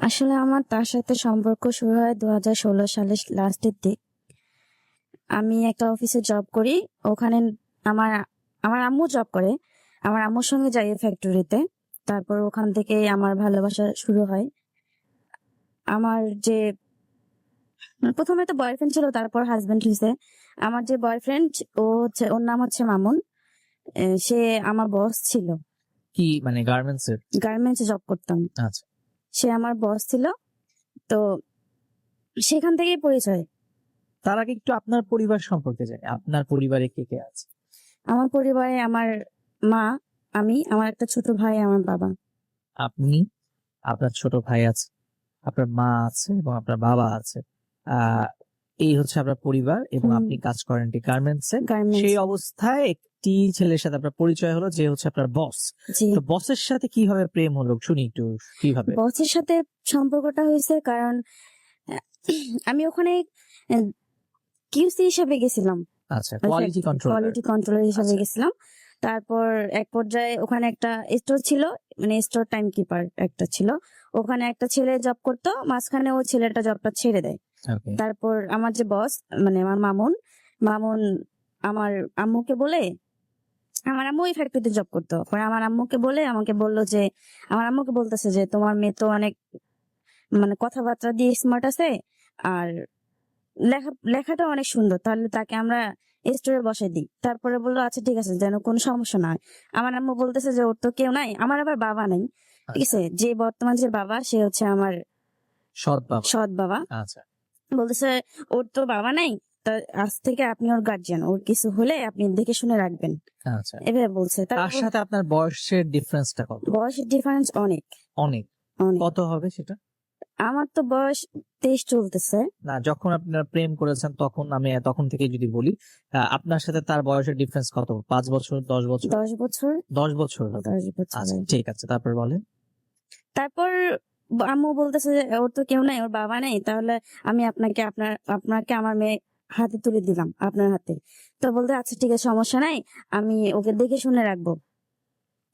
আসলে আমার তার সাথে সম্পর্ক শুরু হয় 2016 সালের লাস্টের দিক। আমি একটা অফিসে জব করি। ওখানে আমার আমার আম্মু জব করে। আমার আম্মুর সঙ্গে যাই ফ্যাক্টরিতে। তারপর ওখান থেকে আমার ভালোবাসা শুরু হয়। আমার যে প্রথমে তো বয়ফ্রেন্ড ছিল, তারপর হাজবেন্ড হইছে। আমার যে বয়ফ্রেন্ড ওর নাম হচ্ছে মামুন। সে আমার বস ছিল। কি মানে গার্মেন্টস এর? গার্মেন্টসে জব করতাম। আচ্ছা। সে আমার বস ছিল। তো সেখান থেকেই পরিচয়। তার আগে একটু আপনার পরিবার সম্পর্কে জানি। আপনার পরিবারে কে কে আছে? আমার পরিবারে আমার মা, আমি, আমার একটা ছোট ভাই, আমার বাবা। আপনি, আপনার ছোট ভাই আছে, আপনার মা আছে এবং আপনার বাবা আছে। আহ এই হচ্ছে আপনার পরিবার এবং আপনি কাজ করেন গার্মেন্টস এ। গার্মেন্টস। সেই অবস্থায় একটি ছেলের সাথে আপনার পরিচয় হলো, যে হচ্ছে আপনার বস। জি। তো বসের সাথে কিভাবে প্রেম হলো শুনি একটু। কিভাবে? বসের সাথে সম্পর্কটা হয়েছে কারণ আহ, আমি ওখানে কিউসি হিসাবে গেছিলাম। আচ্ছা, কোয়ালিটি কন্ট্রোলার। কোয়ালিটি কন্ট্রোলার হিসাবে আচ্ছা। গেছিলাম। তারপর এক পর্যায়ে ওখানে একটা স্টোর ছিল, মানে স্টোর টাইম কিপার একটা ছিল। ওখানে একটা ছেলে জব করতো, মাঝখানে ওই ছেলেটা জবটা ছেড়ে দেয়। ওকে। তারপর আমার যে বস, মানে আমার মামুন মামুন আমার আম্মুকে বলে, আমার আম্মু ওই ফ্যাক্টরিতে জব করতো। পরে আমার আম্মুকে বলে আমাকে বললো যে, আমার আম্মুকে বলতেছে যে তোমার মেয়ে তো অনেক মানে কথাবার্তা দিয়ে স্মার্ট আছে, আর লেখাটা অনেক সুন্দর, তাহলে তাকে আমরা স্টোরে বসাই দিই। তারপরে বললো আচ্ছা ঠিক আছে, যেন কোনো সমস্যা না হয়। আমার আম্মু বলতেছে যে ওর তো কেউ নাই, আমার আবার বাবা নাই। ঠিক আচ্ছা, আছে, যে বর্তমান যে বাবা সে হচ্ছে আমার সৎ বাবা। সৎ বাবা। আচ্ছা বলতেছে ওর তো বাবা নাই, তা আজ থেকে আপনি ওর গার্জিয়ান, ওর কিছু হলে আপনি দেখে শুনে রাখবেন, আচ্ছা। এভাবে বলছে। তার তারপর সাথে আপনার বয়সের ডিফারেন্সটা কত? বয়সের ডিফারেন্স অনেক অনেক। অনেক। কত হবে সেটা? আমার তো বয়স 23 চলতেছে। না, যখন আপনারা প্রেম করেছেন তখন, আমি তখন থেকে যদি বলি, আপনার সাথে তার বয়সের ডিফারেন্স কত? 5 বছর, 10 বছর? 10 বছর। 10 বছর হবে। 10 বছর। আচ্ছা ঠিক আছে, তারপর বলেন। তারপর আম্মু বলতেছে যে ওর তো কেউ নাই, ওর বাবা নাই, তাহলে আমি আপনাকে আমার মেয়ে হাতে তুলে দিলাম, আপনার হাতে। তো বলতে আচ্ছা ঠিক আছে, সমস্যা নাই, আমি ওকে দেখে শুনে রাখবো।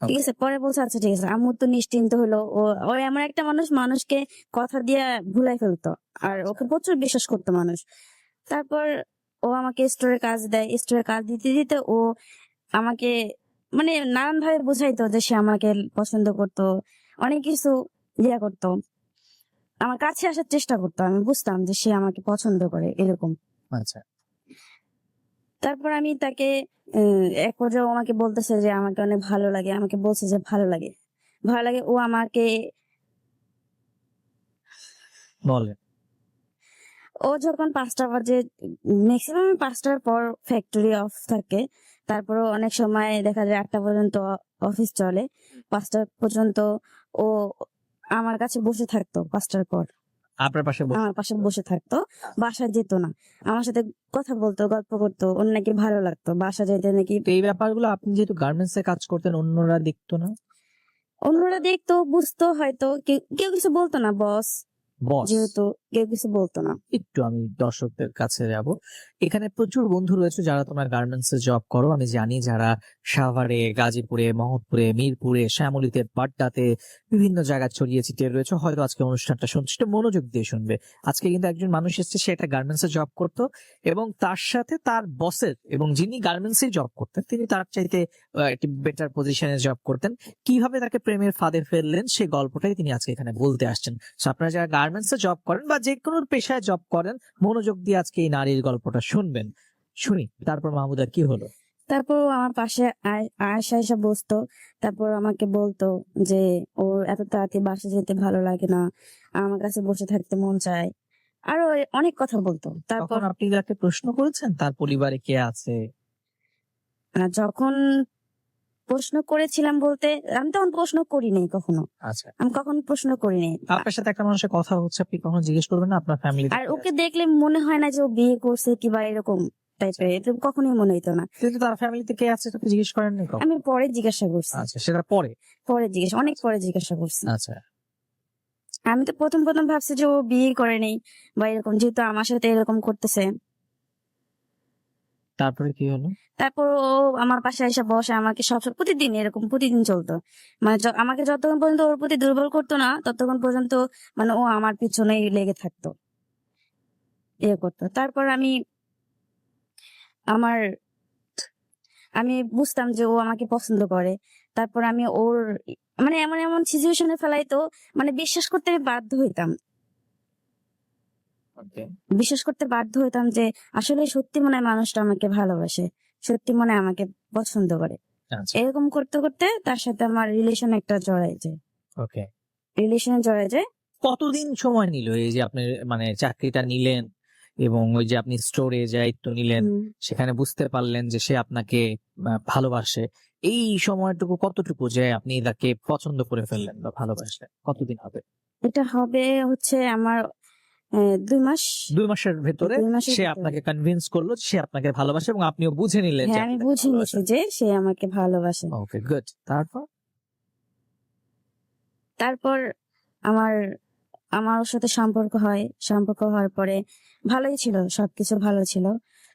ঠিক আছে। পরে বলছে আচ্ছা ঠিক আছে। আম্মু তো নিশ্চিন্ত হলো। ও এমন একটা মানুষ, মানুষকে কথা দিয়ে ভুলাই ফেলতো, আর ওকে প্রচুর বিশ্বাস করতো মানুষ। তারপর ও আমাকে স্টোরে কাজ দেয়, স্টোরে কাজ দিতে দিতে ও আমাকে মানে নানান ভাবে বুঝাইতো যে সে আমাকে পছন্দ করতো, অনেক কিছু ইয়া করতো, আমার কাছে আসার চেষ্টা করতো। আমি বুঝতাম যে সে আমাকে পছন্দ করে এরকম। আচ্ছা। তারপর আমি তাকে এক পর্যায়ে ও আমাকে বলতেছে যে আমাকে অনেক ভালো লাগে, আমাকে বলছে যে ভালো লাগে ভালো লাগে। ও আমাকে বলেন। ও যখন 5টা বাজে, ম্যাক্সিমাম 5টার পর ফ্যাক্টরি অফ থাকে, তারপরও অনেক সময় দেখা যায় 8টা পর্যন্ত অফিস চলে। 5টা পর্যন্ত ও আমার কাছে বসে থাকতো। 5টার পর আপনার পাশে বসে? আমার পাশে বসে থাকতো, বাসায় যেত না। আমার সাথে কথা বলতো, গল্প করতো, ওর নাকি ভালো লাগতো। বাসা যেতে নাকি তো এই ব্যাপারগুলো আপনি যেহেতু গার্মেন্টস এ কাজ করতেন, অন্যরা দেখতো না? অন্যরা দেখতো, বুঝতো হয়তো, কেউ কিছু বলতো না। বস বস? যেহেতু, কেউ কিছু বলতো না। একটু আমি দর্শকদের কাছে যাব। এখানে প্রচুর বন্ধু রয়েছে যারা তোমার গার্মেন্টস এ জব করো, আমি জানি, যারা সাভারে, গাজীপুরে, মহৎপুরে, মিরপুরে, শ্যামলীতে, বাড্ডাতে, বিভিন্ন জায়গায় ছড়িয়ে ছিটিয়ে রয়েছে। হয়তো আজকে অনুষ্ঠানটা শুনছে, একটু মনোযোগ দিয়ে শুনবে। আজকে কিন্তু একজন মানুষ এসেছে, সে একটা গার্মেন্টস এ জব করতো এবং তার সাথে তার বসের, এবং যিনি গার্মেন্টস এ জব করতেন তিনি তার চাইতে একটি বেটার পজিশনে জব করতেন। কিভাবে তাকে প্রেমের ফাঁদে ফেললেন সেই গল্পটাই তিনি আজকে এখানে বলতে আসছেন। So, আপনারা যারা গার্মেন্টস এ জব করেন বা যে কোনো পেশায় জব করেন, মনোযোগ দিয়ে আজকে এই নারীর গল্পটা শুনবেন। শুনি তারপর মাহমুদা কি হলো। তারপর ও আমার পাশে আয়সা এসে বসতো। তারপর আমাকে বলতো যে ওর এত তাড়াতাড়ি বাসা যেতে ভালো লাগে না, আমার কাছে বসে থাকতে মন চায়, আরো অনেক কথা বলতো। তারপর তখন আপনি তাকে প্রশ্ন করেছেন তার পরিবারে কে আছে? যখন প্রশ্ন করেছিলাম বলতে, আমি তখন প্রশ্ন করি নাই কখনো। আচ্ছা, আমি কখনো প্রশ্ন করি নাই। আপনার সাথে একটা মানুষের কথা হচ্ছে, আপনি কখনো জিজ্ঞেস করবেন না আপনার ফ্যামিলিতে আর কে ওকে আছে? দেখলে মনে হয় না যে ও বিয়ে করছে কিংবা এরকম টাইপের, এটা কখনোই মনে হইতো না। কিন্তু তার ফ্যামিলিতে কে আছে তোকে জিজ্ঞেস করেননি কখন? আমি পরে জিজ্ঞাসা করছি। আচ্ছা, সেটা পরে? অনেক পরে জিজ্ঞাসা করছি। আচ্ছা। আমি তো প্রথম প্রথম ভাবছি যে ও বিয়ে করেনি বা এরকম, যেহেতু আমার সাথে এরকম করতেছে। তারপরে কি হলো? তারপর ও আমার পাশে এসে বসে আমাকে সবসময় প্রতিদিন এরকম প্রতিদিন চলতো। মানে আমাকে যতক্ষণ পর্যন্ত ওর প্রতি দুর্বল করতো না ততক্ষণ পর্যন্ত মানে ও আমার পিছনেই লেগে থাকতো, ইয়ে করতো। তারপর আমার আমি বুঝতাম যে ও আমাকে পছন্দ করে। তারপর আমি ওর মানে এমন এমন সিচুয়েশনে ফেলাইতো, মানে বিশ্বাস করতে আমি বাধ্য হইতাম, ওকে, বিশ্বাস করতে বাধ্য হইতাম যে আসলে সত্যি মনে হয় মানুষটা আমাকে ভালোবাসে, সত্যি মনে হয় আমাকে পছন্দ করে। আচ্ছা, এরকম করতে করতে তার সাথে আমার রিলেশন একটা জড়ায় যায়, ওকে। রিলেশনে জড়ায় যায়। কতদিন সময় নিল এই যে আপনি মানে চাকরিটা নিলেন এবং ওই যে আপনি স্টোরে দায়িত্ব নিলেন, হুম, সেখানে বুঝতে পারলেন যে সে আপনাকে ভালোবাসে, এই সময়টুকু কতটুকু যে আপনি তাকে পছন্দ করে ফেললেন বা ভালোবাসলেন, কতদিন হবে? এটা হবে হচ্ছে আমার 2 মাস। 2 মাসের ভেতরে 2 মাসের সে ভিতরে আপনাকে কনভিন্স করলো যে সে আপনাকে ভালোবাসে এবং আপনিও বুঝে নিলেন যে হ্যাঁ আপনি আমি তাকে বুঝে নিছি ভালোবাসেন। যে সে আমাকে ভালোবাসে। ওকে, গুড। তারপর? তারপর আমার আমার ওর সাথে সম্পর্ক হয়, সম্পর্ক হওয়ার পরে ভালোই ছিল, সবকিছু ভালো ছিল।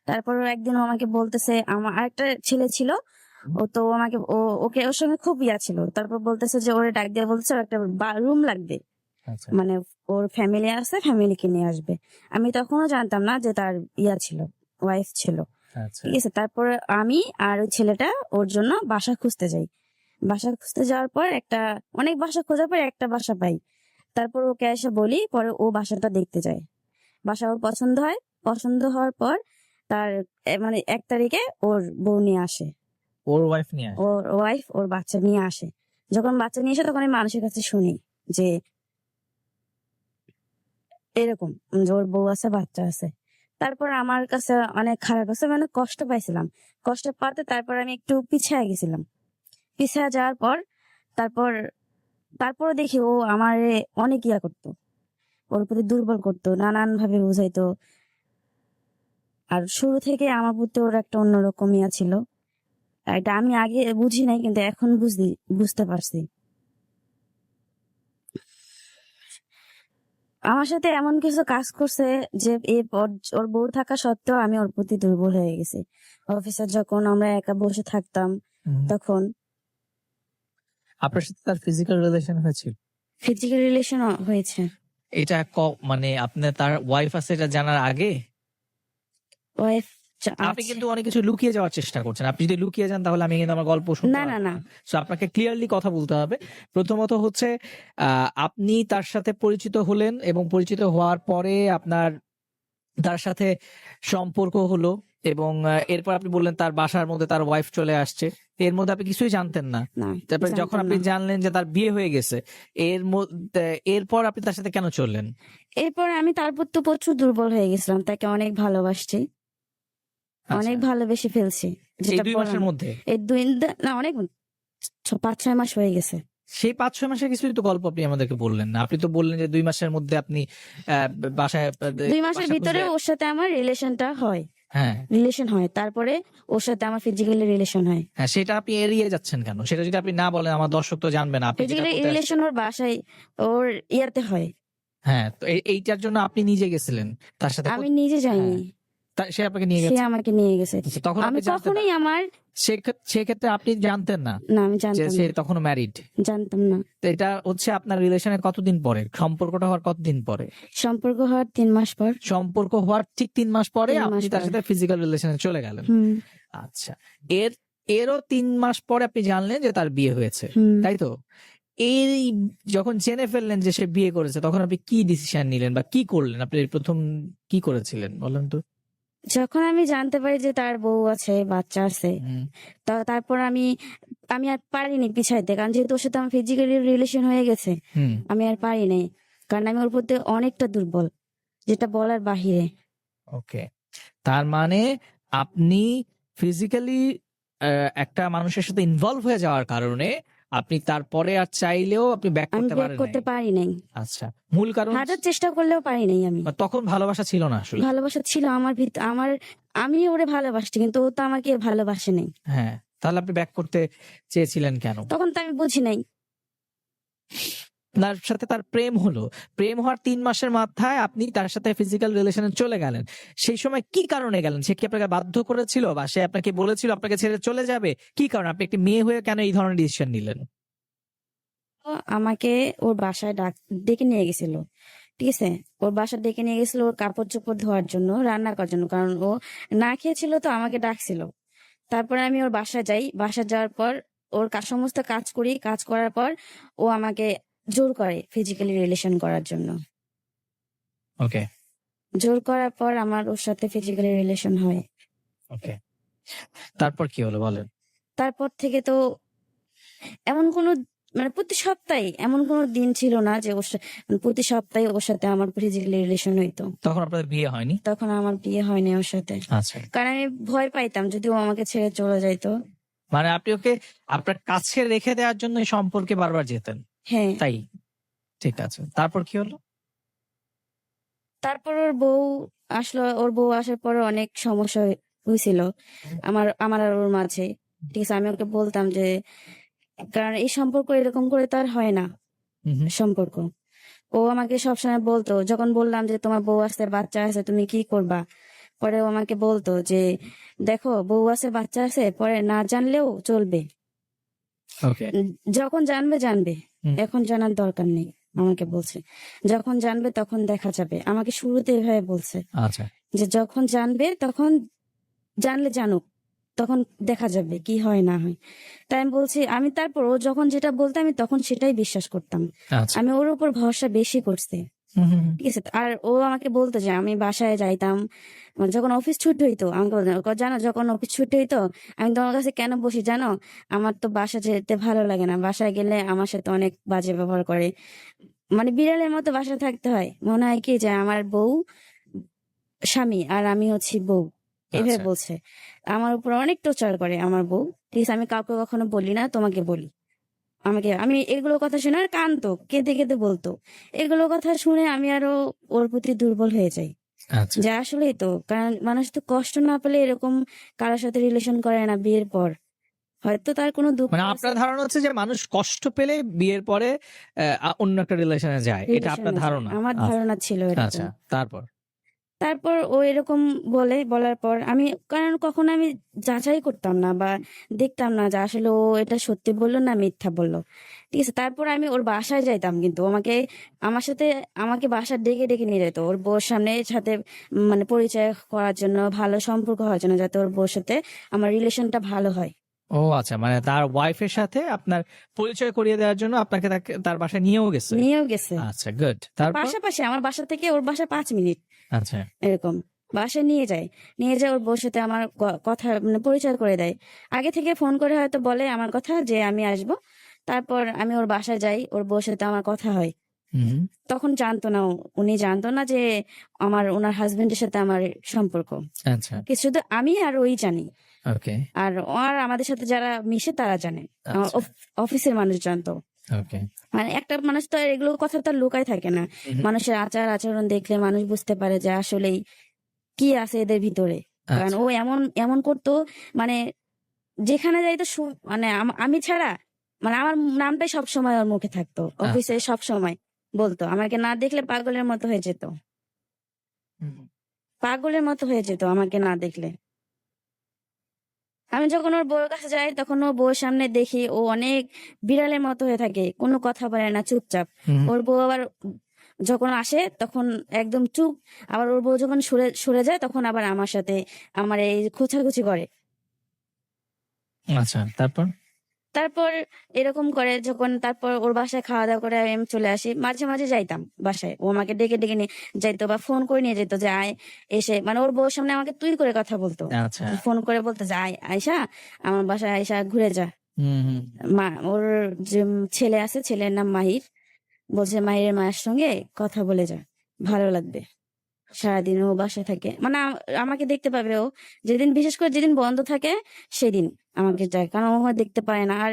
তারপর একদিন ও আমাকে বলতেছে, আমার আরেকটা ছেলে ছিল, ও তো আমাকে ওকে ওর সঙ্গে খুব ইয়া ছিল। তারপর বলতেছে যে ওরে ডাক দিয়ে বলতেছে ওর একটা রুম লাগবে, আচ্ছা, মানে ওর ফ্যামিলি আছে, ফ্যামিলিকে নিয়ে আসবে। আমি তখনও জানতাম না যে তার ইয়া ছিল, ওয়াইফ ছিল। আচ্ছা। ঠিক আছে, তারপরে আমি আর ওই ছেলেটা ওর জন্য বাসা খুঁজতে যাই। বাসা খুঁজতে যাওয়ার পর অনেক বাসা খোঁজার পর একটা বাসা পাই। তারপর ওকে এসে বলি, পরে ও বাসাটা দেখতে যায়। বাসা ওর পছন্দ হয়, পছন্দ হওয়ার পর তার মানে 1 তারিখে ওর বউ নিয়ে আসে, ওর ওয়াইফ নিয়ে আসে? ওর ওয়াইফ ওর বাচ্চা নিয়ে আসে। যখন বাচ্চা নিয়ে আসে তখন আমি মানুষের কাছে শুনি যে এরকম, যে ওর বউ আছে, বাচ্চা আছে। তারপর আমার কাছে অনেক খারাপ আছে, মানে কষ্ট পাইছিলাম। কষ্ট পাতে তারপর আমি একটু পিছিয়ে গেছিলাম। পিছিয়ে যাওয়ার পর তারপর তারপরে দেখি ও আমার অনেক ইয়া করতো, ওর প্রতি দুর্বল করতো, নানান ভাবে বুঝাইতো। আর শুরু থেকে আমার প্রতি ওর একটা অন্যরকম ইয়া ছিল। আর এটা আমি আগে বুঝি নাই, কিন্তু এখন বুঝতে পারছি। আমার সাথে এমন কিছু কাজ করছে যে এরপর ওর বউ থাকা সত্ত্বেও আমি ওর প্রতি দুর্বল হয়ে গেছি। অফিসে যখন আমরা একা বসে থাকতাম হুম। তখন আপনার সাথে তার ফিজিক্যাল রিলেশন হয়েছিল? ফিজিক্যাল রিলেশন হয়েছে। এটা মানে আপনার তার ওয়াইফ আছে এটা জানার আগে? ওয়াইফ আপনি আছে। কিন্তু অনেক কিছু লুকিয়ে যাওয়ার চেষ্টা করছেন। আপনি যদি লুকিয়ে যান তাহলে আমি কিন্তু আমার গল্প শুনতে না না পারবো না, না। সো আপনাকে ক্লিয়ারলি কথা বলতে হবে। প্রথমত হচ্ছে আপনি তার সাথে পরিচিত হলেন এবং পরিচিত হওয়ার পরে আপনার তার সাথে সম্পর্ক হলো এবং এরপর আপনি বললেন তার বাসার মধ্যে তার ওয়াইফ চলে আসছে। এর মধ্যে আপনি কিছুই জানতেন না। না তারপরে যখন জানতাম আপনি না। জানলেন যে তার বিয়ে হয়ে গেছে, এরপর আপনি তার সাথে কেন চললেন? এরপর আমি তার প্রতি তো প্রচুর দুর্বল হয়ে গেছিলাম, তাকে অনেক ভালোবাসছি, আচ্ছা, অনেক ভালোবেসে ফেলছি, এই যেটা 2 মাসের মধ্যে? এই না অনেক 5-6 মাস হয়ে গেছে। সেই 5-6 মাসের কিছুই তো গল্প আপনি আমাদেরকে বললেন না। আপনি তো বললেন যে 2 মাসের মধ্যে আপনি বাসায় 2 মাসের বাসা ভিতরে খুঁজে। ওর সাথে আমার রিলেশনটা হয়, হ্যাঁ, রিলেশন হয়। তারপরে ওর সাথে আমার ফিজিক্যালি রিলেশন হয়। হ্যাঁ, সেটা আপনি এড়িয়ে যাচ্ছেন কেন? সেটা যদি আপনি না বলেন আমার দর্শক তো জানবে না আপনি যেটা ফিজিক্যালি করতে আসছেন। রিলেশন ওর বাসায়, ওর ইয়াতে হয়। হ্যাঁ, তো এইটার জন্য আপনি নিজে গেছিলেন তার সাথে আমি নিজে হ্যাঁ, যাইনি, সে আপনাকে নিয়ে সে গেছে। আমাকে নিয়ে গেছে। আচ্ছা, তখন আমি আপনি জানতেন না? কখনোই আমার সেক্ষেত্রে আপনি জানতেন না না, আমি যে জানতাম সে না, তখনও ম্যারিড? জানতাম না। তো এটা হচ্ছে আপনার রিলেশনের কতদিন পরে, সম্পর্কটা হওয়ার কতদিন পরে? সম্পর্ক হওয়ার 3 মাস পর। সম্পর্ক হওয়ার ঠিক 3 মাস পরে 3 মাস আপনি তার পর। সাথে ফিজিক্যাল রিলেশনে চলে গেলেন। হুম আচ্ছা, এর এরও 3 মাস পরে আপনি জানলেন যে তার বিয়ে হয়েছে, হুম। তাই তো? এই যখন জেনে ফেললেন যে সে বিয়ে করেছে তখন আপনি কি ডিসিশন নিলেন বা কি করলেন? আপনি প্রথম কি করেছিলেন বলেন তো? যখন আমি জানতে পারি যে তার বউ আছে, বাচ্চা আছে, হুম, তারপর আমি আমি আর পারিনি পিছাইতে, কারণ যেহেতু ওর সাথে আমার ফিজিক্যালি রিলেশন হয়ে গেছে। হুম, আমি আর পারি নাই, কারণ আমি ওর প্রতি অনেকটা দুর্বল, যেটা বলার বাহিরে। ওকে। তার মানে আপনি ফিজিক্যালি একটা মানুষের সাথে ইনভলভ হয়ে যাওয়ার কারণে আপনি তারপরে আর চাইলেও আপনি ব্যাক আমি করতে ব্রেক পারেন করতে নাই। পারি নাই, আচ্ছা, মূল কারণ হাঁটার চেষ্টা করলেও পারি নাই আমি। তখন ভালোবাসা ছিল না আসলে। ভালোবাসা ছিল আমার আমি ওরে ভালোবাসছি, কিন্তু ও তো আমাকে ভালোবাসে নাই। হ্যাঁ, তাহলে আপনি ব্যাক করতে চেয়েছিলেন কেন? তখন তো আমি বুঝি নাই। আপনার সাথে তার প্রেম হলো, প্রেম হওয়ার 3 মাসের মাথায় আপনি তার সাথে ফিজিক্যাল রিলেশনে চলে গেলেন। সেই সময় কি কারণে গেলেন? সে কি আপনাকে বাধ্য করেছিল, বা সে আপনাকে বলেছিল আপনাকে ছেড়ে চলে যাবে? কি কারণে আপনি একটি মেয়ে হয়ে কেন এই ধরনের ডিসিশন নিলেন? তো আমাকে ওর বাসায় ডেকে নিয়ে গেছিল, ঠিক আছে। ওর বাসায় ডেকে নিয়ে গেছিল ওর কাপড় চোপড় ধোয়ার জন্য, রান্না করার জন্য, কারণ ও না খেয়েছিল, তো আমাকে ডাকছিল। তারপরে আমি ওর বাসায় যাই, বাসায় যাওয়ার পর ওর সমস্ত কাজ করি, কাজ করার পর ও আমাকে জোর করে ফিজিক্যালি রিলেশন করার জন্য। ওকে, জোর করার পর আমার ওর সাথে ফিজিক্যালি রিলেশন হয়। ওকে। তারপর কি হলো বলেন? তারপর থেকে তো এমন কোনো, মানে প্রতি সপ্তাহে এমন কোনো দিন ছিল না যে প্রতি সপ্তাহে ওর সাথে আমার ফিজিক্যালি রিলেশন হইতো। তখন আপনাদের বিয়ে হয়নি? তখন আমার বিয়ে হয়নি ওর সাথে, আচ্ছা, কারণ আমি ভয় পাইতাম যদি ও আমাকে ছেড়ে চলে যাইতো। মানে আপনি ওকে আপনার কাছে রেখে দেওয়ার জন্য এই সম্পর্কে বারবার যেতেন, হ্যাঁ। তাই? ঠিক আছে, তারপর কি হলো? তারপর ওর বউ আসলো, ওর বউ আসার পরে অনেক সমস্যা হয়েছিল আমার আর ওর মাঝে, ঠিক আছে। আমি ওকে বলতাম যে, কারণ এই সম্পর্ক এরকম করে তো আর হয় না সম্পর্ক। ও আমাকে সবসময় বলতো, যখন বললাম যে তোমার বউ আছে, বাচ্চা আছে, তুমি কি করবা, পরে ও আমাকে বলতো যে দেখো বউ আছে, বাচ্চা আছে, পরে না জানলেও চলবে, ওকে, যখন জানবে জানবে, হুম। এখন জানার দরকার নেই। আমাকে বলছে যখন জানবে তখন দেখা যাবে, আমাকে শুরুতে এভাবে বলছে আচ্ছা, যে যখন জানবে তখন, জানলে জানুক, তখন দেখা যাবে কি হয় না হয়। তাই আমি বলছি, আমি তারপর ও যখন যেটা বলতো আমি তখন সেটাই বিশ্বাস করতাম। আচ্ছা। আমি ওর উপর ভরসা বেশি করছি, ঠিক আছে। আর ও আমাকে বলতো যে আমি বাসায় যাইতাম, মানে যখন অফিস ছুটি হইতো আমাকে বলতো, জানো যখন অফিস ছুটি হইতো আমি তোমার কাছে কেন বসি জানো, আমার তো বাসা যেতে ভালো লাগে না, বাসায় গেলে আমার সাথে অনেক বাজে ব্যবহার করে, মানে বিড়ালের মতো বাসায় থাকতে হয়, মনে হয় কি যে আমার বউ স্বামী আর আমি হচ্ছি বউ, এভাবে আচ্ছা, বলছে। আমার উপর অনেক টর্চার করে আমার বউ, ঠিক আছে। আমি কাউকে কখনো বলি না, তোমাকে বলি। আমি এগুলো কথা শুনে আর কাঁদতো, কেঁদে কেঁদে বলতো। এগুলো কথা শুনে আমি আরো ওর প্রতি দুর্বল হয়ে যাই, আচ্ছা। যে আসলেই তো, কারণ মানুষ তো কষ্ট না পেলে এরকম কারোর সাথে রিলেশন করে না বিয়ের পর, হয়তো তার কোনো দুঃখ মানে আছে, আপনার ধারণা হচ্ছে যে মানুষ কষ্ট পেলে বিয়ের পরে অন্য একটা রিলেশনে যায়, এটা আপনার রিলেশনে যায়, ধারণা? আমার আচ্ছা, ধারণা ছিল এরকম। আচ্ছা, তারপর? তারপর ও এরকম বলার পর আমি, কারণ কখনো আমি যাচাই করতাম না বা দেখতাম না যে আসলে ও এটা সত্যি বললো না মিথ্যা বললো, ঠিক আছে। তারপর আমি ওর বাসায় যাইতাম, কিন্তু আমার সাথে আমাকে বাসায় ডেকে ডেকে নিয়ে যেত ওর বউর সাথে মানে পরিচয় করার জন্য, ভালো সম্পর্ক হওয়ার জন্য, যাতে ওর বউর সাথে আমার রিলেশনটা ভালো হয়। ও আচ্ছা, মানে তার ওয়াইফের সাথে আপনার পরিচয় করিয়ে দেওয়ার জন্য আপনাকে তার বাসায় নিয়েও গেছে? নিয়েও গেছে, আচ্ছা, গুড। তারপর? পাশাপাশি আমার বাসা থেকে ওর বাসা 5 মিনিট আচ্ছা, এরকম। বাসায় নিয়ে যায় ওর বউর সাথে আমার কথা, মানে পরিচয় করে দেয়। আগে থেকে ফোন করে হয়তো বলে আমার কথা যে আমি আসবো, তারপর আমি ওর বাসায় যাই, ওর বউর সাথে আমার কথা হয়। হুম, তখন জানতো না উনি জানতো না যে ওনার হাজবেন্ডের সাথে আমার সম্পর্ক, আচ্ছা, কিছু শুধু আমি আর ওই জানি। ওকে, আর আমাদের সাথে যারা মিশে তারা জানে, আমার আচ্ছা, অফিসের মানুষ জানতো। ওকে, মানে একটা মানুষ তো আর এগুলো কথা তো আর লুকায় থাকে না, মানুষের আচার আচরণ দেখলে মানুষ বুঝতে পারে যে আসলেই কি আছে এদের ভিতরে। কারণ আচ্ছা, ও এমন এমন করতো, মানে যেখানে যাইতো মানে আমি ছাড়া, মানে আমার নামটাই সবসময় ওর মুখে থাকতো, অফিসে আচ্ছা, সব সময় বলতো, আমাকে না দেখলে পাগলের মতো হয়ে যেত, হুম, পাগলের মতো হয়ে যেত আমাকে না দেখলে। আমি যখন ওর বউয়ের কাছে যাই তখন ও বউয়ের সামনে দেখি ও অনেক বিড়ালের মতো হয়ে থাকে, কোনো কথা বলে না, চুপচাপ। হুম, ওর বউ আবার যখন আসে তখন একদম চুপ, আবার ওর বউ যখন সরে সরে যায় তখন আবার আমার সাথে আমার এই খোঁচাখুচি করে। আচ্ছা, তারপর? তারপর এরকম করে যখন, তারপর ওর বাসায় খাওয়া দাওয়া করে আমি চলে আসি, মাঝে মাঝে যাইতাম বাসায়, ও আমাকে ডেকে ডেকে নিয়ে যাইতো বা ফোন করে নিয়ে যেত যে আয়, এসে মানে ওর বউর সামনে আমাকে তুই করে কথা বলতো, আচ্ছা, ফোন করে বলতো যে আয় আয়সা, আমার বাসায় আয়সা ঘুরে যা। হুম, হুম, ওর যে ছেলে আছে, ছেলের নাম মাহির, বলছে মাহিরের মায়ের সঙ্গে কথা বলে যা, ভালো লাগবে। সারাদিন ও বাসায় থাকে, মানে আমাকে দেখতে পাবে ও, যেদিন বিশেষ করে যেদিন বন্ধ থাকে সেদিন আমাকে যায়, কারণ ও হয় দেখতে পারে না। আর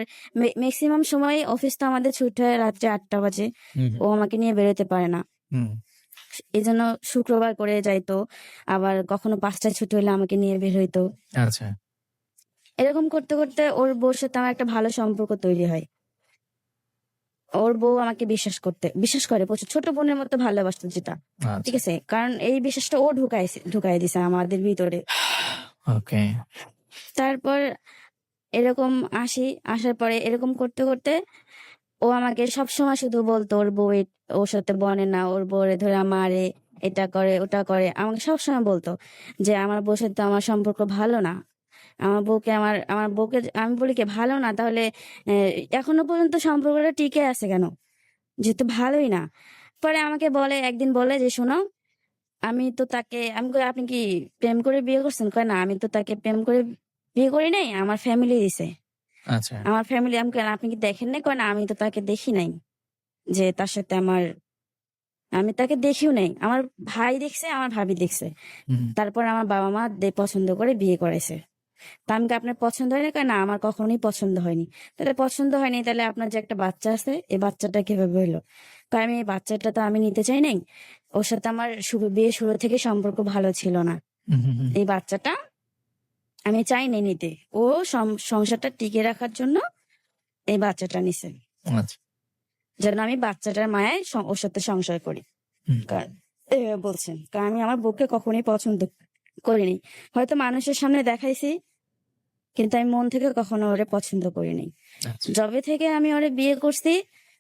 ম্যাক্সিমাম সময় অফিস তো আমাদের ছুটি হয় রাত্রে 8টা বাজে, হুম, ও আমাকে নিয়ে বেরোতে পারে না। হুম, এই জন্য শুক্রবার করে যাইতো, আবার কখনো 5টায় ছুটি হলে আমাকে নিয়ে বের হইতো। আচ্ছা, এরকম করতে করতে ওর বউর সাথে আমার একটা ভালো সম্পর্ক তৈরি হয়। ওর বউ আমাকে বিশ্বাস করে প্রচুর, ছোট বোনের মতো ভালোবাসতো যেটা, ঠিক আচ্ছা, আছে, কারণ এই বিশ্বাসটা ও ঢুকাই দিছে আমাদের ভিতরে। ওকে। তারপর এরকম আসার পরে এরকম করতে করতে ও আমাকে সবসময় শুধু বলতো ওর বউ ওর সাথে বনে না, ওর বউরে ধরে মারে, এটা করে ওটা করে, আমাকে সবসময় বলতো যে আমার বউর সাথে আমার সম্পর্ক ভালো না। আমার বউকে আমি বলি কি ভালো না তাহলে এখনো পর্যন্ত সম্পর্কটা টিকে আছে কেন, যেহেতু ভালোই না। পরে আমাকে একদিন বলে যে শোনো, আমি কই, আপনি কি প্রেম করে বিয়ে করছেন? কয় না, আমি তো তাকে প্রেম করে বিয়ে করি নাই, আমার ফ্যামিলি দিছে। আচ্ছা, আমার ফ্যামিলি, আমি কেন, আপনি কি দেখেন নাই? কয় না, আমি তো তাকে দেখি নাই, যে তার সাথে আমি তাকে দেখিও নাই, আমার ভাই দেখছে, আমার ভাবি দেখছে। হুম, তারপর আমার বাবা মা পছন্দ করে বিয়ে করেছে। তা আমি কি, আপনার পছন্দ হয়নি? কয় না, আমার কখনোই পছন্দ হয়নি। তাহলে পছন্দ হয়নি, তাহলে আপনার যে একটা বাচ্চা আছে, এই বাচ্চাটা কিভাবে হলো? কয় আমি এই বাচ্চাটা তো আমি নিতে চাই নাই, ওর সাথে আমার বিয়ে শুরু থেকে সম্পর্ক ভালো ছিল না, হুম, হুম, হুম, এই বাচ্চাটা আমি চাই নাই নিতে, ও সংসারটা টিকে রাখার জন্য এই বাচ্চাটা নিছে, আচ্ছা, যেন আমি বাচ্চাটার মায়ায় ওর সাথে সংসার করি। হুম, কারণ এভাবে বলছেন, কারণ আমি আমার বউকে কখনোই পছন্দ করিনি, হয়তো মানুষের সামনে দেখাইছি, কিন্তু আমি মন থেকে কখনো ওরে পছন্দ করিনি। আচ্ছা, যবে থেকে আমি ওরে বিয়ে করছি,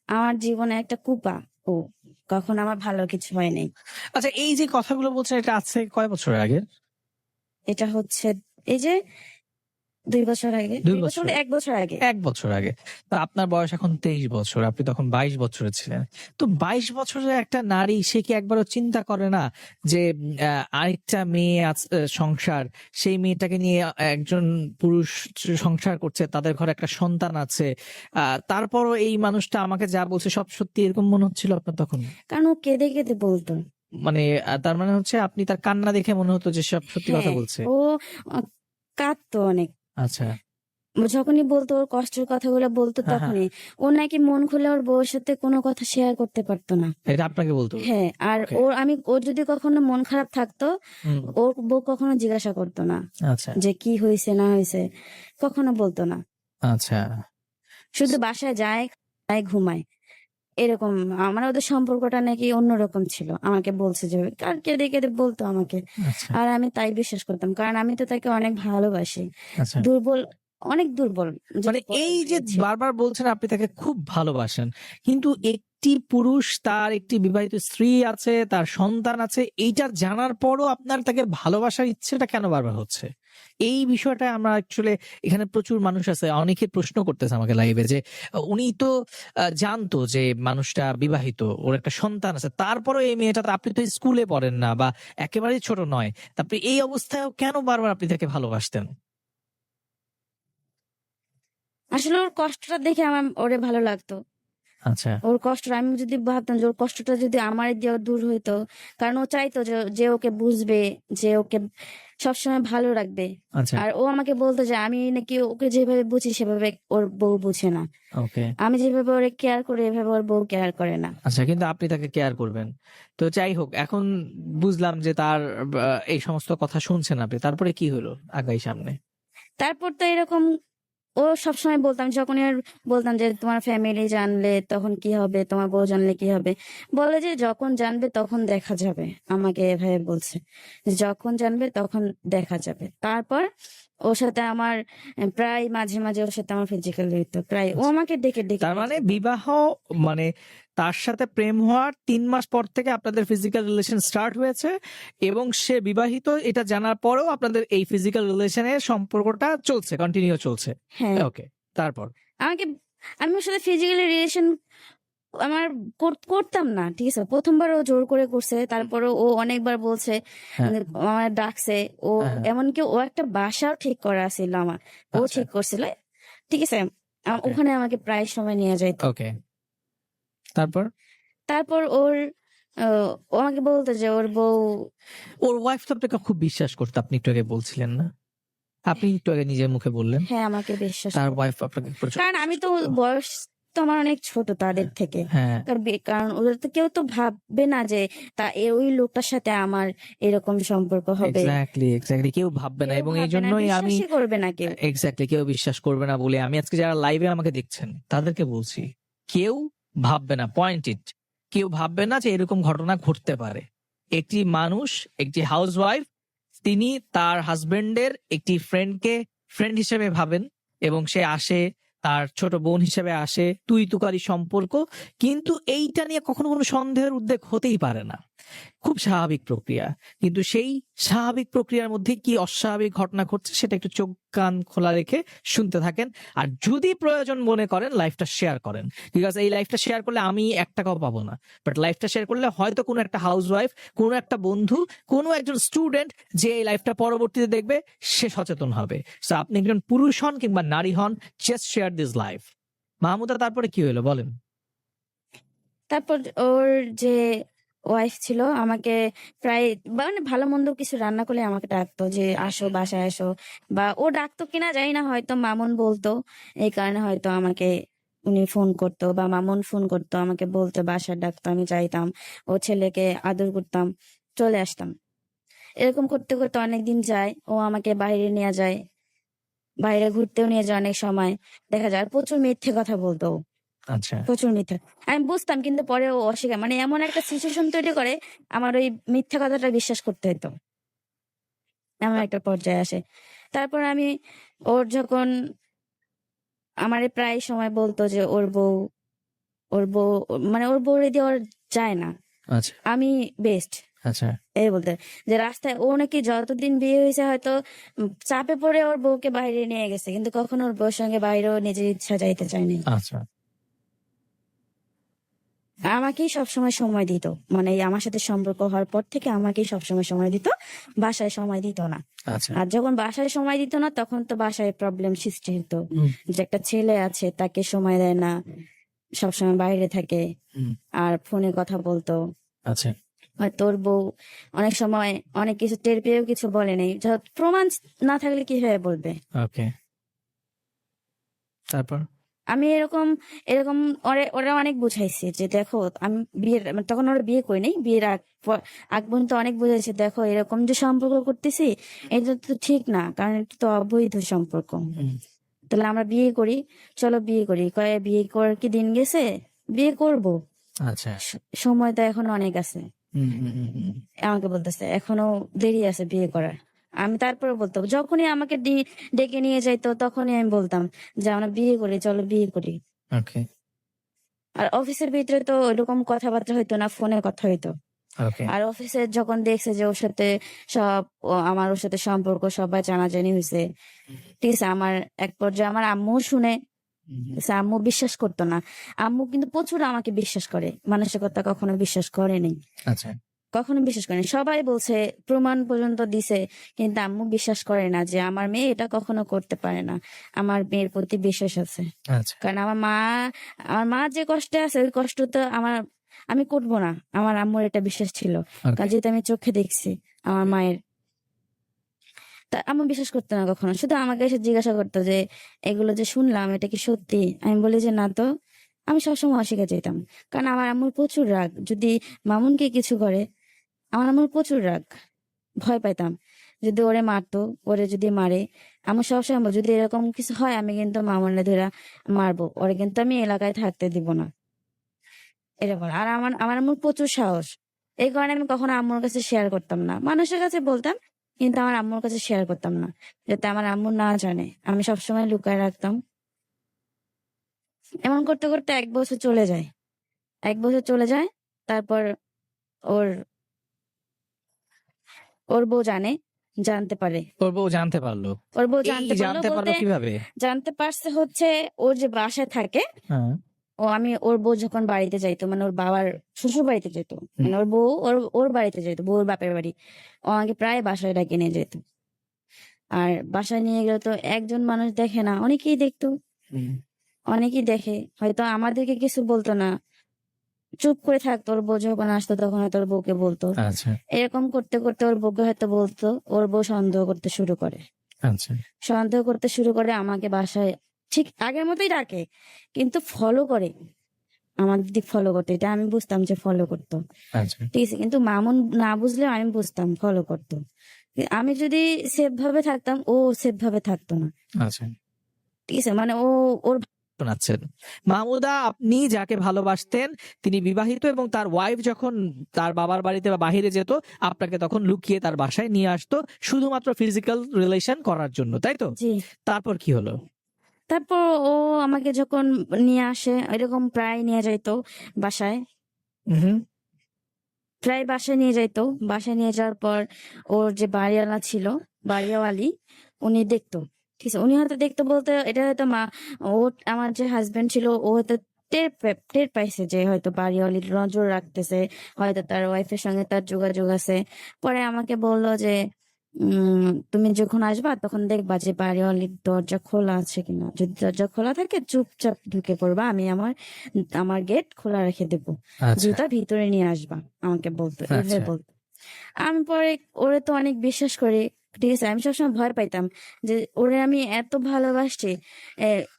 আমার জীবনে একটা কুপা ও, কখনো আমার ভালো কিছু হয়নি। আচ্ছা। এই যে কথাগুলো বলছেন, এটা আছে কয় বছর আগে? এটা হচ্ছে এই যে 2 বছর আগে, 2 বছর বছর? 1 বছর আগে। 1 বছর আগে। তো আপনার বয়স এখন 23 বছর, আপনি তখন 22 বছরের ছিলেন। তো 22 বছরের একটা নারী, সে কি একবারও চিন্তা করে না যে আরেকটা মেয়ে সংসার, সেই মেয়েটাকে নিয়ে একজন পুরুষ সংসার করছে, তাদের ঘরে একটা সন্তান আছে, তারপরও এই মানুষটা আমাকে যা বলছে সব সত্যি, এরকম মনে হচ্ছিল আপনার তখন? কারণ ও কেঁদে কেঁদে বলতো। মানে তার মানে হচ্ছে আপনি তার কান্না দেখে মনে হতো যে সব সত্যি কথা হ্যাঁ, বলছে। ও কাঁদতো অনেক। আচ্ছা, যখনই বলতো, ওর কষ্টের কথাগুলো বলতো, হ্যাঁ, হ্যাঁ, তখনই ও নাকি মন খুলে ওর বউর সাথে কোনো কথা শেয়ার করতে পারতো না। এটা আপনাকে বলতো? হ্যাঁ, আর ওকে, ওর যদি কখনো মন খারাপ থাকতো, হুম, ওর বউ কখনো জিজ্ঞাসা করতো না আচ্ছা, যে কি হয়েছে না হয়েছে, কখনো বলতো না। আচ্ছা, শুধু বাসায় যায়, খায়, ঘুমায়, এরকম। আমার ওদের সম্পর্কটা নাকি অন্যরকম ছিল, আমাকে বলছে যে, আর কেঁদে কেঁদে বলতো আমাকে। আচ্ছা, আর আমি তাই বিশ্বাস করতাম, কারণ আমি তো তাকে অনেক ভালোবাসি। আচ্ছা। দুর্বল, অনেক দুর্বল, মানে যদি বলা এই যে হয়েছে। বারবার বলছেন আপনি তাকে খুব ভালোবাসেন, কিন্তু একটি পুরুষ, তার একটি বিবাহিত স্ত্রী আছে, তার সন্তান আছে, এইটা জানার পরও আপনার তাকে ভালোবাসার ইচ্ছেটা কেন বারবার হচ্ছে? এই বিষয়টা আমরা অ্যাকচুয়ালি, এখানে প্রচুর মানুষ আছে, অনেকে প্রশ্ন করতেছে আমাকে লাইভে যে উনি তো জানতো যে মানুষটা বিবাহিত, ওর একটা সন্তান আছে, তারপরও এই মেয়েটা, তো আপনি তো স্কুলে পড়েন না বা একেবারেই ছোট নয়, তারপরে এই অবস্থায় কেন বারবার আপনি তাকে ভালোবাসতেন? আসলে ওর কষ্টটা দেখে আমার ওরে ভালো লাগতো। আচ্ছা, ওর কষ্টটা আমি যদি ভাবতাম যে ওর কষ্টটা যদি আমার দিয়ে দূর হইতো, কারণ ও চাইতো যে যে ওকে বুঝবে, যে ওকে সবসময় ভালো রাখবে। আচ্ছা, আর ও আমাকে বলতো যে আমি নাকি ওকে যেভাবে বুঝি সেভাবে ওর বউ বুঝে না, ওকে, আমি যেভাবে ওরে কেয়ার করি এভাবে ওর বউ কেয়ার করে না। আচ্ছা, কিন্তু আপনি তাকে কেয়ার করবেন। তো যাই হোক, এখন বুঝলাম যে তার এই সমস্ত কথা শুনছেন আপনি। তারপরে কি হলো আগাই সামনে? তারপর তো এরকম ও সবসময় বলতাম, যখন আর বলতাম যে তোমার ফ্যামিলি জানলে তখন কি হবে, তোমার বউ জানলে কি হবে, বলে যে যখন জানবে তখন দেখা যাবে। আমাকে এভাবে বলছে যে যখন জানবে তখন দেখা যাবে। তারপর ওর সাথে আমার প্রায় মাঝে মাঝে ওর সাথে আমার ফিজিক্যাল হইতো, প্রায় ও আচ্ছা। আমাকে ডেকে ডেকে তার নিয়ে মানে যেত। বিবাহ, মানে তার সাথে প্রেম হওয়ার 3 মাস পর থেকে আপনাদের ফিজিক্যাল রিলেশন স্টার্ট হয়েছে, এবং সে বিবাহিত এটা জানার পরেও আপনাদের এই ফিজিক্যাল রিলেশনের সম্পর্কটা চলছে, কন্টিনিউ চলছে। হ্যাঁ, ওকে, তারপর? আমাকে আমি ওর সাথে ফিজিক্যালি রিলেশন আমার করতাম না, ঠিক আছে। প্রথমবার ও জোর করে করছে, তারপরে ও অনেকবার বলছে, হ্যাঁ, আমার ডাকছে। ও হ্যাঁ, হ্যাঁ, এমনকি ও একটা বাসাও ঠিক করা ছিল আমার, ও আচ্ছা, ঠিক করছিল, ঠিক আছে। ওকে, ওখানে আমাকে প্রায় সময় নিয়ে যাইতো। ওকে, তারপর? তারপর ও আমাকে বলতো যে ওর বউ, ওর ওয়াইফ তো আপনাকে খুব বিশ্বাস করতো, আপনি একটু আগে বলছিলেন না? আপনি একটু আগে নিজের মুখে বললেন হ্যাঁ, আমাকে বিশ্বাস তার করে, ওয়াইফ আপনাকে প্রচুর কারণ আমি বিশ্বাস তো করতো। বয়স তো আমার অনেক ছোট তাদের থেকে। হ্যাঁ, কারণ ওদের তো কেউ তো ভাববে না যে ওই লোকটার সাথে আমার এরকম সম্পর্ক হবে, এক্স্যাক্টলি, এক্স্যাক্টলি, কেউ ভাববে না, কেউ এবং এই ভাববে না, জন্যই আমি, বিশ্বাসই করবে না কেউ। এক্স্যাক্টলি, কেউ বিশ্বাস করবে না বলে আমি আজকে যারা লাইভে আমাকে দেখছেন তাদেরকে বলছি, কেউ ভাববে না, পয়েন্ট ইট, কেউ ভাববে না যে এরকম ঘটনা ঘটতে পারে। একটি মানুষ, একটি হাউসওয়াইফ, তিনি তার হাজবেন্ডের একটি ফ্রেন্ডকে ফ্রেন্ড হিসেবে ভাবেন এবং সে আসে, তার ছোট বোন হিসেবে আসে, তুই তুকারি সম্পর্ক, কিন্তু এইটা নিয়ে কখনো কোনো সন্দেহের উদ্বেগ হতেই পারে না। খুব স্বাভাবিক প্রক্রিয়া, কিন্তু সেই স্বাভাবিক প্রক্রিয়ার মধ্যে কি অস্বাভাবিক ঘটনা ঘটছে সেটা একটু চোখ কান খোলা রেখে শুনতে থাকেন। আর যদি প্রয়োজন মনে করেন লাইফটা শেয়ার করেন, বিকজ এই লাইফটা শেয়ার করলে আমি 1 টাকাও পাবো না, বাট লাইফটা শেয়ার করলে হয়তো কোনো একটা হাউসওয়াইফ, কোনো একটা বন্ধু, কোনো একজন স্টুডেন্ট যে এই লাইফটা পরবর্তীতে দেখবে, সে সচেতন হবে। সো আপনি একজন পুরুষ হন কিংবা নারী হন, just share this life. Mahmuda, তারপরে কি হলো বলেন? তারপর ওর যে ওয়াইফ ছিল আমাকে প্রায় মানে ভালো মন্দ কিছু রান্না করলে আমাকে ডাকতো যে আসো বাসায় আসো, বা ও ডাকতো কিনা জানি না, হয়তো মামুন বলতো, এই কারণে হয়তো আমাকে উনি ফোন করতো বা মামুন ফোন করতো, আমাকে বলতো, বাসায় ডাকতো, আমি যাইতাম, ও ছেলেকে আদর করতাম, চলে আসতাম। এরকম করতে করতে অনেকদিন যায়, ও আমাকে বাইরে নিয়ে যায়, বাইরে ঘুরতেও নিয়ে যায়, অনেক সময় দেখা যায়। আর প্রচুর মিথ্যে কথা বলতো ও, আচ্ছা, প্রচুর মিথ্যা। আমি বুঝতাম, কিন্তু পরে ও অস্বীকার, মানে এমন একটা সিচুয়েশন তৈরি করে আমার ওই মিথ্যা কথাটা বিশ্বাস করতে হতো, এমন একটা পর্যায়ে আসে। তারপর আমি, ওর যখন আমারে প্রায় সময় বলতো যে ওর বউ মানে ওর বউ রেডি ওর যায় না, আচ্ছা, আমি বেস্ট, আচ্ছা, এই বলতে। যে রাস্তায় ও নাকি যতদিন বিয়ে হয়েছে হয়তো চাপে পড়ে ওর বউকে বাইরে নিয়ে গেছে, কিন্তু কখনো ওর বউর সঙ্গে বাইরেও নিজের ইচ্ছা যাইতে চায়নি। আচ্ছা, আমাকেই সবসময় সময় দিত, মানে এই আমার সাথে সম্পর্ক হওয়ার পর থেকে আমাকেই সবসময় সময় দিত, বাসায় সময় দিত না। আচ্ছা, আর যখন বাসায় সময় দিত না তখন তো বাসায় প্রবলেম সৃষ্টি হতো, যে একটা ছেলে আছে তাকে সময় দেয় না, সবসময় বাইরে থাকে, আর ফোনে কথা বলতো। আচ্ছা, আর তোর বউ অনেক সময় অনেক কিছু টের পেয়েও কিছু বলে নেই, প্রমাণ না থাকলে কিভাবে বলবে। ওকে, তারপর? আমি এরকম এরকম ওরা অনেক বুঝাইছে যে দেখো, আমি বিয়ের মানে তখন ওরা বিয়ে করি নাই, বিয়ের আগ পর্যন্ত অনেক বুঝাইছে, দেখো এরকম যে সম্পর্ক করতেছি এটা তো ঠিক না, কারণ এটা তো অবৈধ সম্পর্ক, তাহলে আমরা বিয়ে করি, চলো বিয়ে করি। কয়ে বিয়ে করার কি দিন গেছে, বিয়ে করব, আচ্ছা, সময় তো এখন অনেক আছে। আমাকে বলতেছে এখনো দেরি আছে বিয়ে করার। আমি তারপরে বলতাম, যখনই আমাকে ডেকে নিয়ে যাইতো তখনই আমি বলতাম যে আমরা বিয়ে করি, চলো বিয়ে করি। ওকে, আর অফিসের ভিতরে তো ওইরকম কথাবার্তা হইতো না, ফোনে কথা হইতো। ওকে, আর অফিসে যখন দেখছে যে ওর সাথে আমার ওর সাথে সম্পর্ক সবাই জানাজানি হয়েছে, ঠিক আছে, আমার এক পর্যায়ে আমার আম্মু শুনে, আম্মু বিশ্বাস করতো না। আম্মু কিন্তু প্রচুর আমাকে বিশ্বাস করে, মানসিকতা কখনো বিশ্বাস করেনি, আচ্ছা, কখনো বিশ্বাস করেনি। সবাই বলছে, প্রমাণ পর্যন্ত দিছে, কিন্তু আম্মু বিশ্বাস করে না যে আমার মেয়ে এটা কখনো করতে পারে না। আমার মেয়ের প্রতি বিশ্বাস আছে, আচ্ছা, কারণ আমার মা যে কষ্টে আছে ওই কষ্ট তো আমি করবো না, আমার আম্মুর এটা বিশ্বাস ছিল, কারণ ওকে, যেহেতু আমি চোখে দেখছি আমার মায়ের। তা আম্মু বিশ্বাস করতো না কখনো, শুধু আমাকে এসে জিজ্ঞাসা করতো যে এগুলো যে শুনলাম এটা কি সত্যি। আমি বলি যে না তো, আমি সবসময় অস্বীকার যেতাম, কারণ আমার আম্মুর প্রচুর রাগ, যদি মামুনকে কিছু করে আমার আম্মুর প্রচুর রাগ, ভয় পাইতাম যদি ওরে মারতো, ওরে যদি মারে। আমার সবসময় বলবো, যদি এরকম কিছু হয় আমি কিন্তু মামুনরে ধরে মারবো, ওরে কিন্তু আমি এলাকায় থাকতে দিব না, এটা বল। আর আমার আমার আম্মুর প্রচুর সাহস, এই কারণে আমি কখনো আম্মুর কাছে শেয়ার করতাম না, মানুষের কাছে বলতাম কিন্তু আমার আম্মুর কাছে শেয়ার করতাম না, যাতে আমার আম্মু না জানে। আমি সবসময় লুকায় রাখতাম। এমন করতে করতে 1 বছর চলে যায়, 1 বছর চলে যায়। তারপর ওর ওর বউ জানতে পারে। ওর বউ জানতে পারলো? ওর বউ এই জানতে পারলো জানতে পারলো বলতে, কিভাবে? জানতে পারছে হচ্ছে ওর যে বাসায় থাকে, হ্যাঁ, ওর বউ যখন বাড়িতে যাইতো, মানে ওর বাবার শ্বশুর বাড়িতে যেত, মানে ওর বউ ওর বাড়িতে যেত, বউর বাপের বাড়ি, ও আমাকে প্রায় বাসায় ডাকে নিয়ে যেত। আর বাসায় নিয়ে গেলে তো একজন মানুষ দেখে না, অনেকেই দেখতো, অনেকেই দেখে, হয়তো আমাদেরকে কিছু বলতো না, চুপ করে থাকতো। ওর বউ যখন আসতো তখন হয়তো ওর বউকে বলতো। আচ্ছা, এরকম করতে করতে ওর বউকে হয়তো বলতো, ওর বউ সন্দেহ করতে শুরু করে, আচ্ছা, সন্দেহ করতে শুরু করে আমাকে বাসায় ঠিক আগের মতোই ডাকে, কিন্তু ফলো করে, আমার দিক ফলো করতো, এটা আমি বুঝতাম যে ফলো করতো, আচ্ছা, ঠিক আছে, কিন্তু মামুন না বুঝলেও আমি বুঝতাম ফলো করতো। আমি যদি সেফ ভাবে থাকতাম ও সেফ ভাবে থাকতো না, আচ্ছা, ঠিক আছে, মানে ওর শোনাচ্ছেন। মাহমুদা, আপনি যাকে ভালোবাসতেন তিনি বিবাহিত এবং তার ওয়াইফ যখন তার বাবার বাড়িতে বা বাহিরে যেত আপনাকে তখন লুকিয়ে তার বাসায় নিয়ে আসতো শুধুমাত্র ফিজিক্যাল রিলেশন করার জন্য, তাই তো? জি। তারপর কি হলো? তারপর ও আমাকে যখন নিয়ে আসে, এরকম প্রায় নিয়ে যাইতো বাসায়, হুম। প্রায় বাসায় নিয়ে যাইতো। বাসায় নিয়ে যাওয়ার পর ওর যে বাড়িওয়ালা ছিল, বাড়িওয়ালি, উনি দেখতো। ঠিক আছে, উনি হয়তো দেখতো বলতে এটা হয়তো ও, আমার যে হাজবেন্ড ছিল ও হয়তো টের পাইছে যে হয়তো বাড়িওয়ালি নজর রাখতেছে, হয়তো তার ওয়াইফের সঙ্গে তার যোগাযোগ আছে। পরে আমাকে বললো যে তুমি যখন আসবা তখন দেখবা যে বাড়িওয়ালির দরজা খোলা আছে কিনা। যদি দরজা খোলা থাকে চুপচাপ ঢুকে পড়বা, আমি আমার আমার গেট খোলা রেখে দেবো, আচ্ছা জুতা ভিতরে নিয়ে আসবা, আমাকে বলতো, এইভাবে আচ্ছা। বলতো। আমি পরে ওরে তো অনেক বিশ্বাস করি। ঠিক আছে, আমি সবসময় ভয় পাইতাম যে ওরে আমি এত ভালোবাসছি,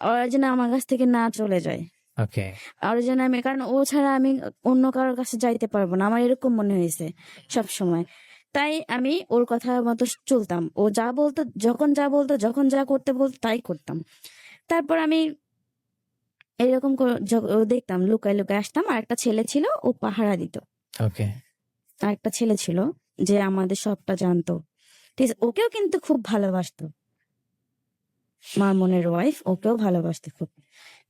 ওরা যেন আমার কাছ থেকে না চলে যায়। ওকে। আর যেন আমি, কারণ ও ছাড়া আমি অন্য কারোর কাছে যাইতে পারবো না, আমার এরকম মনে হয়েছে সব সময়। তাই আমি ওর কথা মতো চলতাম। ও যা বলতো, যখন যা বলতো, যখন যা করতে বলতো তাই করতাম। তারপর আমি এরকম ও দেখতাম, লুকায় লুকায় আসতাম। আর একটা ছেলে ছিল, ও পাহারা দিত। ওকে। আর একটা ছেলে ছিল যে আমাদের সবটা জানতো। ঠিক আছে, ওকেও কিন্তু খুব ভালোবাসতো। মামুনের ওয়াইফ ওকেও ভালোবাসতো খুব।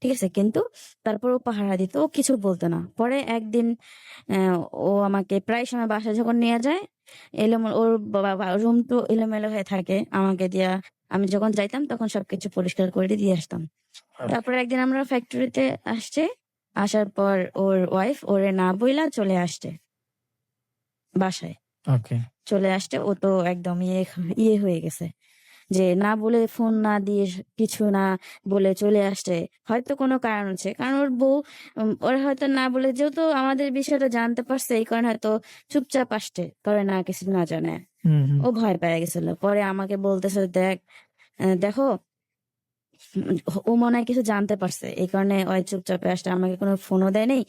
ঠিক আছে, কিন্তু তারপর ও পাহারা দিত, ও কিছু বলতো না। পরে একদিন ও আমাকে প্রায় সময় বাসায় যখন নিয়ে যায়, এলোমেলো ওর রুম তো এলোমেলো হয়ে থাকে, আমাকে দিয়া, আমি যখন যাইতাম তখন সবকিছু পরিষ্কার করে দিয়ে আসতাম। তারপর একদিন আমরা ফ্যাক্টরিতে আসছে, আসার পর ওর ওয়াইফ ওরে না বইলা চলে আসছে বাসায়। ওকে। চলে আসছে, ও তো একদম ইয়ে হয়ে গেছে যে না বলে, ফোন না দিয়ে, কিছু না বলে চলে আসছে। হয়তো কোনো কারণ আছে, কারণ ওর বউ, ওরা হয়তো না বলে, যেহেতু আমাদের বিষয়টা জানতে পারছে এই কারণে হয়তো চুপচাপ আসছে, করে না কিছু না জানে। হুম। ও ভয় পেয়ে গেছিল। পরে আমাকে বলতেছে, দেখো, ও মনে হয় কিছু জানতে পারছে এই কারণে ওই চুপচাপে আসছে, আমাকে কোনো ফোনও দেয় নেই,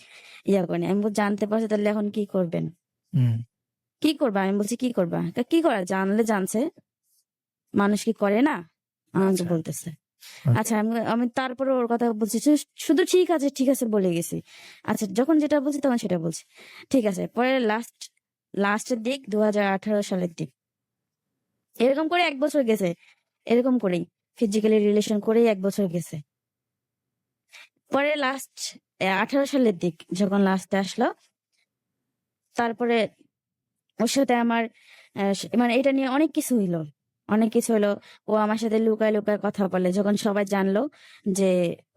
ইয়া করেনি। আমি জানতে পারছে, তাহলে এখন কি করবেন? হুম। কি করবা? আমি বলছি কি করবা? কি করা, জানলে জানছে, মানুষ কি করে না, আমাকে আচ্ছা। বলতেছে। ওকে। আচ্ছা, আমি আমি তারপরে ওর কথা বলছি, শুধু ঠিক আছে ঠিক আছে বলে গেছি। আচ্ছা, যখন যেটা বলছি তখন সেটা বলছি। ঠিক আছে, পরে লাস্টের দিক 2018 সালের দিক, এরকম করে 1 বছর গেছে। এরকম করেই ফিজিক্যালি রিলেশন করেই 1 বছর গেছে। পরে 18 সালের দিক যখন লাস্টে আসলো, তারপরে ওর সাথে আমার মানে এটা নিয়ে অনেক কিছু হইলো, অনেক কিছু হলো। ও আমার সাথে লুকায় লুকায় কথা বলে, যখন সবাই জানলো যে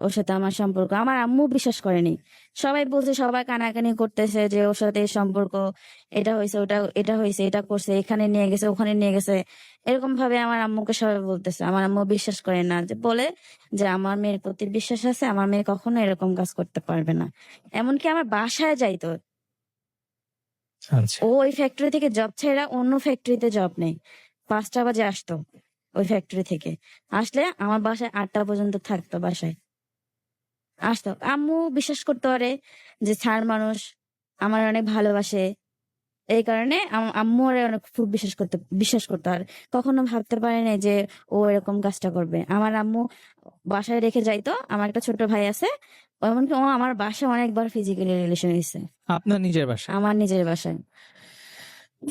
ওর সাথে আমার সম্পর্ক, আমার আম্মু বিশ্বাস করেনি। সবাই বলছে, সবাই কানাকানি করতেছে যে ওর সাথে এই সম্পর্ক, এটা হয়েছে, ওটা, এটা হয়েছে, এটা করছে, এখানে নিয়ে গেছে, ওখানে নিয়ে গেছে, এরকম ভাবে আমার আম্মুকে সবাই বলতেছে। আমার আম্মু বিশ্বাস করে না, যে বলে যে আমার মেয়ের প্রতি বিশ্বাস আছে, আমার মেয়ে কখনো এরকম কাজ করতে পারবে না। এমনকি আমার বাসায় যাইতো, আচ্ছা। ও ওই ফ্যাক্টরি থেকে জব ছেড়ে অন্য ফ্যাক্টরিতে জব নেই। 5টা বাজে আসতো ওই ফ্যাক্টরি থেকে, আসলে আমার বাসায় 8টা পর্যন্ত থাকতো বাসায়, আসতো। আম্মু বিশ্বাস করতে পারে যে ছাড় মানুষ, আমার অনেক ভালোবাসে, এই কারণে আম্মু ওরে অনেক খুব বিশ্বাস করতে পারে। কখনো ভাবতে পারে না যে ও এরকম কাজটা করবে। আমার আম্মু বাসায় রেখে যাইতো, আমার একটা ছোট ভাই আছে, এমনকি ও আমার বাসায় অনেকবার ফিজিক্যালি রিলেশন হয়েছে, আপনার নিজের বাসায়? আমার নিজের বাসায়।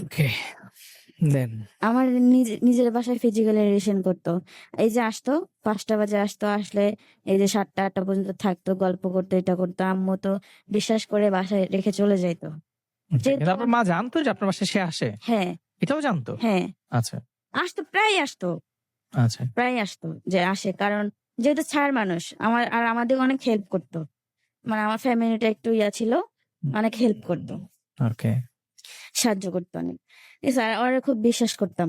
ওকে। দেন? আমার নিজের বাসায় ফিজিক্যালি রিলেশন করতো। এই যে আসতো, 5টা বাজে আসতো, আসলে এই যে 7টা 8টা পর্যন্ত থাকতো, গল্প করতো, এটা করতো। আম্মু তো বিশ্বাস করে বাসায় রেখে চলে যাইতো, ওকে। যেহেতু কিন্তু আমার, আপনার মা জানতো যে আপনার বাসায় সে আসে? হ্যাঁ এটাও জানতো? হ্যাঁ, আচ্ছা আসতো, প্রায় আসতো, আচ্ছা। প্রায় আসতো যে আসে, কারণ যেহেতু ছাড় মানুষ আমার, আর আমাদের অনেক হেল্প করতো, মানে আমার ফ্যামিলিটা একটু ইয়া ছিল, অনেক হেল্প করতো, ওকে। সাহায্য করতো অনেক। স্যার ওরে খুব বিশ্বাস করতাম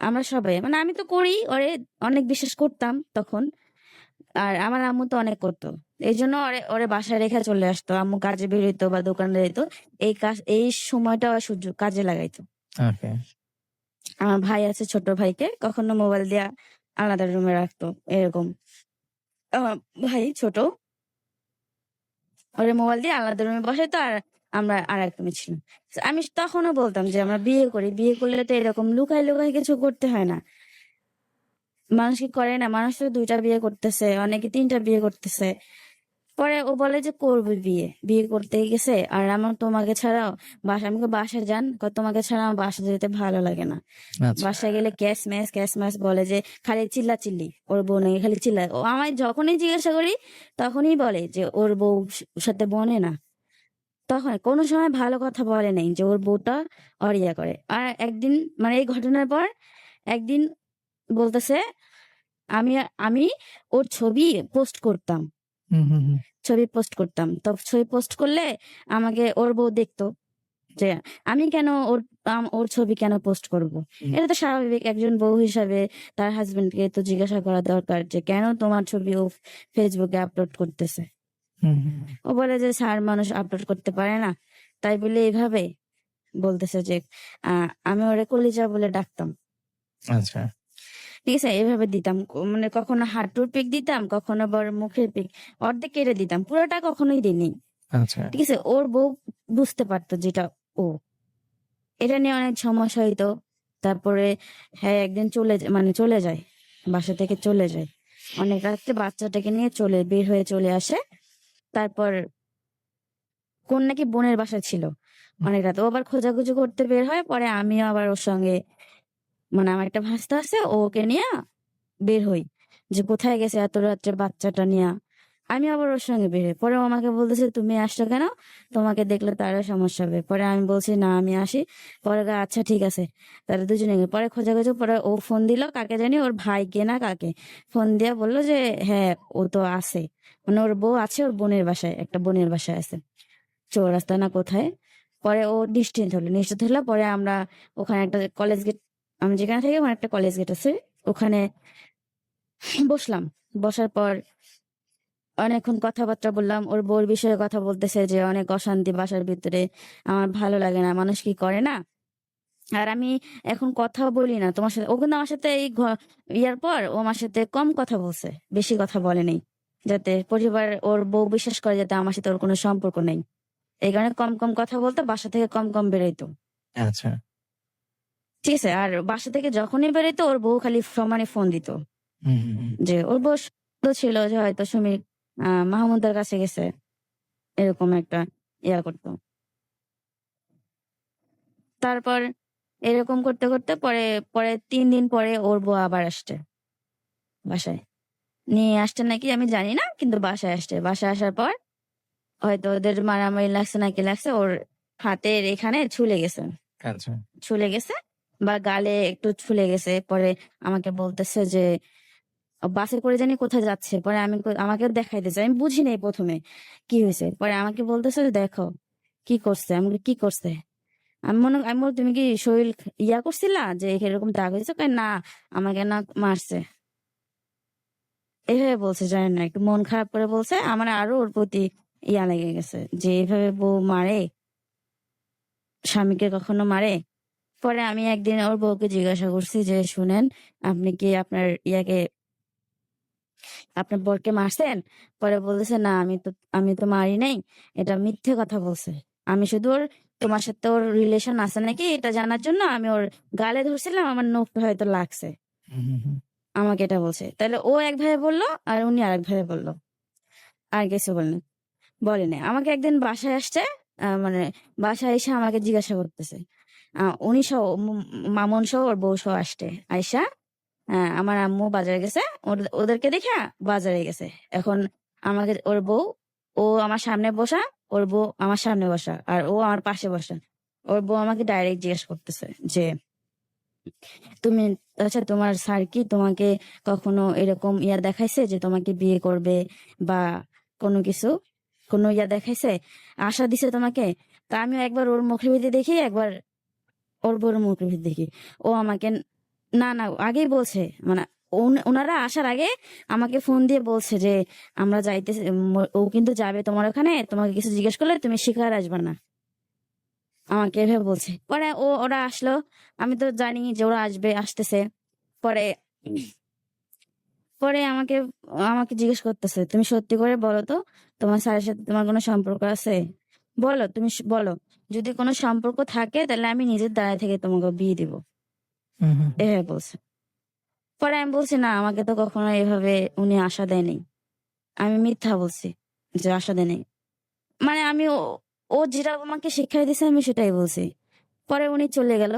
আমরা সবাই, মানে আমি তো করি, ওরে অনেক বিশ্বাস করতাম তখন। আর আমার আম্মু তো অনেক করতো, এই জন্য ওরে ওরে বাসায় রেখে চলে আসতো। আম্মু কাজে বের হইতো বা দোকানে যেত, এই সময়টা ওরা সুযোগ কাজে লাগাইতো। ওকে। আমার ভাই আছে, ছোট ভাইকে কখনো মোবাইল দিয়া আলাদা রুমে রাখতো, এরকম। আমার ভাই ছোট, ওরে মোবাইল দিয়ে আলাদা রুমে বসাইতো, আর আমরা আর এক রুমে ছিলাম। আমি তখনও বলতাম যে আমরা বিয়ে করি, বিয়ে করলে তো এরকম লুকাই লুকাই কিছু করতে হয় না। মানুষ কি করে না, মানুষ তো 2টা বিয়ে করতেছে, অনেকে 3টা বিয়ে করতেছে। পরে ও বলে যে করবে বিয়ে, বিয়ে করতে গেছে আর আমার তোমাকে ছাড়াও আমি বাসায় যান, তোমাকে ছাড়া আমার বাসা যেতে ভালো লাগে না। আচ্ছা। বাসায় গেলে ক্যাশ ম্যাচ বলে, যে খালি চিল্লা চিল্লি, ওর বউ নাকি খালি চিল্লা। ও আমায় যখনই জিজ্ঞাসা করি তখনই বলে যে ওর বউ সাথে বনে না। তখন কোনো সময় ভালো কথা বলে নাই যে ওর বউটা অরিয়া করে। আর একদিন মানে এই ঘটনার পর একদিন বলতেছে আমি আমি ওর ছবি পোস্ট করতাম, হুম হুম হুম ছবি পোস্ট করতাম। তো ছবি পোস্ট করলে আমাকে ওর বউ দেখতো, যে আমি কেন ওর ছবি কেন পোস্ট করব। হুম। এটা তো স্বাভাবিক, একজন বউ হিসাবে তার হাজবেন্ডকে তো জিজ্ঞাসা করা দরকার যে কেন তোমার ছবি ও ফেসবুকে আপলোড করতেছে। হুম হুম হুম। ও বলে যে স্যার মানুষ আপলোড করতে পারে না, তাই বলে এইভাবে বলতেছে যে আমি ওরে কলিজা বলে ডাকতাম। আচ্ছা। ঠিক আছে, এইভাবে দিতাম, মানে কখনো হাঁটুর পিক দিতাম, কখনো আবার মুখের পিক অর্ধেক কেটে দিতাম, পুরোটা কখনোই দিইনি। আচ্ছা। ঠিক আছে, ওর বউ বুঝতে পারতো যেটা ও। এটা নিয়ে অনেক সমস্যা হইতো। তারপরে হ্যাঁ একদিন মানে চলে যায়, বাসা থেকে চলে যায় অনেক রাত্রে, বাচ্চাটাকে নিয়ে বের হয়ে চলে আসে। তারপর কোন নাকি বোনের বাসা ছিল, অনেক রাত ও আবার খোঁজাখুঁজি করতে বের হয়। পরে আমিও আবার ওর সঙ্গে, মানে আমার একটা ভাস্তা আছে, ওকে নিয়ে বের হই যে কোথায় গেছে এত রাত্রে বাচ্চাটা নিয়ে। আমি আবার ওর সঙ্গে বের হই। পরে ও আমাকে বলতেছে তুমি আসছো কেন, তোমাকে দেখলে তারও সমস্যা হবে। পরে আমি বলছি না আমি আসি। পরে আচ্ছা ঠিক আছে, তাহলে দুজনে গেলে। পরে খোঁজাখুঁজি, পরে ও ফোন দিল কাকে জানি, ওর ভাইকে না কাকে, ফোন দিয়ে বললো যে হ্যাঁ ও তো আছে, মানে ওর বউ আছে ওর বোনের বাসায়, একটা বোনের বাসায় আছে চৌরাস্তা না কোথায়। পরে ও নিশ্চিন্ত হলো। পরে আমরা ওখানে একটা কলেজ গেট, আমি যেখানে থাকি ওখানে একটা কলেজ গেট আছে, ওখানে বসলাম। বসার পর অনেকক্ষণ কথাবার্তা বললাম, ওর বউর বিষয়ে কথা বলতেছে যে অনেক অশান্তি বাসার ভিতরে, আমার ভালো লাগে না, মানুষ কি করে না। আর আমি এখন কথা বলি না তোমার সাথে। ও কিন্তু আমার সাথে ইয়ার পর ও আমার সাথে কম কথা বলছে, বেশি কথা বলেনি, যাতে পরিবার ওর বউ বিশ্বাস করে যাতে আমার সাথে ওর কোনো সম্পর্ক নেই। এই কারণে কম কম কথা বলতো, বাসা থেকে কম কম বেরোইতো। আচ্ছা। ঠিক আছে, আর বাসা থেকে যখনই বেরোইতো ওর বউ খালি সমানে ফোন দিত, হুম হুম হুম। যে ওর বউ তো ছিল যে হয়তো সুমি মাহমুদার কাছে গেছে, এরকম একটা ইয়া করতো। তারপর এরকম করতে করতে পরে পরে 3 দিন পরে ওর বউ আবার আসছে বাসায়, নিয়ে আসছে নাকি আমি জানি না, কিন্তু বাসায় আসছে। বাসায় আসার পর হয়তো ওদের মারামারি লাগছে নাকি লাগছে, ওর হাতের এখানে আচ্ছা। ছুলে গেছে বা গালে একটু ছুলে গেছে। পরে আমাকে বলতেছে যে বাসে করে জানি কোথায় যাচ্ছে। পরে আমাকে দেখাইতেছে, আমি বুঝি নাই প্রথমে কি হয়েছে। পরে আমাকে বলতেছে যে দেখো কি করছে। আমি বলি, কি করছে? আমি বলি, তুমি কি শরীর ইয়া করছিলা যে এরকম দাগ হয়েছে? কয়, না আমাকে না মারছে। এভাবে বলছে, জানি না, একটু মন খারাপ করে বলছে। আমার আরো ওর প্রতি ইয়া লেগে গেছে যে এভাবে বউ মারে, স্বামীকে কখনো মারে। পরে আমি একদিন ওর বউকে জিজ্ঞাসা করছি যে শুনেন, আপনি কি আপনার বরকে মারছেন? পরে বলতেছে না আমি তো মারি নাই, এটা মিথ্যে কথা বলছে। আমি শুধু তোমার সাথে ওর রিলেশন আছে নাকি এটা জানার জন্য আমি ওর গালে ধরছিলাম, আমার নখটা হয়তো লাগছে, হুম হুম হুম। আমাকে এটা বলছে। তাহলে ও এক ভাবে বললো আর উনি আরেক ভাবে বললো, আর কিছু বলেনি। আমাকে একদিন বাসায় আসছে, মানে বাসায় এসে আমাকে জিজ্ঞাসা করতেছে, উনি সহ মামুন সহ ওর বউ সহ আসছে আয়সা, আমার আম্মু বাজারে গেছে, ওদেরকে দেখে বাজারে গেছে। এখন ওর বউ, ও আমার সামনে বসা, ওর বউ আমার সামনে বসা, আর ও আমার পাশে বসা। ওর বউ আমাকে ডাইরেক্ট জিজ্ঞেস করতেছে যে তুমি, আচ্ছা তোমার স্যার কি তোমাকে কখনো এরকম ইয়া দেখাইছে যে তোমাকে বিয়ে করবে বা কোনো কিছু, কোনো ইয়া দেখাইছে, আশা দিছে তোমাকে? তা আমিও একবার ওর মুখের ভিতরে দেখি, একবার ওর বউর মুখের ভিতরে দেখি। ও আমাকে না না আগেই বলছে, মানে ওনারা আসার আগে আমাকে ফোন দিয়ে বলছে যে আমরা যাইতেছি, ও কিন্তু যাবে তোমার ওখানে, তোমাকে কিছু জিজ্ঞেস করলে তুমি শিকার আসবে না, আমাকে এভাবে বলছে। পরে ওরা আসলো, আমি তো জানি যে ওরা আসতেছে। পরে পরে আমাকে আমাকে জিজ্ঞেস করতেছে, তুমি সত্যি করে বলো তো তোমার স্যারের সাথে তোমার কোনো সম্পর্ক আছে? বলো, তুমি বলো, যদি কোনো সম্পর্ক থাকে তাহলে আমি নিজের দাঁড়ায় থেকে তোমাকে বিয়ে দিব, হুম হুম হুম। এভাবে বলছে। পরে আমি বলছি না, আমাকে তো কখনো এভাবে উনি আশা দেয়নি। আমি মিথ্যা বলছি যে আশা দেয়নি। মানে আমি ও যেটা আমাকে শিক্ষা দিয়েছে আমি সেটাই বলছি। পরে উনি চলে গেল।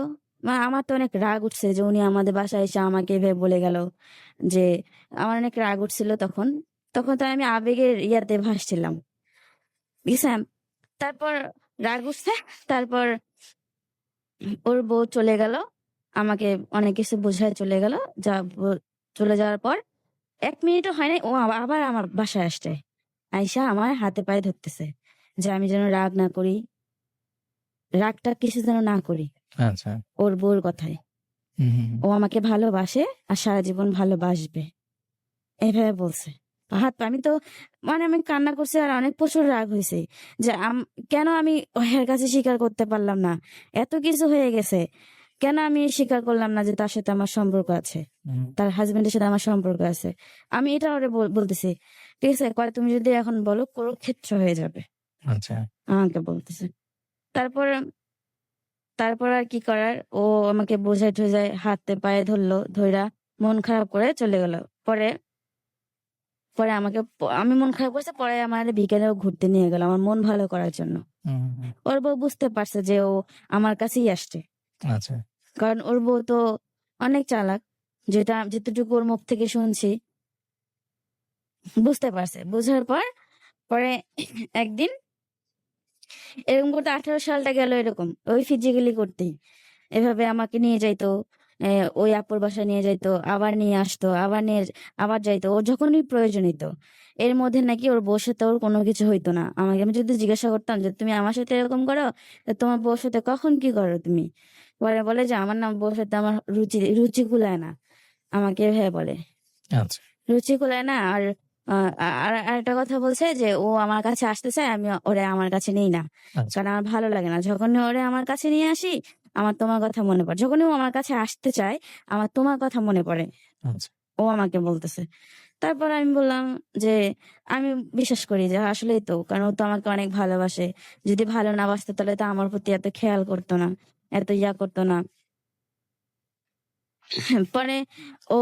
আমার তো অনেক রাগ উঠছে যে উনি আমাদের বাসায় এসে আমাকে এভাবে বলে গেল যে, আমার অনেক রাগ উঠছিল তখন। তখন তো আমি আবেগের ইয়াতে ভাসছিলাম, বুঝছেন? তারপর রাগ উঠছে, তারপর ওর বউ চলে গেল, আমাকে অনেক কিছু বোঝায় চলে গেল। যা চলে যাওয়ার পর ১ মিনিটও হয় নাই, ও আবার আমার বাসায় আসছে। আইসা আমার হাতে পায়ে ধরতেছে যে আমি যেন রাগ না করি, রাগটা কিছু যেন না করি আচ্ছা। ওর বউর কথায়। ও আমাকে ভালোবাসে আর সারা জীবন ভালোবাসবে, এইভাবে বলছে। আমি তো মানে আমি কান্না করছি আর অনেক প্রচুর রাগ হয়েছে যে কেন আমি ওর কাছে স্বীকার করতে পারলাম না। এত কিছু হয়ে গেছে, কেন আমি স্বীকার করলাম না যে তার সাথে আমার সম্পর্ক আছে, তার হাজবেন্ডের সাথে আমার সম্পর্ক আছে। আমি এটা ওরে বলতেছি, ঠিক আছে কয় তুমি যদি এখন বলো কুরুক্ষেত্র হয়ে যাবে, আচ্ছা। আমাকে বলতেছে। তারপর তারপর আর কি করার, ও আমাকে বোঝায় টোঝায় হাতে পায়ে ধরলো, ধইরা মন খারাপ করে চলে গেল। পরে পরে আমি মন খারাপ করছে, পরে আমার বিকেলেও ঘুরতে নিয়ে গেল আমার মন ভালো করার জন্য। ওর বউ বুঝতে পারছে যে ও আমার কাছেই আসছে, আচ্ছা। কারণ ওর বউ তো অনেক চালাক, যেটা যেতটুকু ওর মুখ থেকে শুনছি বুঝতে পারছে। বুঝার পর পরে একদিন এরকম করতে 18 সালটা গেল, এরকম ওই ফিজিক্যালি করতেই এভাবে আমাকে নিয়ে যাইতো, ওই আপুর বাসায় নিয়ে যাইতো, আবার নিয়ে আসতো, আবার যাইতো ওর যখনই প্রয়োজন হইতো। এর মধ্যে নাকি ওর বউর সাথে ওর কোনো কিছু হইতো না। আমি যদি জিজ্ঞাসা করতাম যে তুমি আমার সাথে এরকম করো, তা তোমার বউর সাথে কখন কি করো তুমি? পরে বলে যে আমার না বউর সাথে আমার রুচি কুলায় না, আমাকে এভাবে বলে আচ্ছা। রুচি কুলায় না। আর একটা কথা বলছে যে ও আমার কাছে আসতে চায়, আমি ওরে আমার কাছে নেই না, আচ্ছা। কারণ আমার ভালো লাগে না যখন ওরে আমার কাছে নিয়ে আসি। আমার তোমার কথা মনে পড়ে, যখনই ও আমার কাছে আসতে চায় আমার তোমার কথা মনে পড়ে, আচ্ছা। ও আমাকে বলতেছে। তারপর আমি বললাম যে আমি বিশ্বাস করি যে আসলেই তো, কারণ ও তো আমাকে অনেক ভালোবাসে। যদি ভালো না বাসতো তাহলে তো আমার প্রতি এত খেয়াল করতো না, এত ইয়া করতো না। পরে ও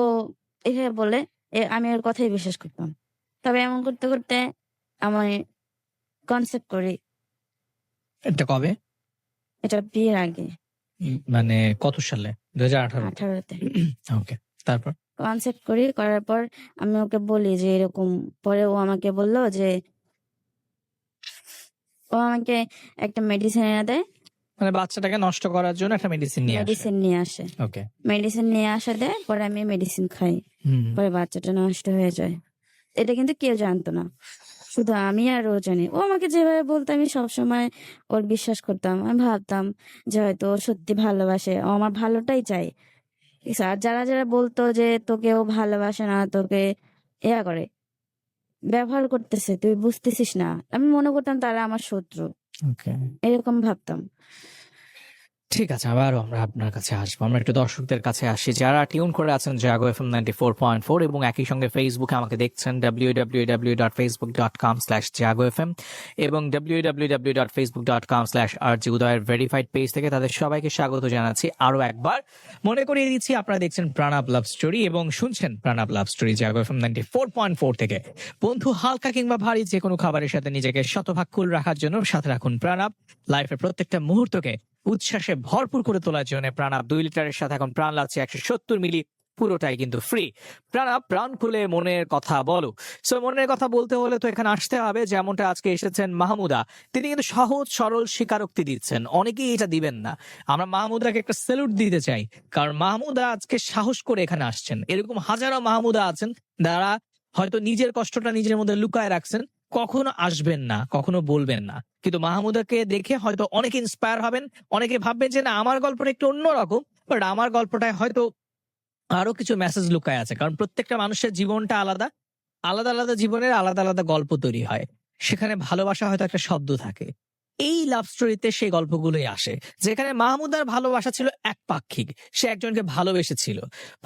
এভাবে বলে, আমি ওর কথাই বিশ্বাস করতাম। তবে এমন করতে করতে আমি কনসেপ্ট করি। এটা কবে? এটা বিয়ের আগে, মানে কত সালে? 2018 তে? 18-তে ওকে, তারপর? কনসেপ্ট করি। করার পর আমি ওকে বলি যে এরকম। পরে ও আমাকে বললো যে ও আমাকে একটা মেডিসিন এনে দেয়, মানে বাচ্চাটাকে নষ্ট করার জন্য একটা মেডিসিন নিয়ে আসে। মেডিসিন নিয়ে আসে, ওকে। মেডিসিন নিয়ে আসা দেয়। পরে আমি মেডিসিন খাই, পরে বাচ্চাটা নষ্ট হয়ে যায়। এটা কিন্তু কেউ জানতো না, শুধু আমি আর ও জানি। ও আমাকে যেভাবে বলতো আমি সবসময় ওর বিশ্বাস করতাম। আমি ভাবতাম যে হয়তো ও সত্যি ভালোবাসে, ও আমার ভালোটাই চাই। ঠিক আছে? আর যারা যারা বলতো যে তোকে ও ভালোবাসে না, তোকে ইয়া করে, ব্যবহার করতেছে, তুই বুঝতেছিস না, আমি মনে করতাম তারা আমার শত্রু, ওকে, এরকম ভাবতাম। ঠিক আছে, আবারও আমরা আপনার কাছে আসবো। আমরা একটু দর্শকদের কাছে আসি যারা টিউন করে আছেন জাগো FM 94.4 এবং একই সঙ্গে ফেসবুকে আমাকে দেখছেন www.facebook.com/jagofm এবং www.facebook.com/rjudoyer ভেরিফাইড পেজ থেকে তাদের সবাইকে স্বাগত জানাচ্ছি আরো একবার। মনে করিয়ে দিচ্ছি আপনারা দেখছেন প্রাণাব লাভ স্টোরি এবং শুনছেন প্রাণাব লাভ স্টোরি জাগো FM 94.4 থেকে। বন্ধু, হালকা কিংবা ভারী যে কোনো খাবারের সাথে নিজেকে শতভাগ কুল রাখার জন্য সাথে রাখুন প্রাণাব। লাইফের প্রত্যেকটা মুহূর্তকে উচ্ছ্বাসে ভরপুর করে তোলার জন্য প্রাণাব 2 লিটারের সাথে এখন প্রাণ লাগছে 170 মিলি, পুরোটাই কিন্তু ফ্রি। প্রাণাব, প্রাণ খুলে মনের কথা বলো। সো মনের কথা বলতে হলে তো এখানে আসতে হবে, যেমনটা আজকে এসেছেন মাহমুদা। তিনি কিন্তু সহজ সরল স্বীকারোক্তি দিচ্ছেন, অনেকেই এটা দিবেন না। আমরা মাহমুদাকে একটা স্যালুট দিতে চাই, কারণ মাহমুদা আজকে সাহস করে এখানে আসছেন। এরকম হাজারো মাহমুদা আছেন যারা হয়তো নিজের কষ্টটা নিজের মধ্যে লুকায় রাখছেন, কখনো আসবেন না, কখনো বলবেন না। কিন্তু মাহমুদাকে দেখে হয়তো অনেকে ইন্সপায়ার হবেন, অনেকে ভাববেন যে না আমার গল্পটা একটু অন্যরকম, বাট আমার গল্পটায় হয়তো আরো কিছু মেসেজ লুকায় আছে। কারণ প্রত্যেকটা মানুষের জীবনটা আলাদা, আলাদা আলাদা জীবনের আলাদা আলাদা গল্প তৈরি হয়। সেখানে ভালোবাসা হয়তো একটা শব্দ থাকে, এই লাভ স্টোরিতে সেই গল্পগুলোই আসে, যেখানে মাহমুদার ভালোবাসা ছিল একপাক্ষিক। সে একজনকে ভালোবেসেছিল,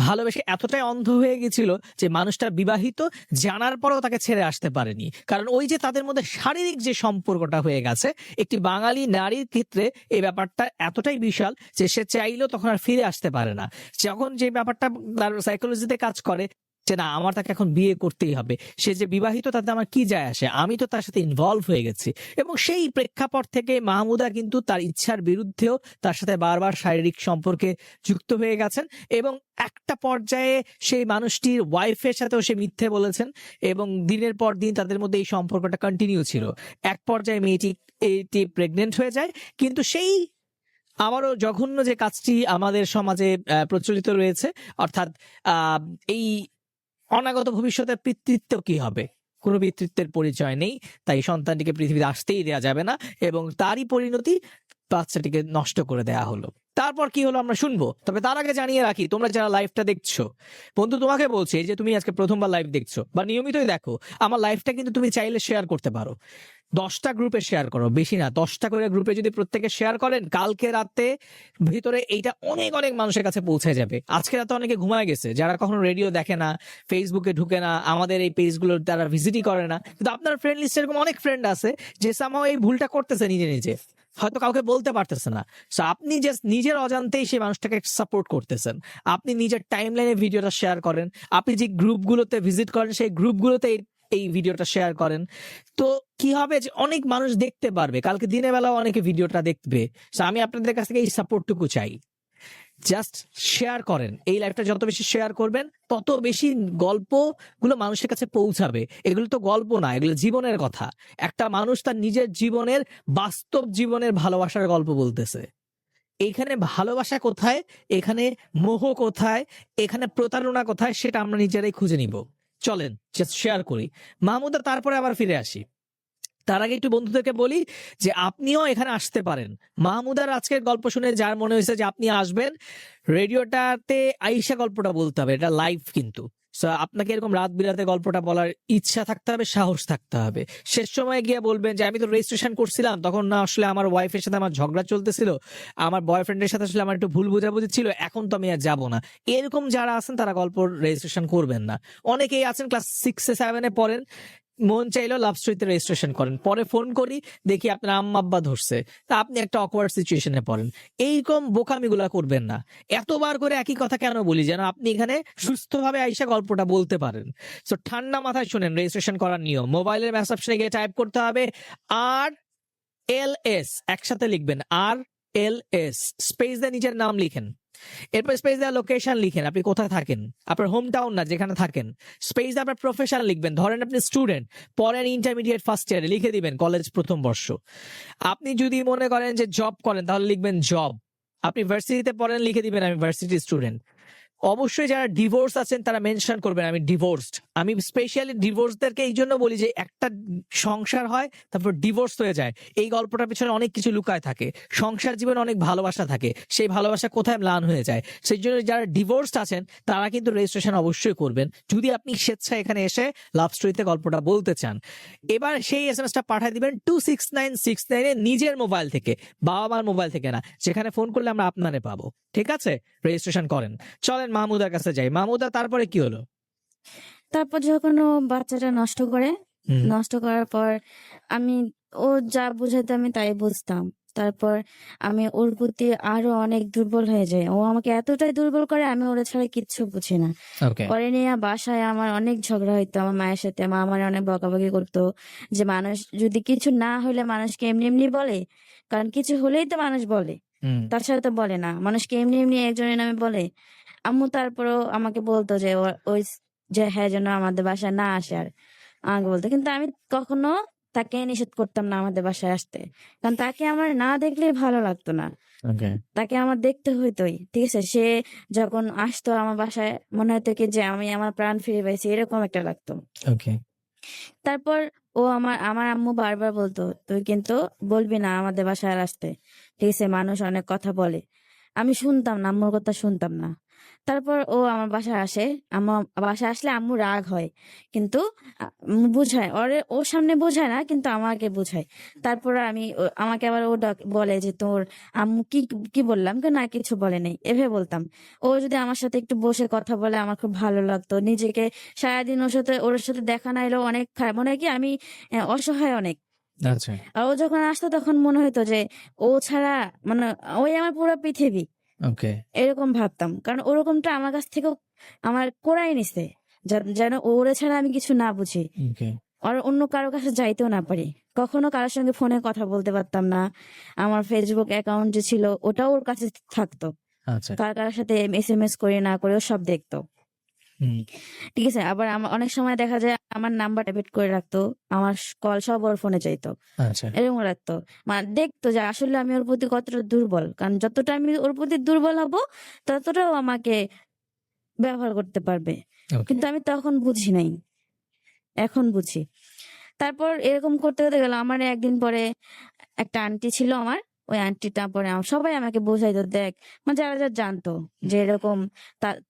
ভালোবেসে এতটাই অন্ধ হয়ে গেছিল যে মানুষটা বিবাহিত জানার পরেও তাকে ছেড়ে আসতে পারেনি। কারণ ওই যে তাদের মধ্যে শারীরিক যে সম্পর্কটা হয়ে গেছে, একটি বাঙালি নারীর ক্ষেত্রে এই ব্যাপারটা এতটাই বিশাল যে সে চাইলেও তখন আর ফিরে আসতে পারে না। যখন যে ব্যাপারটা তার সাইকোলজিতে কাজ করে যে না, আমার তাকে এখন বিয়ে করতেই হবে, সে যে বিবাহিত তাতে আমার কি যায় আসে, আমি তো তার সাথে ইনভলভ হয়ে গেছি। এবং সেই প্রেক্ষাপট থেকে মাহমুদা কিন্তু তার ইচ্ছার বিরুদ্ধেও তার সাথে বারবার শারীরিক সম্পর্কে যুক্ত হয়ে গেছেন, এবং একটা পর্যায়ে সেই মানুষটির ওয়াইফের সাথেও সে মিথ্যে বলেছেন, এবং দিনের পর দিন তাদের মধ্যে এই সম্পর্কটা কন্টিনিউ ছিল। এক পর্যায়ে মেয়েটি প্রেগনেন্ট হয়ে যায়, কিন্তু সেই আবারও জঘন্য যে কাজটি আমাদের সমাজে প্রচলিত রয়েছে, অর্থাৎ এই অনাগত ভবিষ্যতে পিতৃত্ব কি হবে, কোনো পিতৃত্বের পরিচয় নেই, তাই সন্তানটিকে পৃথিবীতে আসতেই দেওয়া যাবে না, এবং তারই পরিণতি বাচ্চাটিকে নষ্ট করে দেয়া হলো। তারপর কি হলো আমরা শুনবো, তবে তার আগে জানিয়ে রাখি, তোমরা যারা লাইভটা দেখছো, বন্ধু তোমাকে বলছি, এই যে তুমি আজকে প্রথমবার লাইভ দেখছো বা নিয়মিতই দেখো, আমার লাইভটা কিন্তু তুমি চাইলে শেয়ার করতে পারো। 10টা গ্রুপে শেয়ার করো, বেশি না, 10টা করে গ্রুপে যদি প্রত্যেকে শেয়ার করেন, কালকে রাতে ভিতরে এইটা অনেক অনেক মানুষের কাছে পৌঁছে যাবে। আজকে রাতে অনেকে ঘুমায় গেছে, যারা কখনো রেডিও দেখে না, ফেসবুকে ঢুকে না, আমাদের এই পেজগুলোর তারা ভিজিটই করে না, কিন্তু আপনার ফ্রেন্ড লিস্টে এরকম অনেক ফ্রেন্ড আছে যে সামহাও এই ভুলটা করতেছে নিজে নিজে, হয়তো কাউকে বলতে পারতেছে না। সো আপনি জাস্ট নিজের অজান্তেই সেই মানুষটাকে সাপোর্ট করতেছেন। আপনি নিজের টাইম লাইনে ভিডিওটা শেয়ার করেন, আপনি যে গ্রুপগুলোতে ভিজিট করেন সেই গ্রুপগুলোতে এই ভিডিওটা শেয়ার করেন, তো কি হবে যে অনেক মানুষ দেখতে পারবে, কালকে দিনের বেলাও অনেকে ভিডিওটা দেখবে। So আমি আপনাদের কাছ থেকে এই সাপোর্টটুকু চাই, জাস্ট শেয়ার করেন। এই লাইভটা যত বেশি শেয়ার করবেন তত বেশি গল্পগুলো মানুষের কাছে পৌঁছাবে। এগুলো তো গল্প না, এগুলো জীবনের কথা। একটা মানুষ তার নিজের জীবনের, বাস্তব জীবনের ভালোবাসার গল্প বলতেছে। এখানে ভালোবাসা কোথায়, এখানে মোহ কোথায়, এখানে প্রতারণা কোথায়, সেটা আমরা নিজেরাই খুঁজে নিব। চলেন জাস্ট শেয়ার করি। মাহমুদা তারপরে আবার ফিরে আসি। তার আগে একটু বন্ধুদেরকে বলি যে আপনিও এখানে আসতে পারেন। মাহমুদার আজকের গল্প শুনে যার মনে হয়েছে যে আপনি আসবেন, রেডিওটাতে আইসা গল্পটা বলতে হবে, এটা লাইভ কিন্তু। So আপনাকে এরকম রাত বিরাতে গল্পটা বলার ইচ্ছা থাকতে হবে, সাহস থাকতে হবে। শেষ সময় গিয়ে বলবেন যে আমি তো রেজিস্ট্রেশন করছিলাম, তখন না আসলে আমার ওয়াইফের সাথে আমার ঝগড়া চলতেছিল, আমার বয়ফ্রেন্ডের সাথে আসলে আমার একটু ভুল বোঝাবুঝি ছিল, এখন তো আমি আর যাবো না। এরকম যারা আছেন তারা গল্প রেজিস্ট্রেশন করবেন না। অনেকেই আছেন ক্লাস 6-7 পড়েন, মন চাইলো লাভ স্টোরিতে রেজিস্ট্রেশন করেন, পরে ফোন করি দেখি আপনার আম্মা আব্বা ধরছে, তা আপনি একটা অকওয়ার্ড সিচুয়েশনে পড়েন। এইরকম বোকামিগুলা করবেন না। এতবার করে একই কথা কেন বলি, যেন আপনি এখানে সুস্থভাবে আইসা গল্পটা বলতে পারেন। সো ঠান্ডা মাথায় শুনেন রেজিস্ট্রেশন করার নিয়ম। মোবাইলের মেসেজ অপশনে গিয়ে টাইপ করতে হবে RLS, একসাথে লিখবেন RLS, স্পেস দিয়ে নিজের নাম লিখেন, এরপর স্পেস দেওয়া লোকেশন লিখেন, আপনি কোথায় থাকেন, আপনার হোম টাউন না যেখানে থাকেন। স্পেস দিয়ে আপনার প্রফেশন লিখবেন, ধরেন আপনি স্টুডেন্ট, পড়েন ইন্টারমিডিয়েট ফার্স্ট ইয়ারে, লিখে দিবেন কলেজ প্রথম বর্ষ। আপনি যদি মনে করেন যে জব করেন তাহলে লিখবেন জব। আপনি ভার্সিটিতে পড়েন, লিখে দিবেন আমি ভার্সিটি স্টুডেন্ট। অবশ্যই যারা ডিভোর্স আছেন তারা মেনশন করবেন আমি ডিভোর্সড। আমি স্পেশালি ডিভোর্সদেরকে এই জন্য বলি যে একটা সংসার হয় তারপর ডিভোর্স হয়ে যায়, এই গল্পটার পিছনে অনেক কিছু লুকায় থাকে। সংসার জীবনে অনেক ভালোবাসা থাকে, সেই ভালোবাসা কোথায় ম্লান হয়ে যায়। সেই জন্য যারা ডিভোর্সড আছেন তারা কিন্তু রেজিস্ট্রেশন অবশ্যই করবেন, যদি আপনি স্বেচ্ছায় এখানে এসে লাভ স্টোরিতে গল্পটা বলতে চান। এবার সেই এসএমএসটা পাঠিয়ে দিবেন 26969 নিজের মোবাইল থেকে, বাবা মার মোবাইল থেকে না, যেখানে ফোন করলে আমরা আপনারে পাবো। ঠিক আছে, রেজিস্ট্রেশন করেন। চলেন মাহমুদার কাছে যাই। মাহমুদা তারপরে কি হলো? তারপর যখন ও বাচ্চাটা নষ্ট করে, নষ্ট করার পর আমি, ও যা বুঝাইতো আমি তাই বুঝতাম। তারপর আমি ওর প্রতি আরো অনেক দুর্বল হয়ে যাই। ও আমাকে এতটাই দুর্বল করে, আমি ওরা ছাড়া কিচ্ছু বুঝি না। ওকে, পরে নিয়ে বাসায় আমার অনেক ঝগড়া হইতো আমার মায়ের সাথে। মা আমার অনেক বকাবকি করতো যে মানুষ যদি কিছু না হলে মানুষকে এমনি এমনি বলে, কারণ কিছু হলেই তো মানুষ বলে, তার সাথে তো বলে না। মানুষকে এমনি এমনি একজনের নামে বলে। আম্মু তারপরেও আমাকে বলতো যে ওই যে হ্যাঁ যেন আমাদের বাসায় না আসে, আর আমাকে বলতো। কিন্তু আমি কখনো তাকে নিষেধ করতাম না আমাদের বাসায় আসতে, কারণ তাকে আমার না দেখলে ভালো লাগতো না, ওকে, তাকে আমার দেখতে হইতোই। ঠিক আছে, সে যখন আসতো আমার বাসায় মনে হতো কি যে আমি আমার প্রাণ ফিরে পাইছি, এরকম একটা লাগতো। ওকে, তারপর ও আমার আমার আম্মু বারবার বলতো তুই কিন্তু বলবি না আমাদের বাসায় আর আসতে, ঠিক আছে, মানুষ অনেক কথা বলে। আমি শুনতাম না, আম্মুর কথা শুনতাম না। তারপর ও আমার বাসায় আসে। আমার বাসায় আসলে আম্মু রাগ হয়, কিন্তু বুঝায় ওরে, ওর সামনে বোঝায় না, কিন্তু আমাকে বোঝায়। তারপর আমি আমাকে আবার ও বলে যে তোর আম্মু কি কি বললাম, না কিছু বলে নাই, এভাবে বলতাম। ও যদি আমার সাথে একটু বসে কথা বলে আমার খুব ভালো লাগতো। নিজেকে সারাদিন ওর সাথে দেখা না এলেও অনেক খারাপ মনে হয়, কি আমি অসহায় অনেক। আচ্ছা। আর ও যখন আসতো তখন মনে হতো যে ও ছাড়া, মানে ওই আমার পুরো পৃথিবী, ওকে। এরকম ভাবতাম। কারণ ওরকমটা আমার কাছ থেকেও আমার করাই নিছে, যেন ওরে ছাড়া আমি কিছু না বুঝি, ওকে। আর অন্য কারো কাছে যাইতেও না পারি। কখনো কারোর সঙ্গে ফোনে কথা বলতে পারতাম না। আমার ফেসবুক অ্যাকাউন্ট যে ছিল ওটাও ওর কাছে থাকতো। আচ্ছা। কার সাথে SMS করে না করে ও সব দেখতো। হুম। ঠিক আছে, আবার আমার অনেক সময় দেখা যায় আমার নাম্বারটা বেট করে রাখতো, আমার কল সব ওর ফোনে চাইতো, আচ্ছা। এরকম রাখতো। মানে দেখতো যে আসলে আমি ওর প্রতি কতটা দুর্বল, কারণ যতটা আমি ওর প্রতি দুর্বল হব ততটাও আমাকে ব্যবহার করতে পারবে। ওকে। কিন্তু আমি তখন বুঝি নাই, এখন বুঝি। তারপর এরকম করতে করতে গেল। আমার একদিন পরে একটা আন্টি ছিল আমার, ওই আন্টিটা পরে সবাই আমাকে বোঝাইতো, দেখ, মানে যারা যারা জানতো যে এরকম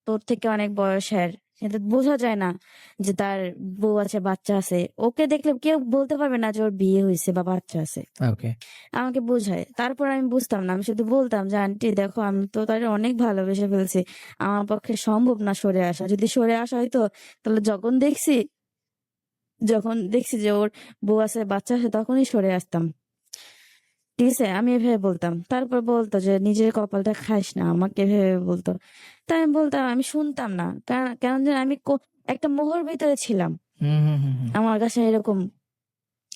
তোর থেকে অনেক বয়সের, কিন্তু বোঝা যায় না যে তার বউ আছে, বাচ্চা আছে, ওকে দেখলে কেউ বলতে পারবে না যে ওর বিয়ে হয়েছে বা বাচ্চা আছে। ওকে। আমাকে বোঝায়। তারপর আমি বুঝতাম না, আমি শুধু বলতাম যে আন্টি দেখো আমি তো তাকে অনেক ভালোবেসে ফেলছি, আমার পক্ষে সম্ভব না সরে আসা। যদি সরে আসা হয়তো তাহলে যখন দেখছি যে ওর বউ আছে, বাচ্চা আছে, তখনই সরে আসতাম। ঠিক আছে, আমি এভাবে বলতাম। তারপর বলতো যে নিজের কপালটা খাইস না, আমাকে এভাবে বলতো। তাই আমি বলতাম, আমি শুনতাম না, কারণ কেন যেন আমি একটা মোহর ভিতরে ছিলাম। হুম, হুম, হুম, হুম। আমার কাছে এরকম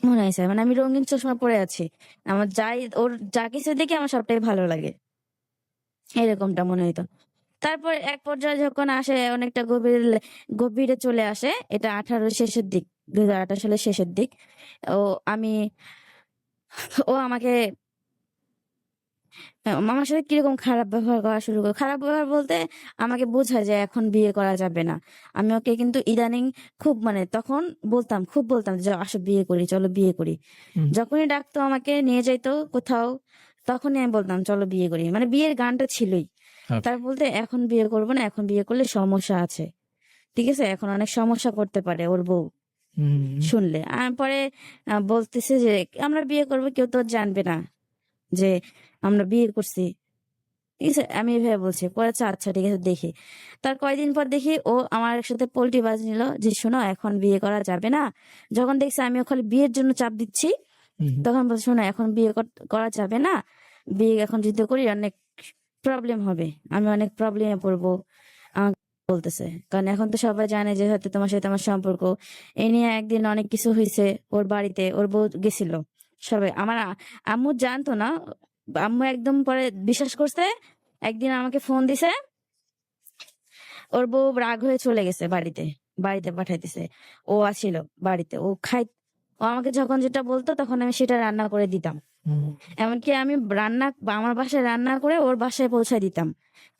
মনে হয়েছে, মানে আমি রঙিন চশমা পরে আছি, আমার ওর যা কিছু দেখে আমার সবটাই ভালো লাগে, এরকমটা মনে হইতো। তারপর এক পর্যায়ে যখন আসে, অনেকটা গভীরে চলে আসে, এটা 18 শেষের দিক, 2018 সালের শেষের দিক। ও আমি ও আমাকে আমার সাথে কিরকম খারাপ ব্যবহার করা শুরু করে। খারাপ ব্যবহার বলতে আমাকে বোঝায় যে এখন বিয়ে করা যাবে না। আমি ওকে কিন্তু ইদানিং খুব, মানে তখন খুব বলতাম যে আসো বিয়ে করি, চলো বিয়ে করি। হুম। যখনই ডাকতো আমাকে নিয়ে যাইতো কোথাও, তখনই আমি বলতাম চলো বিয়ে করি, মানে বিয়ের গানটা ছিলই। ওকে। তার বলতে এখন বিয়ে করবো না, এখন বিয়ে করলে সমস্যা আছে। ঠিক আছে, এখন অনেক সমস্যা করতে পারে ওর বউ হুম। শুনলে। আর পরে বলতেছে যে আমরা বিয়ে করবো, কেউ তো জানবে না যে আমরা বিয়ে করছি। ঠিক আছে, আমি এভাবে বলছি। পরে আচ্ছা ঠিক আছে দেখি। তার কয়দিন পর দেখি ও আমার সাথে পোল্টি বাজ নিল যে শোনো এখন বিয়ে করা যাবে না। যখন দেখছি আমি খালি বিয়ের জন্য চাপ দিচ্ছি, হুম। তখন বলছে শোনো এখন বিয়ে করা যাবে না, বিয়ে এখন যদি করি অনেক প্রবলেম হবে, আমি অনেক প্রবলেমে পড়বো, আমাকে বলতেছে। কারণ এখন তো সবাই জানে যে হয়তো তোমার সাথে আমার সম্পর্ক। এ নিয়ে একদিন অনেক কিছু হয়েছে ওর বাড়িতে, ওর বউ গেছিল। সবাই আমার আম্মু জানতো না, আম্মু একদম পরে বিশ্বাস করছে। একদিন আমাকে ফোন দিছে, ওর বউ রাগ হয়ে চলে গেছে বাড়িতে, বাড়িতে পাঠাইতেছে। ও আসছিল বাড়িতে, ও আমাকে যখন যেটা বলতো তখন আমি সেটা রান্না করে দিতাম। হুম। এমনকি আমি আমার বাসায় রান্না করে ওর বাসায় পৌঁছায় দিতাম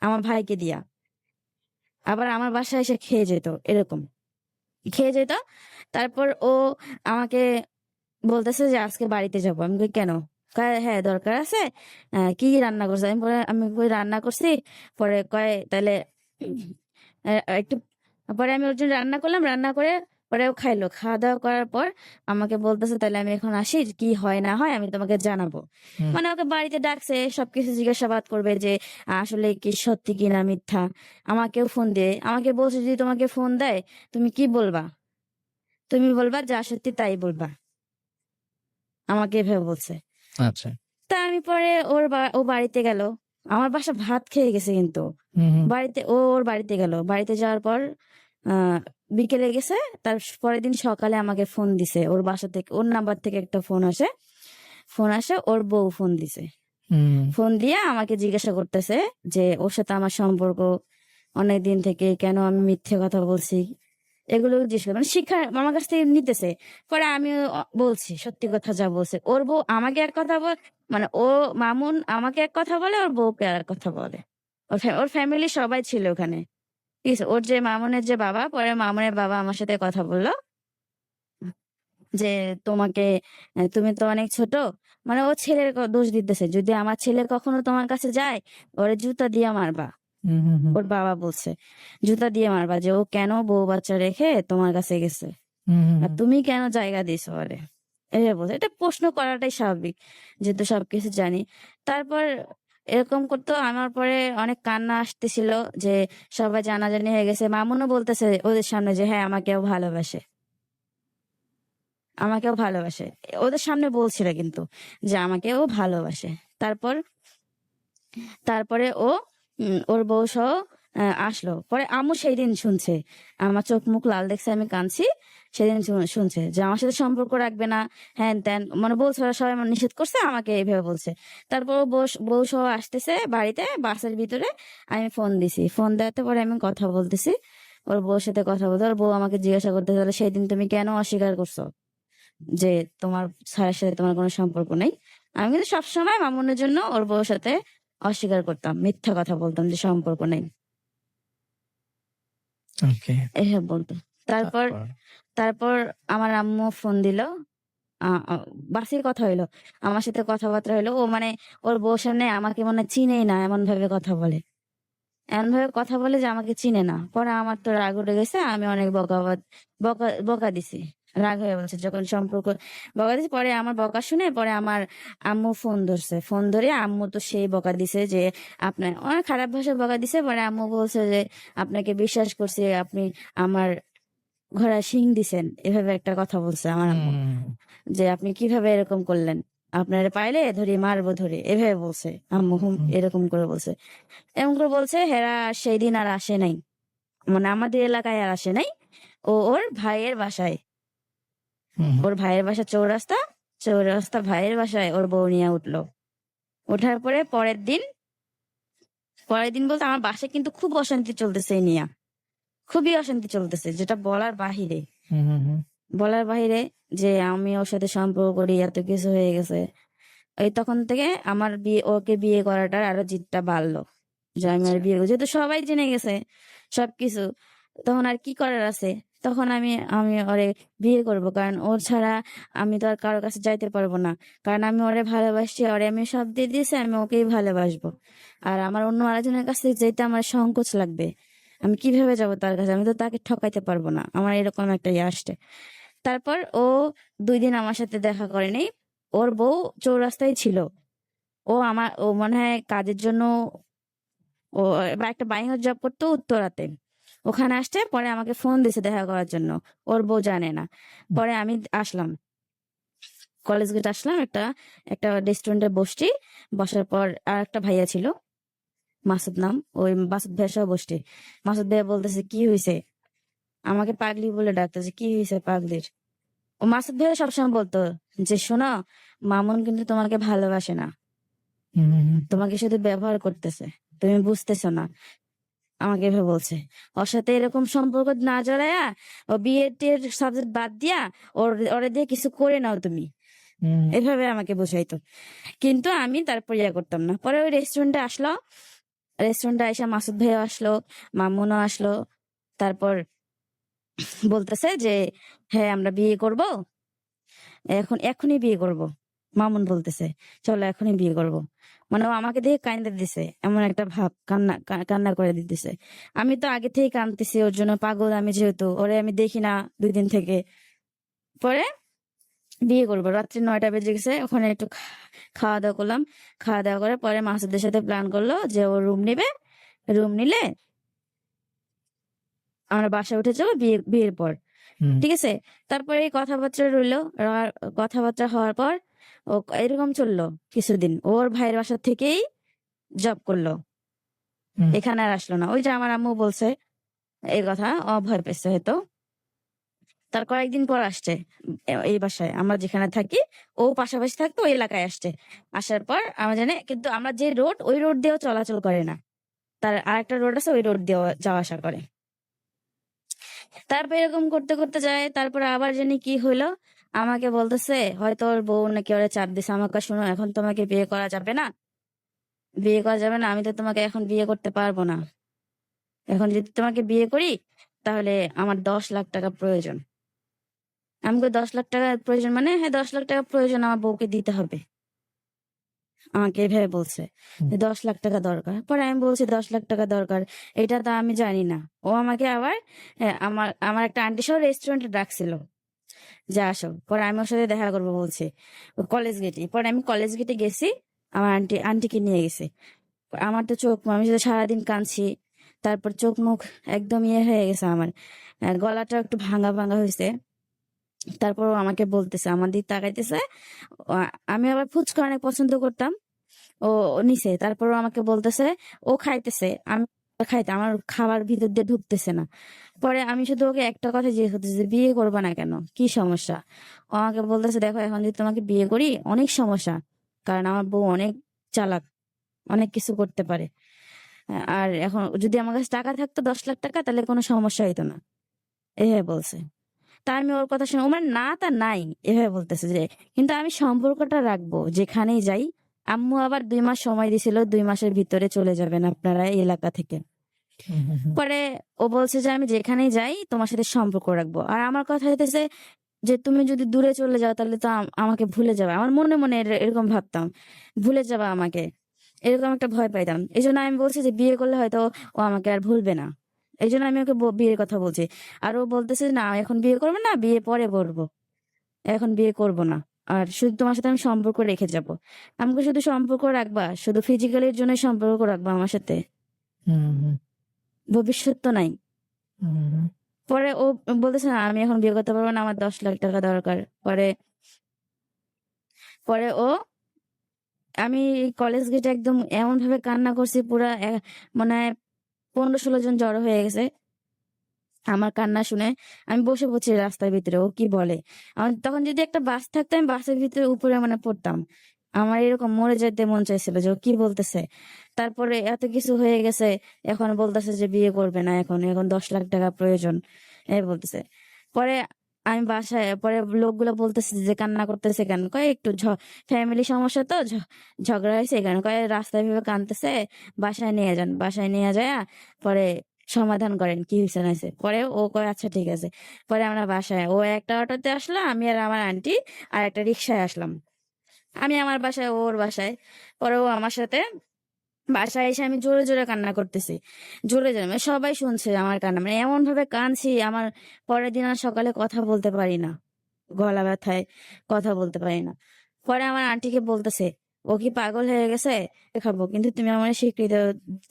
আমার ভাইকে দিয়া। আবার আমার বাসায় এসে খেয়ে যেত, এরকম খেয়ে যেত। তারপর ও আমাকে বলতেছে যে আজকে বাড়িতে যাবো। আমি কই কেন? কয় হ্যাঁ দরকার আছে। কি রান্না করছে? আমি কই রান্না করছি। পরে কয় তাহলে একটু, পরে আমি ওর জন্য রান্না করলাম, রান্না করে পরে ও খাইলো। খাওয়া দাওয়া করার পর আমাকে বলতেছে তাহলে আমি এখন আসি, কি হয় না হয় আমি তোমাকে জানাবো। হুম। মানে ওকে বাড়িতে ডাকছে, সবকিছু জিজ্ঞাসাবাদ করবে যে আসলে কি সত্যি কিনা মিথ্যা। আমাকেও ফোন দিয়ে আমাকে বলছে যদি তোমাকে ফোন দেয় তুমি কি বলবা? তুমি বলবা যা সত্যি তাই বলবা, আমাকে এভাবে বলছে। আচ্ছা। তা আমি পরে ও বাড়িতে গেল। আমার বাসা ভাত খেয়ে গেছে কিন্তু। হুম, হুম। ওর বাড়িতে গেল। বাড়িতে যাওয়ার পর বিকেলে গেছে। তার পরের দিন সকালে আমাকে ফোন দিছে। ওর বাসা থেকে, ওর নাম্বার থেকে একটা ফোন আসে, ওর বউ ফোন দিছে। হুম। ফোন দিয়ে আমাকে জিজ্ঞাসা করতেছে যে ওর সাথে আমার সম্পর্ক অনেক দিন থেকে, কেন আমি মিথ্যে কথা বলছি, এগুলো জিজ্ঞেস করে, মানে শিক্ষা আমার কাছ থেকে নিতেছে। পরে আমি বলছি সত্যি কথা যা বলছে। ওর বউ আমাকে এক কথা মানে মামুন আমাকে এক কথা বলে, ওর বউকে আর এক কথা বলে। ওর ফ্যামিলি সবাই ছিল ওখানে। ঠিক আছে, ওর যে মামুনের যে বাবা, পরে মামুনের বাবা আমার সাথে কথা বললো যে তোমাকে, তুমি তো অনেক ছোট, মানে ও ছেলের দোষ দিতেছে, যদি আমার ছেলে কখনো তোমার কাছে যায় ওরে জুতা দিয়ে মারবা। হুম হুম হুম ওর বাবা বলছে জুতা দিয়ে মারবা, যে ও কেন বউ বাচ্চা রেখে তোমার কাছে গেছে, হুম হুম আর তুমি কেন জায়গা দিছো আরে। এটা বলছে, এটা প্রশ্ন করাটাই স্বাভাবিক, যেহেতু সবকিছু জানি। তারপর এরকম করতো, আমার পরে অনেক কান্না আসতেছিল যে সবাই জানাজানি হয়ে গেছে। মামুনও বলতেছে ওদের সামনে যে হ্যাঁ আমাকেও ভালোবাসে, আমাকেও ভালোবাসে। ওদের সামনে বলছিল কিন্তু যে আমাকেও ভালোবাসে। তারপর তারপরে ও ওর বউ সহ আসলো। পরে আম্মু সেই দিন শুনছে, আমার চোখ মুখ লাল দেখছে, আমি কাঁদছি। সেদিন শুনছে যে আমার সাথে সম্পর্ক রাখবে না, হ্যান ত্যান, মানে বলছে ওরা সবাই আমার নিষেধ করছে, আমাকে এইভাবে বলছে। তারপর ও বউ সহ আসতেছে বাড়িতে, বাসের ভিতরে। আমি ফোন দিছি, ফোন দেওয়াতে পরে আমি কথা বলতেছি, ওর বউর সাথে কথা বলতে। ওর বউ আমাকে জিজ্ঞাসা করতে, তাহলে সেই দিন তুমি কেন অস্বীকার করছো যে তোমার স্যারের সাথে তোমার কোনো সম্পর্ক নেই? আমি কিন্তু সবসময় মামুনের জন্য ওর বউর সাথে অস্বীকার করতাম, মিথ্যা কথা বলতাম যে সম্পর্ক নেই, ওকে। এসব বলতো। তারপর তারপর তারপর আমার আম্মু ফোন দিল, বাসির কথা হইলো, আমার সাথে কথাবার্তা হইলো। ও মানে ওর বউর সামনে আমাকে মানে চিনেই না, এমন ভাবে কথা বলে, এমন ভাবে কথা বলে যে আমাকে চিনে না। পরে আমার তো রাগ উঠে গেছে, আমি অনেক বকা বকা দিছি। রাগ হয়ে বলছে যখন সম্পর্ক, বকা দিছি। পরে আমার বকা শুনে পরে আমার আম্মু ফোন ধরছে, ফোন ধরে আম্মু তো সেই বকা দিছে যে আপনার অনেক খারাপ ভাষায় বকা দিছে। পরে আম্মু বলছে যে আপনাকে বিশ্বাস করছি, আপনি আমার ঘোড়া শিং দিছেন, এভাবে একটা কথা বলছে আমার আম্মু, হুম যে আপনি কিভাবে এরকম করলেন, আপনারা পাইলে ধরে মারবো ধরে, এভাবে বলছে আম্মু। হুম এরকম করে বলছে, এমন করে বলছে। হেরা সেই দিন আর আসে নাই, মানে আমাদের এলাকায় আর আসে নাই। ও ওর ভাইয়ের বাসায়, হুম ওর ভাইয়ের বাসা চৌরাস্তা, চৌরাস্তা ভাইয়ের বাসায় ওর বউ নিয়ে উঠলো। ওঠার পরে পরের দিন বলতে আমার বাসায় কিন্তু খুব অশান্তি চলতেছে এই নিয়ে, খুবই অশান্তি চলতেছে, যেটা বলার বাহিরে, হুম হুম হুম বলার বাহিরে। যে আমি ওর সাথে সম্পর্ক করি, এত কিছু হয়ে গেছে। এই তখন থেকে আমার বিয়ে, ওকে বিয়ে করাটার আরো জিদটা বাড়লো, যে আমি আর আচ্ছা। বিয়ে করবো। যেহেতু সবাই জেনে গেছে সবকিছু, তখন আর কি করার আছে। তখন আমি আমি ওরে বিয়ে করব, কারণ ওর ছাড়া আমি তো আর কারোর কাছে যাইতে পারবো না। কারণ আমি ওরে ভালোবাসি, ওরে আমি সব দিয়ে দিয়েছি, আমি ওকেই ভালোবাসবো। আর আমার অন্য আরেকজনের কাছে যেতে আমার সংকোচ লাগবে, আমি কিভাবে যাব তার কাছে, আমি তো তাকে ঠকাইতে পারবো না, আমার এরকম একটা ইয়ে আসছে। তারপর ও 2 দিন আমার সাথে দেখা করেনি, ওর বউ চৌরাস্তায় ছিল। ও মনে হয় কাজের জন্য, ও এবার একটা বাইরে জব করতো উত্তরাতে, ওখানে আসছে। পরে আমাকে ফোন দিছে দেখা করার জন্য, ওর বউ জানে না। পরে আমি আসলাম, কলেজ গেট আসলাম, একটা একটা রেস্টুরেন্টে বসছি। বসার পর আর একটা ভাইয়া ছিল, মাসুদ নাম, ওই মাসুদ ভাইয়ের সহ বসছি। মাসুদ ভাইয়া বলতেছে কি হয়েছে, আমাকে পাগলি বলে ডাকতেছে, কি হয়েছে পাগলির। ও মাসুদ ভাইয়া সবসময় বলতো যে শোনো, মামুন কিন্তু তোমাকে ভালোবাসে না, হুম হুম তোমাকে শুধু ব্যবহার করতেছে, তুমি বুঝতেছো না। আমাকে এভাবে বলছে, ওর সাথে এরকম সম্পর্ক না জড়ায়া, ও বিয়ে টিয়ের সাবজেক্ট বাদ দিয়া ওরে দিয়ে কিছু করে নাও তুমি, হুম এভাবে আমাকে বুঝাইতো। কিন্তু আমি তারপর ইয়া করতাম না। পরে ওই রেস্টুরেন্টে আসলো, রেস্টুরেন্টে আইসা মাসুদ ভাইও আসলো, মামুনও আসলো। তারপর বলতেছে যে হ্যাঁ আমরা বিয়ে করব, এখনই বিয়ে করব। মামুন বলতেছে চলো এখনই বিয়ে করব। মানে ও আমাকে দিয়ে কান্দে দিছে, এমন একটা ভাব, কান্না করে দিতেছে। আমি তো আগে থেকেই কাঁদতেছি ওর জন্য, পাগল আমি, যেহেতু ওরে আমি দেখি না 2 দিন থেকে। পরে বিয়ে করবো, রাত্রি 9টা বেজে গেছে, ওখানে একটু খাওয়া দাওয়া করলাম। খাওয়া দাওয়া করে পরে মাসুদের সাথে প্ল্যান করলো যে ও রুম নিবে, রুম নিলে আমরা বাসায় উঠে যাবো বিয়ের পর, হুম ঠিক আছে। তারপরে এই কথাবার্তা রইলো, কথাবার্তা হওয়ার পর ও এরকম চললো কিছুদিন। ওর ভাইয়ের বাসা থেকেই জব করলো, হুম এখানে আর আসলো না। ওই যে আমার আম্মু বলছে এই কথা, ও ভয় পেয়েছে হয়তো। তার কয়েকদিন পর আসছে এই বাসায়, আমরা যেখানে থাকি, ও পাশাপাশি থাকতো, ওই এলাকায় আসছে। আসার পর আমরা জানি, কিন্তু আমরা যে রোড, ওই রোড দিয়েও চলাচল করে না, তার আরেকটা রোড আছে, ওই রোড দিয়েও যাওয়া আসা করে। তারপর এরকম করতে করতে যায়, তারপর আবার জানি কি হইলো, আমাকে বলতেছে হয়তো ওর বউ নাকি ওরা চাপ দিছে আমাকে, শোনো এখন তোমাকে বিয়ে করা যাবে না, বিয়ে করা যাবে না, আমি তো তোমাকে এখন বিয়ে করতে পারবো না। এখন যদি তোমাকে বিয়ে করি তাহলে আমার 10 লাখ টাকা প্রয়োজন। আমাকে 10 লাখ টাকা প্রয়োজন, মানে হ্যাঁ 10 লাখ টাকা প্রয়োজন আমার বউকে দিতে হবে। আমাকে এভাবে বলছে হুম। যে 10 লাখ টাকা দরকার। পরে আমি বলছি 10 লাখ টাকা দরকার, এটা তো আমি জানি না। ও আমাকে আবার আমার আমার একটা আন্টি সহ রেস্টুরেন্টে ডাকছিল যে আসো। পরে আমি ওর সাথে দেখা করবো বলছি কলেজ গেটে। পরে আমি কলেজ গেটে গেছি, আমার আন্টিকে নিয়ে গেছি। আমার তো চোখ, আমি তো সারাদিন কাঁদছি, তারপর চোখ মুখ একদম ইয়ে হয়ে গেছে আমার, গলাটা একটু ভাঙা ভাঙা হয়েছে। তারপর ও আমাকে বলতেছে, আমার দিক তাকাইতেছে। আমি আবার ফুচকা অনেক পছন্দ করতাম, ও ও নিছে। তারপর ও আমাকে বলতেছে, ও খাইতেছে, আমি খাইতে আমার খাবার ভিতর দিয়ে ঢুকতেছে না। পরে আমি শুধু ওকে একটা কথা জিজ্ঞেস করতেছি যে বিয়ে করবা না কেন, কি সমস্যা? ও আমাকে বলতেছে, দেখো এখন যদি তোমাকে বিয়ে করি অনেক সমস্যা, কারণ আমার বউ অনেক চালাক, অনেক কিছু করতে পারে। আর এখন যদি আমার কাছে টাকা থাকতো 10 লাখ টাকা, তাহলে কোনো সমস্যা হইতো না, এভাবে বলছে। তা আমি ওর কথা শুনে, ও মানে না তা নাই এভাবে বলতেছে যে, কিন্তু আমি সম্পর্কটা রাখবো যেখানেই যাই। আম্মু আবার 2 মাস সময় দিছিল, 2 মাসের ভিতরে চলে যাবেন আপনারা এই এলাকা থেকে। হুম, হুম, হুম। পরে ও বলছে যে আমি যেখানেই যাই তোমার সাথে সম্পর্ক রাখবো। আর আমার কথা হইতেছে যে তুমি যদি দূরে চলে যাও তাহলে তো আমাকে ভুলে যাবে। আমার মনে মনে এরকম ভাবতাম, ভুলে যাবে আমাকে, এরকম একটা ভয় পাইতাম। এই জন্য আমি বলছি যে বিয়ে করলে হয়তো ও আমাকে আর ভুলবে না। এই জন্য আমি ওকে বিয়ের কথা বলছি। আর ও বলতেছে না এখন বিয়ে করবো না, বিয়ে পরে করবো, এখন বিয়ে করব না। আর শুধু তোমার সাথে আমি সম্পর্ক রেখে যাব। আমাকে শুধু সম্পর্ক রাখবা, শুধু ফিজিক্যালির জন্য সম্পর্ক রাখবা আমার সাথে, হুম, হুম, ভবিষ্যৎ তো নাই। হুম, হুম। পরে ও বলতেছে না আমি এখন বিয়ে করতে পারবো না, আমার 10 লাখ টাকা দরকার। পরে পরে ও, আমি কলেজ গেটে একদম এমন ভাবে কান্না করছি, পুরা মানে 15-16 জন জড়ো হয়ে গেছে আমার কান্না শুনে। আমি বসে পড়ছি রাস্তার ভিতরে, ও কি বলে। আমার তখন যদি একটা বাস থাকতো, আমি বাসের ভিতরে উপরে মানে পড়তাম। আমার এরকম মরে যেতে মন চাইছিল যে ও কি বলতেছে। তারপরে এত কিছু হয়ে গেছে, এখন বলতেছে যে বিয়ে করবে না, এখন এখন 10 লাখ টাকা প্রয়োজন, এই বলতেছে। পরে আমি বাসায়, পরে লোকগুলো বলতেছে যে কান্না করতেছে কেন, কয় একটু ফ্যামিলি সমস্যা তো, ঝগড়া হয়েছে কেন, কয় রাস্তায় ভেবে কান্দতেছে, বাসায় নিয়ে যান, বাসায় নিয়ে যায় পরে সমাধান করেন কি হয়েছে না হয়েছে। পরে ও কয় আচ্ছা ঠিক আছে। পরে আমরা বাসায়, ও একটা অটোতে আসলো, আমি আর আমার আন্টি আর একটা রিক্সায় আসলাম। আমি আমার বাসায়, ও ওর বাসায়। পরে ও আমার সাথে বাসায় এসে আমি জোরে জোরে কান্না করতেছি, জোরে জোরে, মানে সবাই শুনছে আমার কান্না, মানে এমন ভাবে কাঁদছি আমার পরের দিন আর সকালে কথা বলতে পারি না, গলা ব্যথায় কথা বলতে পারি না। পরে আমার আন্টিকে বলতেছে, ও কি পাগল হয়ে গেছে, খাবো কিন্তু তুমি আমার স্বীকৃতি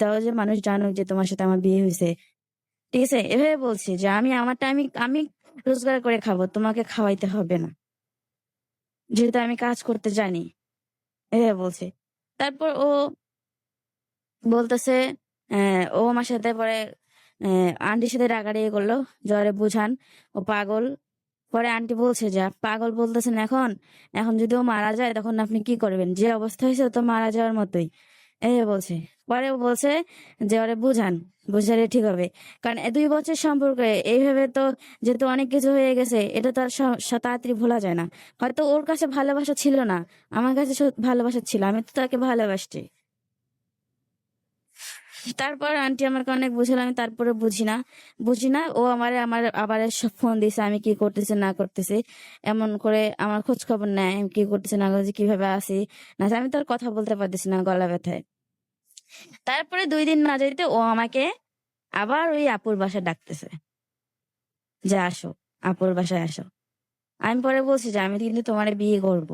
দাও যে মানুষ জানুক যে তোমার সাথে আমার বিয়ে হয়েছে, ঠিক আছে। এভাবে বলছি যে আমি আমারটা আমি আমি রোজগার করে খাবো, তোমাকে খাওয়াইতে হবে না, যেহেতু আমি কাজ করতে জানি, এভাবে বলছি। তারপর ও বলতেছে, ও আমার সাথে পরে আন্টির সাথে রাগারাগি করলো, জ্বরে বুঝান, ও পাগল। পরে আন্টি বলছে যে পাগল বলতেছেন, এখন এখন যদি ও মারা যায় তখন আপনি কি করবেন, যে অবস্থা হয়েছে ও তো মারা যাওয়ার মতোই, এই বলছে। পরে ও বলছে যে ওরে বুঝান, বুঝালে ঠিক হবে। কারণ 2 বছর সম্পর্কে এইভাবে তো, যেহেতু অনেক কিছু হয়ে গেছে, এটা তো আর তাড়াতাড়ি ভোলা যায় না। হয়তো ওর কাছে ভালোবাসা ছিল না, আমার কাছে ভালোবাসা ছিল, আমি তো তাকে ভালোবাসছি। তারপর আন্টি আমাকে অনেক বুঝালো, আমি তারপরে বুঝি না। ও আমার আবার সব ফোন দিছে, আমি কি করতেছি না করতেছি, এমন করে আমার খোঁজ খবর নেয়, আমি কি করতেছি না করতেছি, কিভাবে আছি না আছি। আমি তো আর কথা বলতে পারতেছি না গলা ব্যথায়। তারপরে 2 দিন না যেতে ও আমাকে আবার ওই আপুর বাসায় ডাকতেছে যে আসো, আপুর বাসায় আসো। আমি পরে বলছি যে আমি কিন্তু তোমার বিয়ে করব,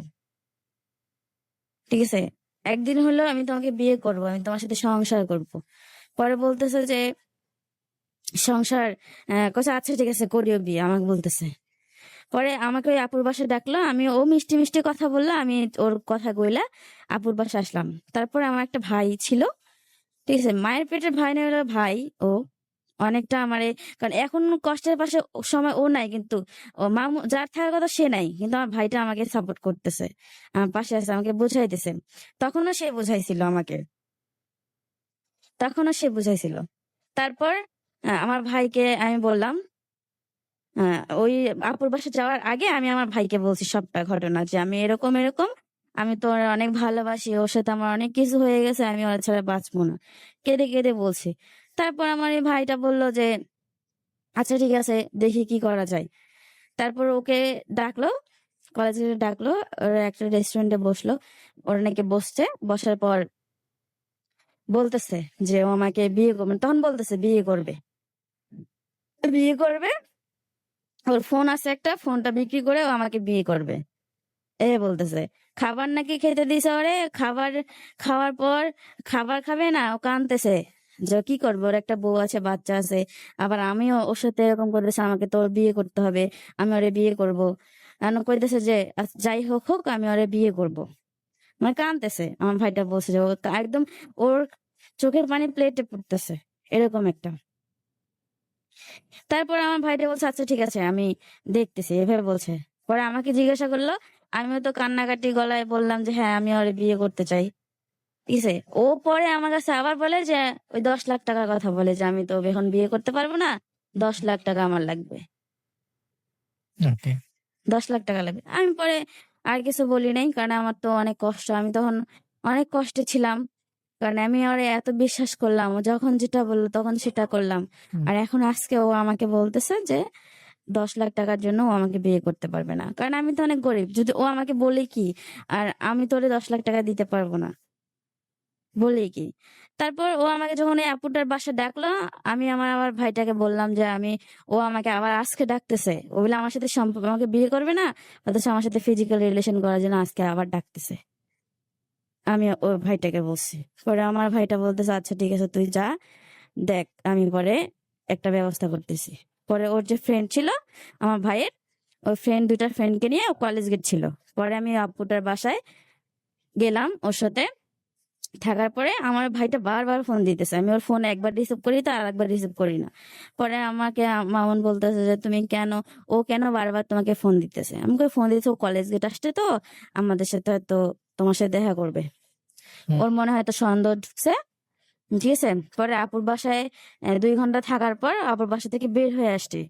ঠিক আছে, একদিন হলো আমি তোমাকে বিয়ে করব, আমি তোমার সাথে সংসার করব। পরে বলতেছে যে সংসার, কইছে আচ্ছা ঠিক আছে করিও বিয়ে, আমাকে বলতেছে। পরে আমাকে ওই আপুর বাসায় ডাকলো, আমি ও মিষ্টি মিষ্টি কথা বললো, আমি ওর কথা কইলা আপুর বাসায় আসলাম। তারপরে আমার একটা ভাই ছিল, ঠিক আছে, মায়ের পেটের ভাই না হলো ভাই, ও অনেকটা আমারে, কারণ এখন কষ্টের পাশে সময় ও নাই, কিন্তু ও মামু যার থাকার কথা সে নাই, কিন্তু আমার ভাইটা আমাকে সাপোর্ট করতেছে, আমার পাশে আছে, আমাকে বুঝাইতেছে। তখনও সে বুঝাইছিল আমাকে, তখনও সে বুঝাইছিল। তারপর আমার ভাইকে আমি বললাম, ওই আপুর বাসা যাওয়ার আগে আমি আমার ভাইকে বলছি সবটা ঘটনা, যে আমি এরকম এরকম, আমি তোর অনেক ভালোবাসি, ওর সাথে আমার অনেক কিছু হয়ে গেছে, আমি ওর ছাড়া বাঁচবো না, কেঁদে কেঁদে বলছি। তারপর আমার এই ভাইটা বলল যে আচ্ছা ঠিক আছে দেখি কি করা যায়। তারপর ওকে ডাকলো, কলেজ গেটে ডাকলো, ওরা একটা রেস্টুরেন্টে বসলো, ওরা নাকি বসছে, বসার পর বলতেছে যে ও আমাকে বিয়ে করবে, তখন বলতেছে বিয়ে করবে, ওর ফোন আছে একটা, ফোনটা বিক্রি করে ও আমাকে বিয়ে করবে, এ বলতেছে। খাবার নাকি খেতে দিছে ওরে, খাওয়ার পর খাবার খাবে না, ও কাঁদতেছে যে ও কি করবে, ওর একটা বউ আছে, বাচ্চা আছে, আবার আমিও ওর সাথে এরকম করতেছে, আমাকে তো ওর বিয়ে করতে হবে, আমি ওরে বিয়ে করব, এমন কইতেছে যে যাই হোক হোক আমি ওরে বিয়ে করব, মানে কাঁদতেছে। আমার ভাইটা বলছে যে ও তো একদম ওর চোখের পানি প্লেটে পড়তেছে, এরকম একটা। তারপর আমার ভাইটা বলছে আচ্ছা ঠিক আছে আমি দেখতেছি, এভাবে বলছে। পরে আমাকে জিজ্ঞাসা করলো, আমিও তো কান্নাকাটি গলায় বললাম যে হ্যাঁ আমি ওরে বিয়ে করতে চাই, ঠিক আছে। ও পরে আমার কাছে আবার বলে যে ওই 10 লাখ টাকার কথা বলে যে আমি তো এখন বিয়ে করতে পারবো না, 10 লাখ টাকা আমার লাগবে, ওকে। 10 লাখ টাকা লাগবে। আমি পরে আর কিছু বলি নাই, কারণ আমার তো অনেক কষ্ট, আমি তখন অনেক কষ্টে ছিলাম, কারণ আমি ওরে এত বিশ্বাস করলাম, ও যখন যেটা বললো তখন সেটা করলাম। হুম। আর এখন আজকে ও আমাকে বলতেছে যে 10 লাখ টাকার জন্য ও আমাকে বিয়ে করতে পারবে না, কারণ আমি তো অনেক গরিব, যদি ও আমাকে বলে কি আর আমি তোরে 10 লাখ টাকা দিতে পারবো না, বলেই কি। তারপর ও আমাকে যখন এই আপুটার বাসা ডাকলো, আমি আমার ভাইটাকে বললাম যে ও আমাকে আবার আজকে ডাকতেছে, ও বলে আমার সাথে সম্পর্ক, আমাকে বিয়ে করবে না, অথচ আমার সাথে ফিজিক্যাল রিলেশন করার জন্য আজকে আবার ডাকতেছে। আমি ওর ভাইটাকে বলছি, পরে আমার ভাইটা বলতেছে আচ্ছা ঠিক আছে তুই যা, দেখ আমি পরে একটা ব্যবস্থা করতেছি। পরে ওর যে ফ্রেন্ড ছিল আমার ভাইয়ের, ওই দুইটা ফ্রেন্ডকে নিয়ে ও কলেজ গেছিল। পরে আমি আপুটার বাসায় গেলাম ওর সাথে, থাকার পরে আমার ভাইটা বারবার ফোন দিতেছে, আমি ওর ফোন একবার রিসিভ করি তো আর একবার রিসিভ করি না। পরে আমাকে মামুন বলতেছে যে তুমি কেন, ও কেন বারবার তোমাকে ফোন দিতেছে, আমাকে ফোন দিতেছে ও কলেজ গেট আসছে তো আমাদের সাথে হয়তো তোমার সাথে দেখা করবে, হুম। ওর মনে হয় হয়তো সন্দেহ ঢুকছে, ঠিক আছে। পরে আপুর বাসায় 2 ঘন্টা থাকার পর আপুর বাসা থেকে বের হয়ে আসছি,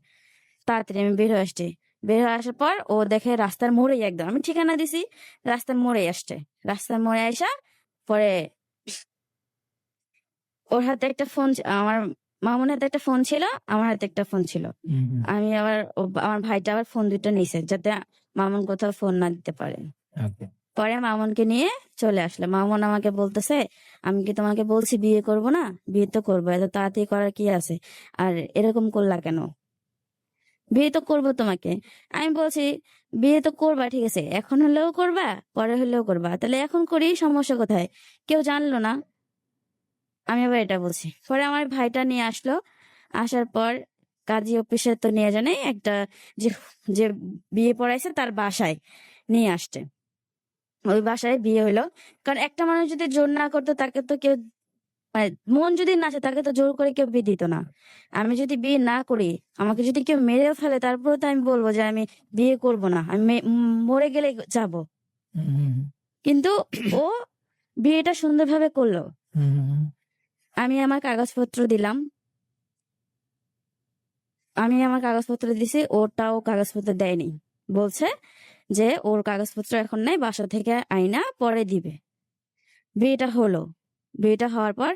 তাড়াতাড়ি আমি বের হয়ে আসছি। বের হয়ে আসার পর ও দেখে রাস্তার মোড়েই, একদম আমি ঠিকানা দিছি, রাস্তার মোড়ে আসছে, রাস্তার মোড়ে আসা পরে ওর হাতে একটা ফোন, আমার মামুনের হাতে একটা ফোন ছিল, আমার হাতে একটা ফোন ছিল। হুম, হুম। আমি আবার আমার ভাইটা আবার ফোন দুটো নিছে যাতে মামুন কোথাও ফোন না দিতে পারে। ওকে। পরে মামুনকে নিয়ে চলে আসলে, মামুন আমাকে বলতেছে আমি কি তোমাকে বলছি বিয়ে করব না, বিয়ে তো করবো, এত তাড়াতাড়ি করার কি আছে, আর এরকম করলা কেন, বিয়ে তো করবো তোমাকে। আমি বলছি বিয়ে তো করবা ঠিক আছে, এখন হলেও করবা, পরে হলেও করবা, তাহলে এখন করি, সমস্যা কোথায়, কেউ জানলো না। আমি আবার এটা বলছি। পরে আমার ভাইটা নিয়ে আসলো, আসার পর কাজী অফিসে তো নিয়ে জানে একটা, যে যে বিয়ে পড়াইছে তার বাসায় নিয়ে আসছে, ওই বাসায় বিয়ে হইলো। কারণ একটা মানুষ যদি জোর না করতো তাকে তো কেউ, মানে মন যদি না চায় তাকে তো জোর করে কেউ বিয়ে দিত না। আমি যদি বিয়ে না করি, আমাকে যদি কেউ মেরেও ফেলে তারপরে তো আমি বলবো যে আমি বিয়ে করব না, আমি মরে গেলে যাব। হুম, হুম, কিন্তু ও বিয়েটা সুন্দরভাবে করলো। হুম, হুম, আমি আমার কাগজপত্র দিলাম, আমি আমার কাগজপত্র দিছি, ওটাও কাগজপত্র দেয়নি, বলছে যে ওর কাগজপত্র এখন নাই, বাসা থেকে আইনা পরে দিবে। বিয়েটা হলো, বিয়েটা হওয়ার পর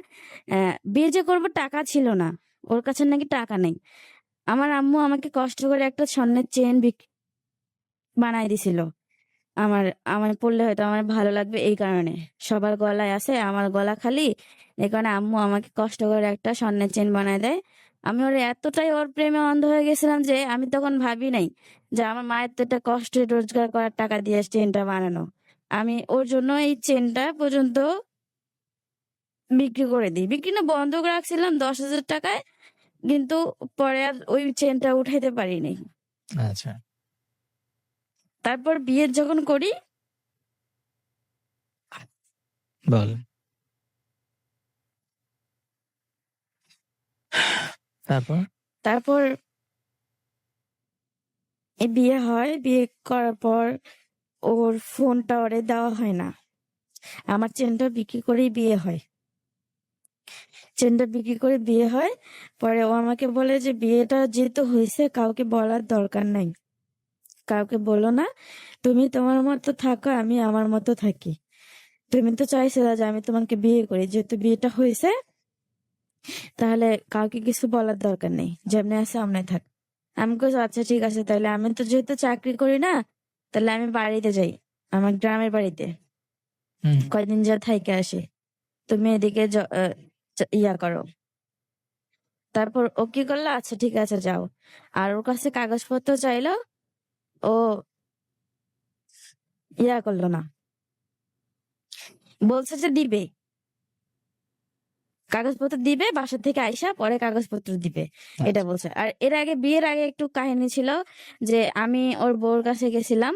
বিয়ে যে করবো টাকা ছিল না, ওর কাছে নাকি টাকা নেই। আমার আম্মু আমাকে কষ্ট করে একটা স্বর্ণের চেন বানাই দিছিল, আমার আমার পড়লে হয়তো আমার ভালো লাগবে এই কারণে, সবার গলায় আছে আমার গলা খালি, এই কারণে আম্মু আমাকে কষ্ট করে একটা স্বর্ণের চেন বানায় দেয়। আমি ওর এতটাই ওর প্রেমে অন্ধ হয়ে গেছিলাম যে আমি তখন ভাবি নাই যে আমার মায়ের তো একটা কষ্টে রোজগার করার টাকা দিয়ে চেনটা বানানো, আমি ওর জন্য এই চেনটা পর্যন্ত বিক্রি করে দিই, বিক্রি না বন্ধক রাখছিলাম 10,000 টাকায়, কিন্তু পরে আর ওই চেনটা উঠাইতে পারিনি। আচ্ছা। তারপর বিয়ে যখন করি, বল। তারপর? তারপর এই বিয়ে হয়, বিয়ে করার পর ওর ফোনটা ওরে দেওয়া হয় না, আমার চেনটা বিক্রি করেই বিয়ে হয়, চেনটা বিক্রি করে বিয়ে হয়। পরে ও আমাকে বলে যে বিয়েটা যেহেতু হয়েছে কাউকে বলার দরকার নাই, কাউকে বলো না, তুমি তোমার মতো থাকো আমি আমার মতো থাকি, তুমি তো চাইছিলে যে আমি তোমাকে বিয়ে করি, যেহেতু বিয়েটা হয়েছে তাহলে কাউকে কিছু বলার দরকার নেই, যেমনি আছে আমনে থাক। আমি কইছি আচ্ছা ঠিক আছে, তাহলে আমি তো যেহেতু চাকরি করি না, তাহলে আমি বাড়িতে যাই, আমার গ্রামের বাড়িতে হুম কয়দিন যা থাইকে আসি, তুমি এদিকে ইয়া করো। তারপর ও কি করলো, আচ্ছা ঠিক আছে যাও। আর ওর কাছে কাগজপত্র চাইলো, ও ইয়া করলো না, বলছে যে দিবে, কাগজপত্র দিবে, বাসা থেকে আইসা পরে কাগজপত্র দিবে, এটা আচ্ছা। বলছে। আর এর আগে, বিয়ের আগে একটু কাহিনী ছিল যে আমি ওর বউর কাছে গেছিলাম,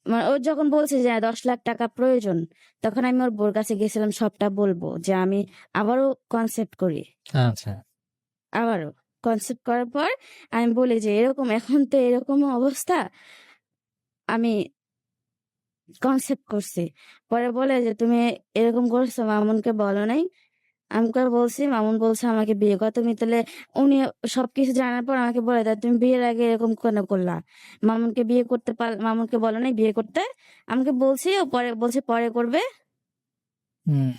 মানে ও যখন বলছে যে 10 লাখ টাকা প্রয়োজন, তখন আমি ওর বউর কাছে গেছিলাম সবটা বলবো, যে আমি আবারও কনসেপ্ট করি, আচ্ছা। আবারও কনসেপ্ট করার পর আমি বলি যে এরকম, এখন তো এরকম অবস্থা, আমি কনসেপ্ট করছি। পরে বলে যে তুমি এরকম করছো, মামুনকে বলো নাই? আমি করে বলছি, মামুন বলছে আমাকে বিয়ে কর। তুমি তাহলে, উনি সবকিছু জানার পর আমাকে বলে দেয় তুমি বিয়ের আগে এরকম কেন করলা? মামুনকে বিয়ে করতে মামুনকে বলো নাই বিয়ে করতে? আমাকে বলছি, ও পরে বলছে পরে করবে। হুম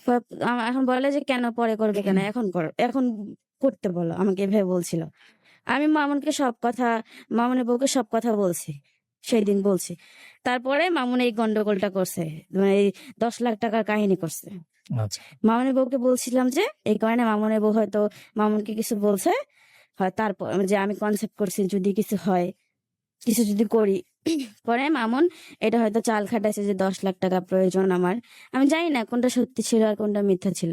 এখন বলে যে কেন পরে করবে, কেন এখন করো, এখন করতে বলো আমাকে, এভাবে বলছিল। আমি মামুনকে সব কথা, মামুনের বউকে সব কথা বলছি, সেই দিন বলছি। তারপরে মামুন এই গন্ডগোলটা করছে, মানে এই 10 লাখ টাকার কাহিনী করছে। আচ্ছা। মামুনের বউকে বলছিলাম যে এই কারণে মামুনের বউ হয়তো মামুনকে কিছু বলছে, হয় তারপর যে আমি কনসেপ্ট করছি যদি কিছু হয়, কিছু যদি করি। পরে মামুন এটা হয়তো চাল খাটাইছে যে 10 লাখ টাকা প্রয়োজন আমার। আমি জানি না কোনটা সত্যি ছিল আর কোনটা মিথ্যা ছিল।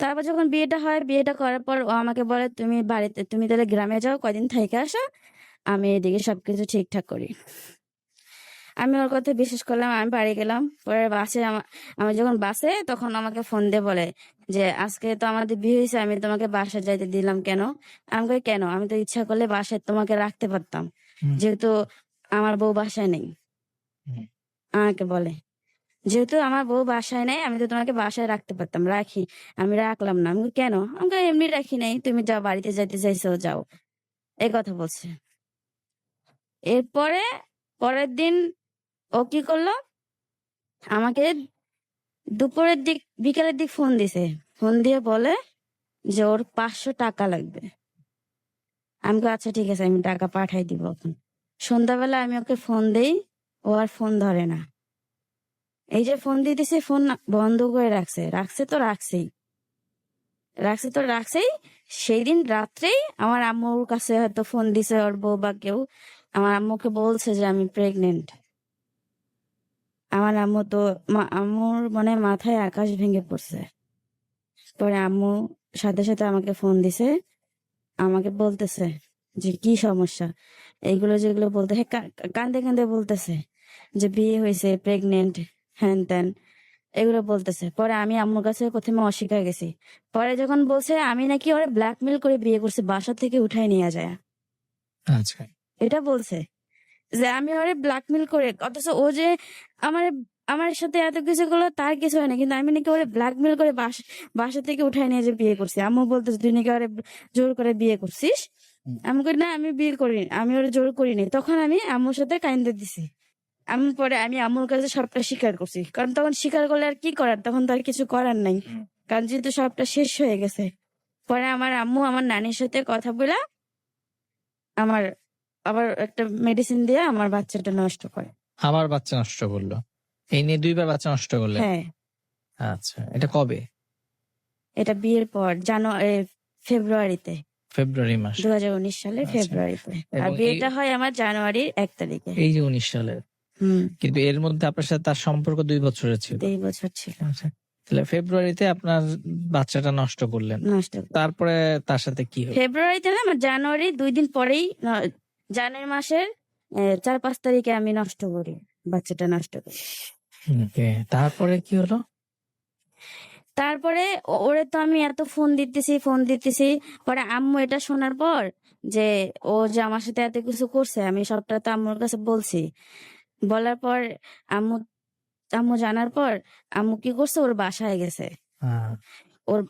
তারপর যখন বিয়েটা হয়, বিয়েটা করার পর ও আমাকে বলে তুমি বাড়িতে, তুমি তাহলে গ্রামে যাও, কয়দিন থেকে আসো, আমি এদিকে সবকিছু ঠিকঠাক করি। আমি ওর কথা বিশ্বাস করলাম, আমি বাড়ি গেলাম। পরে বাসে আমি যখন বাসে, তখন আমাকে ফোন দিয়ে বলে যে আজকে তো আমাদের বিয়ে হয়েছে, আমি তোমাকে বাসায় যাইতে দিলাম কেন? আমি কই কেন, আমি তো ইচ্ছা করলে বাসায় তোমাকে রাখতে পারতাম, হুম যেহেতু আমার বউ বাসায় নেই। হুম আমাকে বলে যেহেতু আমার বউ বাসায় নেই, আমি তো তোমাকে বাসায় রাখতে পারতাম, রাখি, আমি রাখলাম না। আমি কই, কেন? আমি কই, এমনি রাখি নাই, তুমি যাও, বাড়িতে যাইতে চাইছো যাও, এই কথা বলছে। এরপরে পরের দিন ও কি করলো, আমাকে দুপুরের দিক, বিকেলের দিক ফোন দিছে। ফোন দিয়ে বলে যে ওর 500 টাকা লাগবে। আমি কই, আচ্ছা ঠিক আছে, আমি টাকা পাঠাই দিব এখন। সন্ধ্যাবেলা আমি ওকে ফোন দেই, ও আর ফোন ধরে না। এই যে ফোন দিতেছে, ফোন বন্ধ করে রাখছে, রাখছে তো রাখছেই, রাখছে তো রাখছেই। সেই দিন রাত্রেই আমার আম্মুর কাছে হয়তো ফোন দিছে ওর বউ বা কেউ, আমার আম্মুকে বলছে যে আমি প্রেগনেন্ট। আমার আম্মু তো, আম্মুর মানে মাথায় আকাশ ভেঙে পড়ছে। পরে আম্মু সাথে সাথে আমাকে ফোন দিছে, আমাকে বলতেছে যে কি সমস্যা, এইগুলো যেগুলো বলতে, হ্যাঁ, কান্দে কান্দে বলতেছে যে বিয়ে হয়েছে, প্রেগনেন্ট, হ্যান ত্যান, এগুলো বলতেছে। পরে আমি আম্মুর কাছে প্রথমে অস্বীকার গেছি। পরে যখন বলছে আমি নাকি ওরে ব্ল্যাকমেল করে বিয়ে করছি, বাসা থেকে উঠাই নিয়ে যায়, আচ্ছা। এটা বলছে যে আমি ওরে ব্ল্যাকমেল করে, অথচ ও যে আমার আমার সাথে এত কিছু করলো, তার কিছু হয় না, কিন্তু আমি নাকি ওরে ব্ল্যাকমেল করে বাসা থেকে উঠাই নিয়ে যে বিয়ে করছি। আম্মু বলতেছে তুই নাকি ওরে জোর করে বিয়ে করছিস। হুম আমি কই, না আমি বিয়ে করিনি, আমি ওরে জোর করিনি। তখন আমি আম্মুর সাথে কাইন্দে দিছি। আমি পরে আমি আম্মুর কাছে সবটা স্বীকার করছি, কারণ তখন স্বীকার করলে আর কি করার, তখন তো আর কিছু করার নাই, হুম। কারণ যেহেতু সবটা শেষ হয়ে গেছে। পরে আমার আম্মু আমার নানির সাথে কথা বলে আমার আবার একটা মেডিসিন দিয়ে আমার বাচ্চাটা নষ্ট করে। আবার বাচ্চা নষ্ট করলো? এই নিয়ে দুইবার বাচ্চা নষ্ট করলেন? হ্যাঁ, আচ্ছা, এটা কবে? এটা বিয়ের পর ফেব্রুয়ারিতে, ফেব্রুয়ারি মাসে? 2019 সালের আচ্ছা। ফেব্রুয়ারিতে। আর এবং এই বিয়েটা হয় আমার জানুয়ারির 1 তারিখে। এই যে 19 সালের, হুম, কিন্তু এর মধ্যে আপনার সাথে তার সম্পর্ক 2 বছরের ছিল? 2 বছর ছিল। আচ্ছা, তাহলে ফেব্রুয়ারিতে আপনার বাচ্চাটা নষ্ট করলেন, নষ্ট করে। তারপরে তার সাথে কি হলো? ফেব্রুয়ারিতে না, আমার জানুয়ারি 2 দিন পরেই, জানুয়ারি মাসের 4-5 তারিখে আমি নষ্ট করি, বাচ্চাটা নষ্ট করি। ওকে, তারপরে কি হলো? তারপরে ওরে তো আমি এত ফোন দিতেছি, ফোন দিতেছি। পরে আম্মু এটা শোনার পর যে ও যে আমার সাথে এত কিছু করছে, আমি সবটা তো আম্মুর কাছে বলছি। বলার পর আম্মু আম্মু জানার পর আম্মু কি করছে, ওর বাসায় গেছে। হ্যাঁ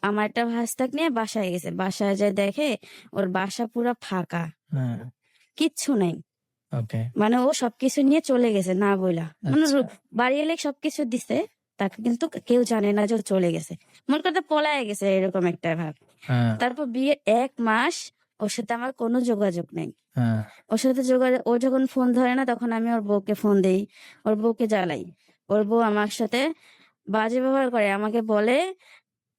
আমার একটা ভাস্তাক নিয়ে বাসায় গেছে, বাসায় যায় দেখে ওর বাসা পুরো ফাঁকা, হ্যাঁ। কিচ্ছু নাই। ওকে। মানে ও সবকিছু নিয়ে চলে গেছে না বইলা, মানে আচ্ছা। বাড়ি এলে সবকিছু দিছে তাকে, কিন্তু কেউ জানে না যে ও চলে গেছে, মনে করতে পলায় গেছে, এরকম একটা ভাব। হ্যাঁ। তারপর বিয়ের 1 মাস ওর সাথে আমার কোনো যোগাযোগ নেই। হ্যাঁ ওর সাথে যোগাযোগ, ও যখন ফোন ধরে না তখন আমি ওর বউকে ফোন দেই, ওর বউকে জ্বালাই। ওর বউ আমার সাথে বাজে ব্যবহার করে, আমাকে বলে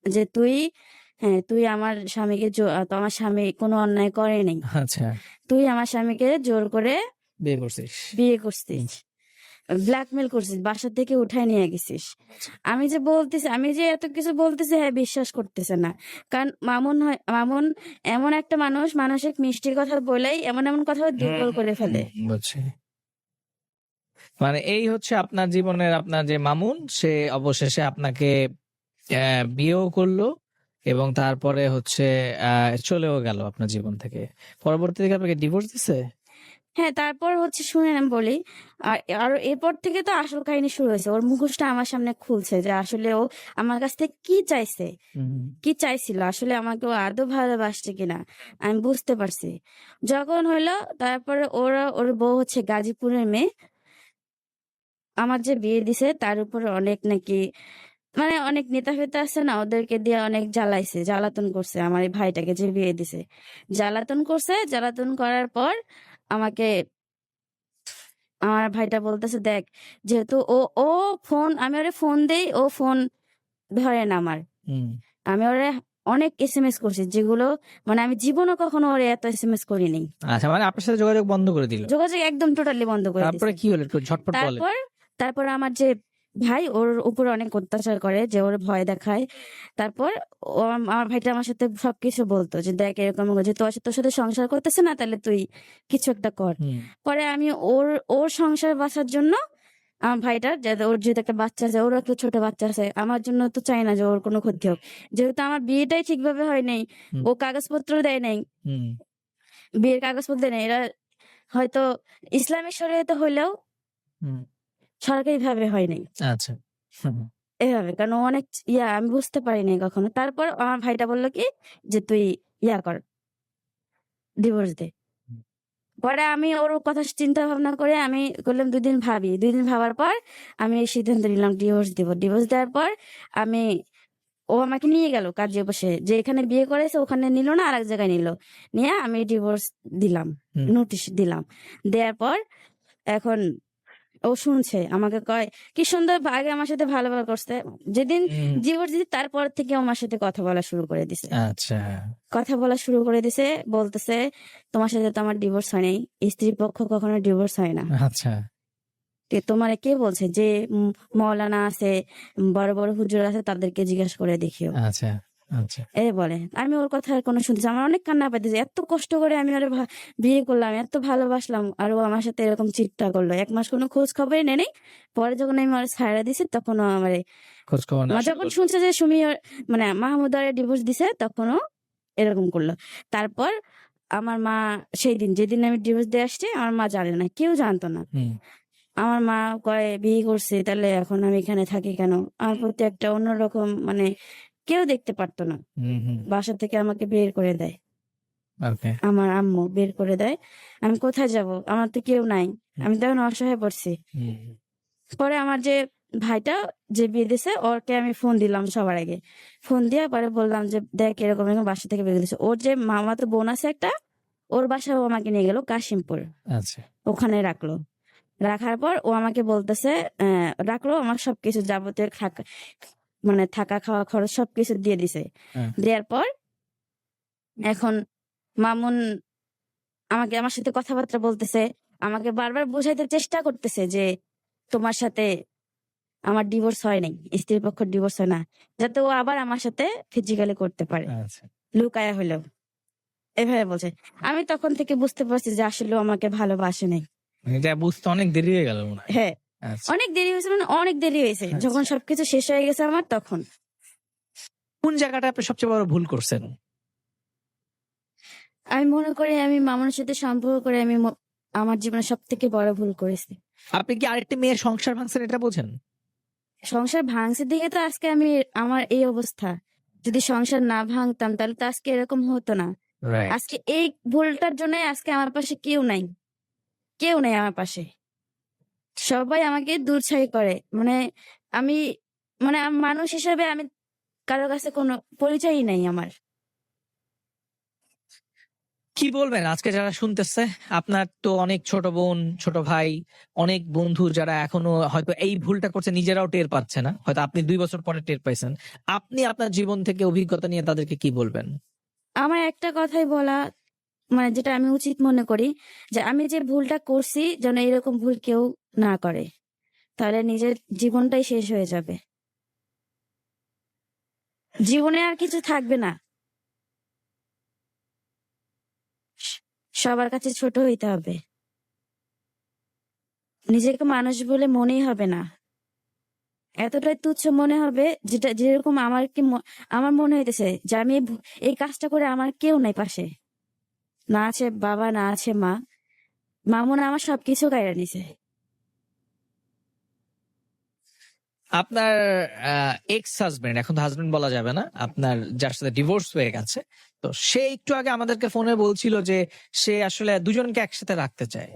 যে তুই আমার স্বামীকে তো আমার স্বামী কোনো অন্যায় করে নাই, আচ্ছা তুই আমার স্বামীকে জোর করে বিয়ে করছিস বিয়ে করছিস, ব্ল্যাকমেল করছিস, বাসা থেকে উঠায় নিয়ে গেছিস। আমি যে এত কিছু বলতেছি, হ্যাঁ বিশ্বাস করতেছে না। কারণ মামুন এমন একটা মানুষ, মানসিক মিষ্টির কথা বলেই এমন এমন কথা দুর্বল করে ফেলে। বুঝছি। মানে এই হচ্ছে আপনার জীবনের আপনার যে মামুন, সে অবশেষে আপনাকে বিয়েও করলো এবং তারপরে হচ্ছে চলেও গেল আপনার জীবন থেকে। পরবর্তী থেকে আপনাকে ডিভোর্স দিছে? হ্যাঁ, তারপর হচ্ছে শুনেন আমি বলি। আর এরপর থেকে তো আসল কাহিনী শুরু হয়েছে। ওর মুখোশটা আমার সামনে খুলছে যে আসলে ও আমার কাছ থেকে কি চাইছে, কি চাইছিল, আসলে আমাকে ও আদৌ ভালোবাসছে কিনা আমি বুঝতে পারছি। যখন হইলো তারপরে ওর বউ হচ্ছে গাজীপুরের মেয়ে, আমার যে বিয়ে দিছে তার উপরে অনেক নাকি মানে অনেক নেতা ফেতা আছে না, ওদেরকে দিয়ে অনেক জ্বালাইছে, জ্বালাতন করছে আমার এই ভাইটাকে যে বিয়ে দিছে। জ্বালাতন করছে, জ্বালাতন করার পর আমাকে আমার ভাইটা বলতেছে, দেখ যেহেতু ও আমি ওরে ফোন দেই, ও ফোন ধরে না আমার। আমি ওরে অনেক এসএমএস করছি, যেগুলো মানে আমি জীবনে কখনো ওরে এত এসএমএস করিনি। আচ্ছা, মানে আপনার সাথে যোগাযোগ বন্ধ করে দিল? যোগাযোগ একদম টোটালি বন্ধ করে তারপরে দিছে। কি হলো একটু ঝটপট বলেন। তারপর আমার যে ভাই ওর উপর অনেক অত্যাচার করে, যে ওর ভয় দেখায়। তারপর আমার ভাইটা আমার সাথে সবকিছু বলতো যে দেখ এরকম যে তোর সাথে সংসার করতেছে না, তাহলে তুই কিছু একটা কর। পরে আমি ওর সংসার বাঁচার জন্য আমার ভাইটার, যাতে ওর যেহেতু একটা বাচ্চা আছে, ওর একটা ছোট বাচ্চা আছে, আমার জন্য তো চাই না যে ওর কোনো ক্ষতি হোক। যেহেতু আমার বিয়েটাই ঠিকভাবে হয় নাই, ও কাগজপত্র দেয় নাই, বিয়ের কাগজপত্র দেয় নাই, এরা হয়তো ইসলামিক শরীয়তে হইলেও সরকারি ভাবে হয় নাই। আচ্ছা এভাবে কারণ ও অনেক আমি বুঝতে পারিনি কখনো। তারপর আমার ভাইটা বললো কি যে তুই কর, ডিভোর্স দে। পরে আমি ওর কথা চিন্তা ভাবনা করে আমি করলাম 2 দিন ভাবি। 2 দিন ভাবার পর আমি এই সিদ্ধান্ত নিলাম ডিভোর্স দিব। ডিভোর্স দেওয়ার পর আমি ও আমাকে নিয়ে গেল কাজে বসে, যে এখানে বিয়ে করেছে ওখানে নিল না, আরেক জায়গায় নিল। নিয়ে আমি ডিভোর্স দিলাম, নোটিশ দিলাম। দেওয়ার পর এখন ও শুনছে, আমাকে কয় কি সুন্দর আগে আমার সাথে ভালো ভালো করছে, যেদিন ডিভোর্স দিছি তারপর থেকে আমার সাথে কথা বলা শুরু করে দিছে। আচ্ছা কথা বলা শুরু করে দিছে, বলতেছে তোমার সাথে তো আমার ডিভোর্স হয় নাই, স্ত্রী পক্ষ কখনো ডিভোর্স হয় না। আচ্ছা তোমার কে বলছে যে মৌলানা আছে, বড় বড় হুজুর আছে, তাদেরকে জিজ্ঞাসা করে দেখিও। আচ্ছা আচ্ছা বলে আমি ওর কথা আর কোনো শুনতেছি, আমার অনেক কান্না পাইতেছে। এত কষ্ট করে আমি ওরে বিয়ে করলাম, এত ভালোবাসলাম, আর ও আমার সাথে এরকম চিটটা করলো। 1 মাস কোনো খোঁজ খবরই নেই। পরে যখন আমি ওর ছাড়া দিছি তখন ও আমার খোঁজ খবর নেওয়া শুরু যখন করলো। শুনছে যে মানে মাহমুদ আরে ডিভোর্স দিছে, তখনও এরকম করলো। তারপর আমার মা সেই দিন যেদিন আমি ডিভোর্স দিয়ে আসছি, আমার মা জানে না, কেউ জানতো না। আমার মা কয় বিয়ে করছে, তাহলে এখন আমি এখানে থাকি কেন? আমার প্রতি একটা অন্যরকম মানে কেউ দেখতে পারতো না। বাসা থেকে আমাকে বের করে দেয়, আমার আম্মু বের করে দেয়। আমি কোথায় যাব? আমার তো কেউ নাই, আমি তখন অসহায় পড়ছি। পরে আমার যে ভাইটা যে বিয়ে দিছে, ওরকে আমি ফোন দিলাম সবার আগে। ফোন দিয়ে পরে বললাম যে দেখ এরকম এরকম বাসা থেকে বের করে দিছে। ওর যে মামাতো বোন আছে একটা, ওর বাসাও আমাকে নিয়ে গেল কাশিমপুর, ওখানে রাখলো। রাখার পর ও আমাকে বলতেছে রাখলো, আমার সবকিছু যাবতীয় মানে থাকা খাওয়া খরচ সবকিছু দিয়ে দিছে। দেওয়ার পর এখন মামুন আমার সাথে কথাবার্তা বলতেছে, আমাকে বারবার বোঝাইতে চেষ্টা করতেছে যে তোমার সাথে আমার ডিভোর্স হয় নাই, স্ত্রীর পক্ষ ডিভোর্স হয় না, যাতে ও আবার আমার সাথে ফিজিক্যালি করতে পারে, লুকায়া হইলেও। এভাবে বলছে। আমি তখন থেকে বুঝতে পারছি যে আসলে আমাকে ভালোবাসে নাই। এটা বুঝতে অনেক দেরি হয়ে গেল মনে হয়। হ্যাঁ, অনেক দেরি হয়েছে, মানে অনেক দেরি হয়েছে। যখন সবকিছু শেষ হয়ে গেছে আমার, তখন কোন জায়গাটা আপনি সবচেয়ে বড় ভুল করছেন? আমি মনে করি আমি মামুনের সাথে সম্পর্ক করে আমি আমার জীবনে সব থেকে বড় ভুল করেছি। আপনি কি আরেকটি মেয়ের সংসার ভাঙছেন এটা বোঝেন? সংসার ভাঙছে দিকে তো আজকে আমার এই অবস্থা। যদি সংসার না ভাঙতাম তাহলে তো আজকে এরকম হতো না। আজকে এই ভুলটার জন্য আজকে আমার পাশে কেউ নাই, কেউ নেই আমার পাশে। সবাই আমাকে দূরছাই করে, মানে আমি মানে মানুষ হিসেবে আমি কারোর কাছে কোনো পরিচয়ই নাই আমার। কি বলবেন আজকে যারা শুনতেছে? আপনার তো অনেক ছোট বোন, ছোট ভাই, অনেক বন্ধু যারা এখনো হয়তো এই ভুলটা করছে, নিজেরাও টের পাচ্ছে না। হয়তো আপনি 2 বছর পরে টের পাইছেন। আপনি আপনার জীবন থেকে অভিজ্ঞতা নিয়ে তাদেরকে কি বলবেন? আমার একটা কথাই বলা, মানে যেটা আমি উচিত মনে করি, যে আমি যে ভুলটা করছি যেন এরকম ভুল কেউ না করে, তাহলে নিজের জীবনটাই শেষ হয়ে যাবে, জীবনে আর কিছু থাকবে না। সবার কাছে ছোট হইতে হবে, নিজেকে মানুষ বলে মনেই হবে না, এতটাই তুচ্ছ মনে হবে, যেটা যেরকম আমার মনে হইতেছে যে আমি এই কাজটা করে আমার কেউ নাই পাশে, না আছে বাবা, না আছে মা, মনে আমার সবকিছু কাইরা নিছে। আপনার এক্স হাজবেন্ড, এখন তো হাজবেন্ড বলা যাবে না, আপনার যার সাথে ডিভোর্স হয়ে গেছে, তো সে একটু আগে আমাদেরকে ফোনে বলছিল যে সে আসলে দুজনকে একসাথে রাখতে চায়।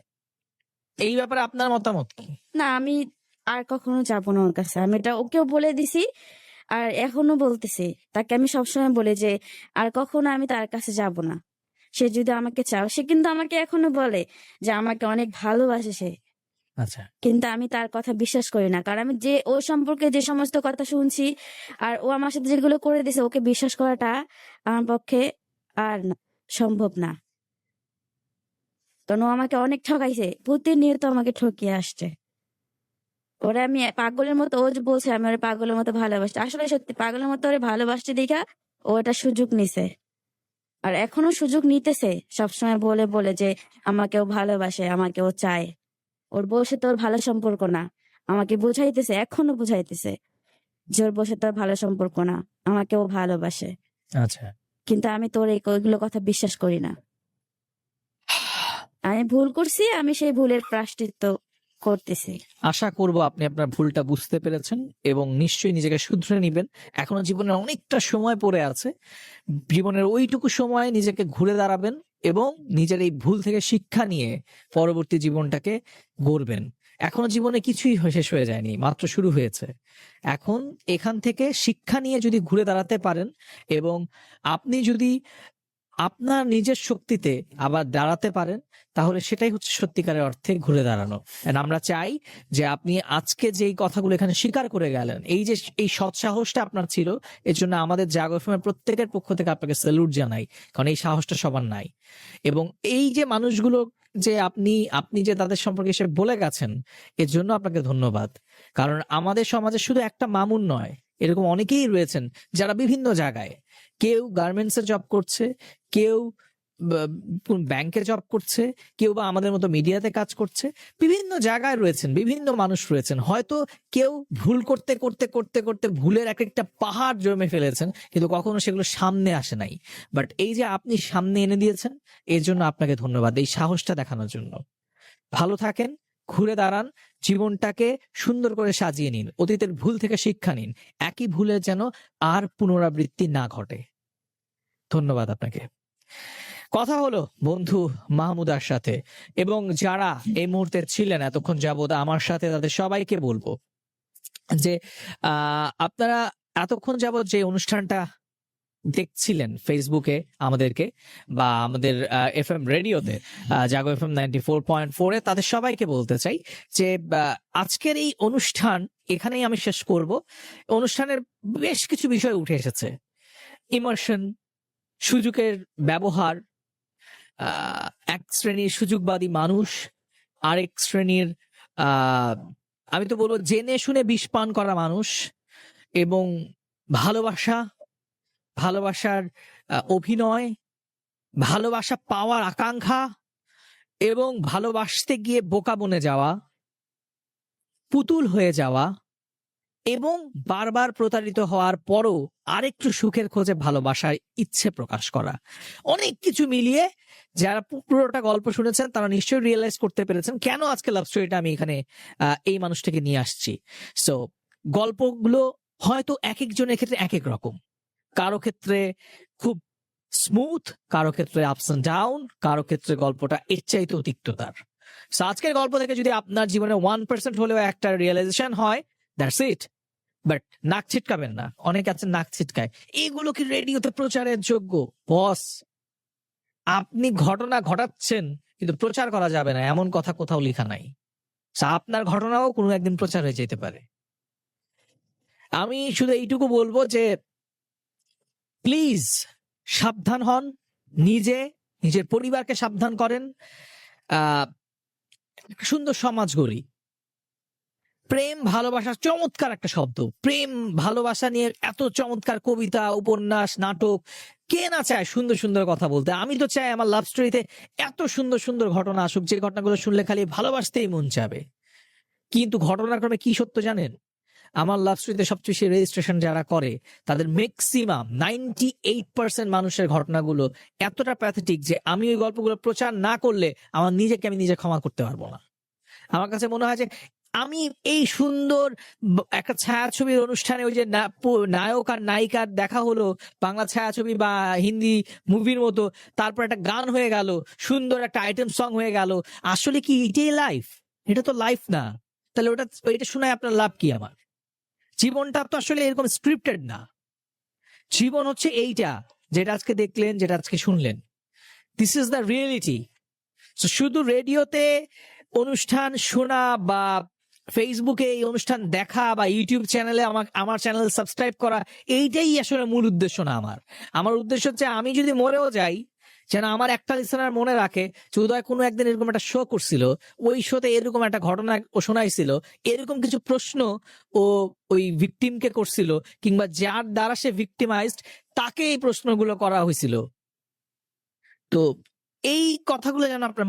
এই ব্যাপারে আপনার মতামত কি? না, আমি আর কখনো যাবো না ওর কাছে, আমি এটা ওকেও বলে দিছি, আর এখনো বলতেছি তাকে। আমি সবসময় বলি যে আর কখনো আমি তার কাছে যাব না। সে যদি আমাকে চাও, সে কিন্তু আমাকে এখনো বলে যে আমাকে অনেক ভালোবাসে সে, আচ্ছা, কিন্তু আমি তার কথা বিশ্বাস করি না, কারণ আমি যে ও সম্পর্কে যে সমস্ত কথা শুনছি আর ও আমার সাথে যেগুলো করে দিছে, ওকে বিশ্বাস করাটা আমার পক্ষে আর সম্ভব না। কারণ ও আমাকে অনেক ঠকাইছে, প্রতিনিয়ত আমাকে ঠকিয়ে আসছে। ওরে আমি পাগলের মতো, ও যে বলছে আমি ওরে পাগলের মতো ভালোবাসি, আসলে সত্যি পাগলের মতো ওরে ভালোবাসতে দেখা ও এটা সুযোগ নিছে, আর এখনো সুযোগ নিতেছে, সবসময় বলে বলে যে আমাকে ও ভালোবাসে, আমাকে ও চায়। ওর বউর সাথে ওর ভালো সম্পর্ক না, আমাকে বুঝাইতেছে, এখনো বুঝাইতেছে যে ওর বউর সাথে ওর ভালো সম্পর্ক না, আমাকে ও ভালোবাসে। আচ্ছা। কিন্তু আমি তোর ওইগুলো কথা বিশ্বাস করি না। আমি ভুল করছি, আমি সেই ভুলের প্রায়শ্চিত্ত করতেছি। আশা করব আপনি আপনার ভুলটা বুঝতে পেরেছেন এবং নিশ্চয়ই নিজেকে শুধরে নিবেন। এখনো জীবনের অনেকটা সময় পড়ে আছে। জীবনের ওইটুকু সময় নিজেকে ঘুরে দাঁড়াবেন এবং নিজের এই ভুল থেকে শিক্ষা নিয়ে পরবর্তী জীবনটাকে গড়বেন। এখনো জীবনে কিছুই শেষ হয়ে যায়নি, মাত্র শুরু হয়েছে। এখন এখান থেকে শিক্ষা নিয়ে যদি ঘুরে দাঁড়াতে পারেন এবং আপনি যদি আপনার নিজের শক্তিতে আবার দাঁড়াতে পারেন, তাহলে সেটাই হচ্ছে সত্যিকারের অর্থে ঘুরে দাঁড়ানো। And আমরা চাই যে আপনি আজকে যেই কথাগুলো এখানে স্বীকার করে গেলেন, এই যে এই সৎ সাহসটা আপনার ছিল, এর জন্য আমাদের জাগো এফএম এর প্রত্যেকের পক্ষ থেকে আপনাকে স্যালুট জানাই, কারণ এই সাহসটা সবার নাই। এবং এই যে মানুষগুলো যে আপনি যে তাদের সম্পর্কে এসে বলে গেছেন, এর জন্য আপনাকে ধন্যবাদ। কারণ আমাদের সমাজে শুধু একটা মামুন নয়, এরকম অনেকেই রয়েছেন যারা বিভিন্ন জায়গায়, কেউ গার্মেন্টসে জব করছে, কেউ ব্যাংকে জব করছে, কেউ বা আমাদের মতো মিডিয়াতে কাজ করছে, বিভিন্ন জায়গায় রয়েছেন, বিভিন্ন মানুষ রয়েছেন। হয়তো কেউ ভুল করতে করতে করতে করতে ভুলের এক একটা পাহাড় জমে ফেলেছেন, কিন্তু কখনো সেগুলো সামনে আসে নাই। বাট এই যে আপনি সামনে এনে দিয়েছেন, এর জন্য আপনাকে ধন্যবাদ, এই সাহসটা দেখানোর জন্য। ভালো থাকেন, ঘুরে দাঁড়ান, জীবনটাকে সুন্দর করে সাজিয়ে নিন, অতীতের ভুল থেকে শিক্ষা নিন, একই ভুলের যেন আর পুনরাবৃত্তি না ঘটে। ধন্যবাদ আপনাকে। কথা হলো বন্ধু মাহমুদার সাথে, এবং যারা এই মুহূর্তে ছিলেন এতক্ষণ যাবত আমার সাথে, তাদের সবাইকে বলবো যে আপনারা এতক্ষণ যাবত যে অনুষ্ঠানটা দেখছিলেন ফেসবুকে আমাদেরকে বা আমাদের এফএম রেডিওতে, জাগো এফএম 94.4-এ, তাদের সবাইকে বলতে চাই যে আজকের এই অনুষ্ঠান এখানেই আমি শেষ করব। অনুষ্ঠানের বেশ কিছু বিষয় উঠে এসেছে, ইমোশন, সুযোগের ব্যবহার, এক শ্রেণীর সুযোগবাদী মানুষ, আরেক শ্রেণীর আমি তো বলবো জেনে শুনে বিষ পান করা মানুষ, এবং ভালোবাসার অভিনয়, ভালোবাসা পাওয়ার আকাঙ্ক্ষা, এবং ভালোবাসতে গিয়ে বোকা বনে যাওয়া, পুতুল হয়ে যাওয়া, এবং বারবার প্রতারিত হওয়ার পরও আরেকটু সুখের খোঁজে ভালোবাসার ইচ্ছে প্রকাশ করা। অনেক কিছু মিলিয়ে যারা পুরোটা গল্প শুনেছেন তারা নিশ্চয়ই রিয়েলাইজ করতে পেরেছেন কেন আজকে লাভ স্টোরিটা আমি এখানে এই মানুষটাকে নিয়ে আসছি। সো গল্পগুলো হয়তো এক একজনের ক্ষেত্রে এক এক রকম, কারো ক্ষেত্রে খুব স্মুথ, কারো ক্ষেত্রে আপস এন্ড ডাউন, কারো ক্ষেত্রে গল্পটা এর চাইতে তিক্ততার। সো আজকের গল্প থেকে যদি আপনার জীবনে 1% হলেও একটা রিয়েলাইজেশন হয়, দ্যাটস ইট। বাট নাক ছিটকাবেন না, অনেকে আছে নাক ছিটকায়, এগুলো কি রেডিওতে প্রচারের যোগ্য? বস, আপনি ঘটনা ঘটাচ্ছেন কিন্তু প্রচার করা যাবে না, এমন কথা কোথাও লেখা নাই। আপনার ঘটনাও কোনো একদিন প্রচার হয়ে যেতে পারে। আমি শুধু এইটুকু বলবো যে প্লিজ সাবধান হন, নিজের পরিবারকে সাবধান করেন। একটা সুন্দর সমাজ গড়ি। প্রেম ভালোবাসা চমৎকার একটা শব্দ। প্রেম ভালোবাসা নিয়ে এত চমৎকার কবিতা, উপন্যাস, নাটক, কে না চায় সুন্দর সুন্দর কথা বলতে। আমি তো চাই আমার লাভ স্টোরিতে এত সুন্দর সুন্দর ঘটনা আসুক, যে ঘটনাগুলো শুনলে খালি ভালোবাসতেই মন চাবে। কিন্তু ঘটনাক্রমে কি সত্য জানেন? আমার লাভ স্টোরিতে সবচেয়ে বেশি রেজিস্ট্রেশন যারা করে তাদের ম্যাক্সিমাম 98% মানুষের ঘটনাগুলো এতটা প্যাথেটিক যে আমি ওই গল্পগুলো প্রচার না করলে আমি নিজে ক্ষমা করতে পারবো না। আমার কাছে মনে হয় যে আমি এই সুন্দর একটা ছায়াছবির অনুষ্ঠানে ওই যে নায়ক আর নায়িকার দেখা হলো বাংলা ছায়াছবি বা হিন্দি মুভির মতো, তারপর একটা গান হয়ে গেল, সুন্দর একটা আইটেম সং হয়ে গেল, আসলে কি এটাই লাইফ? এটা তো লাইফ না। তাহলে এটা শোনায় আপনার লাভ কি? আমার জীবনটা তো আসলে এরকম স্ক্রিপ্টেড না। জীবন হচ্ছে এইটা, যেটা আজকে দেখলেন, যেটা আজকে শুনলেন। This is the reality. শুধু রেডিওতে অনুষ্ঠান শোনা বা ফেসবুকে এই অনুষ্ঠান দেখা বা ইউটিউব চ্যানেলে আমার চ্যানেল সাবস্ক্রাইব করা, এইটাই আসলে মূল উদ্দেশ্য না। আমার উদ্দেশ্য হচ্ছে আমি যদি মরেও যাই, যেন আমার একটা লিসনার মনে রাখে যে উদয় কোনো একদিন এরকম একটা শো করছিল, ওই শোতে এরকম একটা ঘটনা ও শোনাইছিল, এরকম কিছু প্রশ্ন ও ওই ভিকটিমকে করছিল, কিংবা যার দ্বারা সে ভিকটিমাইজড তাকে এই প্রশ্নগুলো করা হয়েছিল। তো এই কথাগুলো যেন আপনার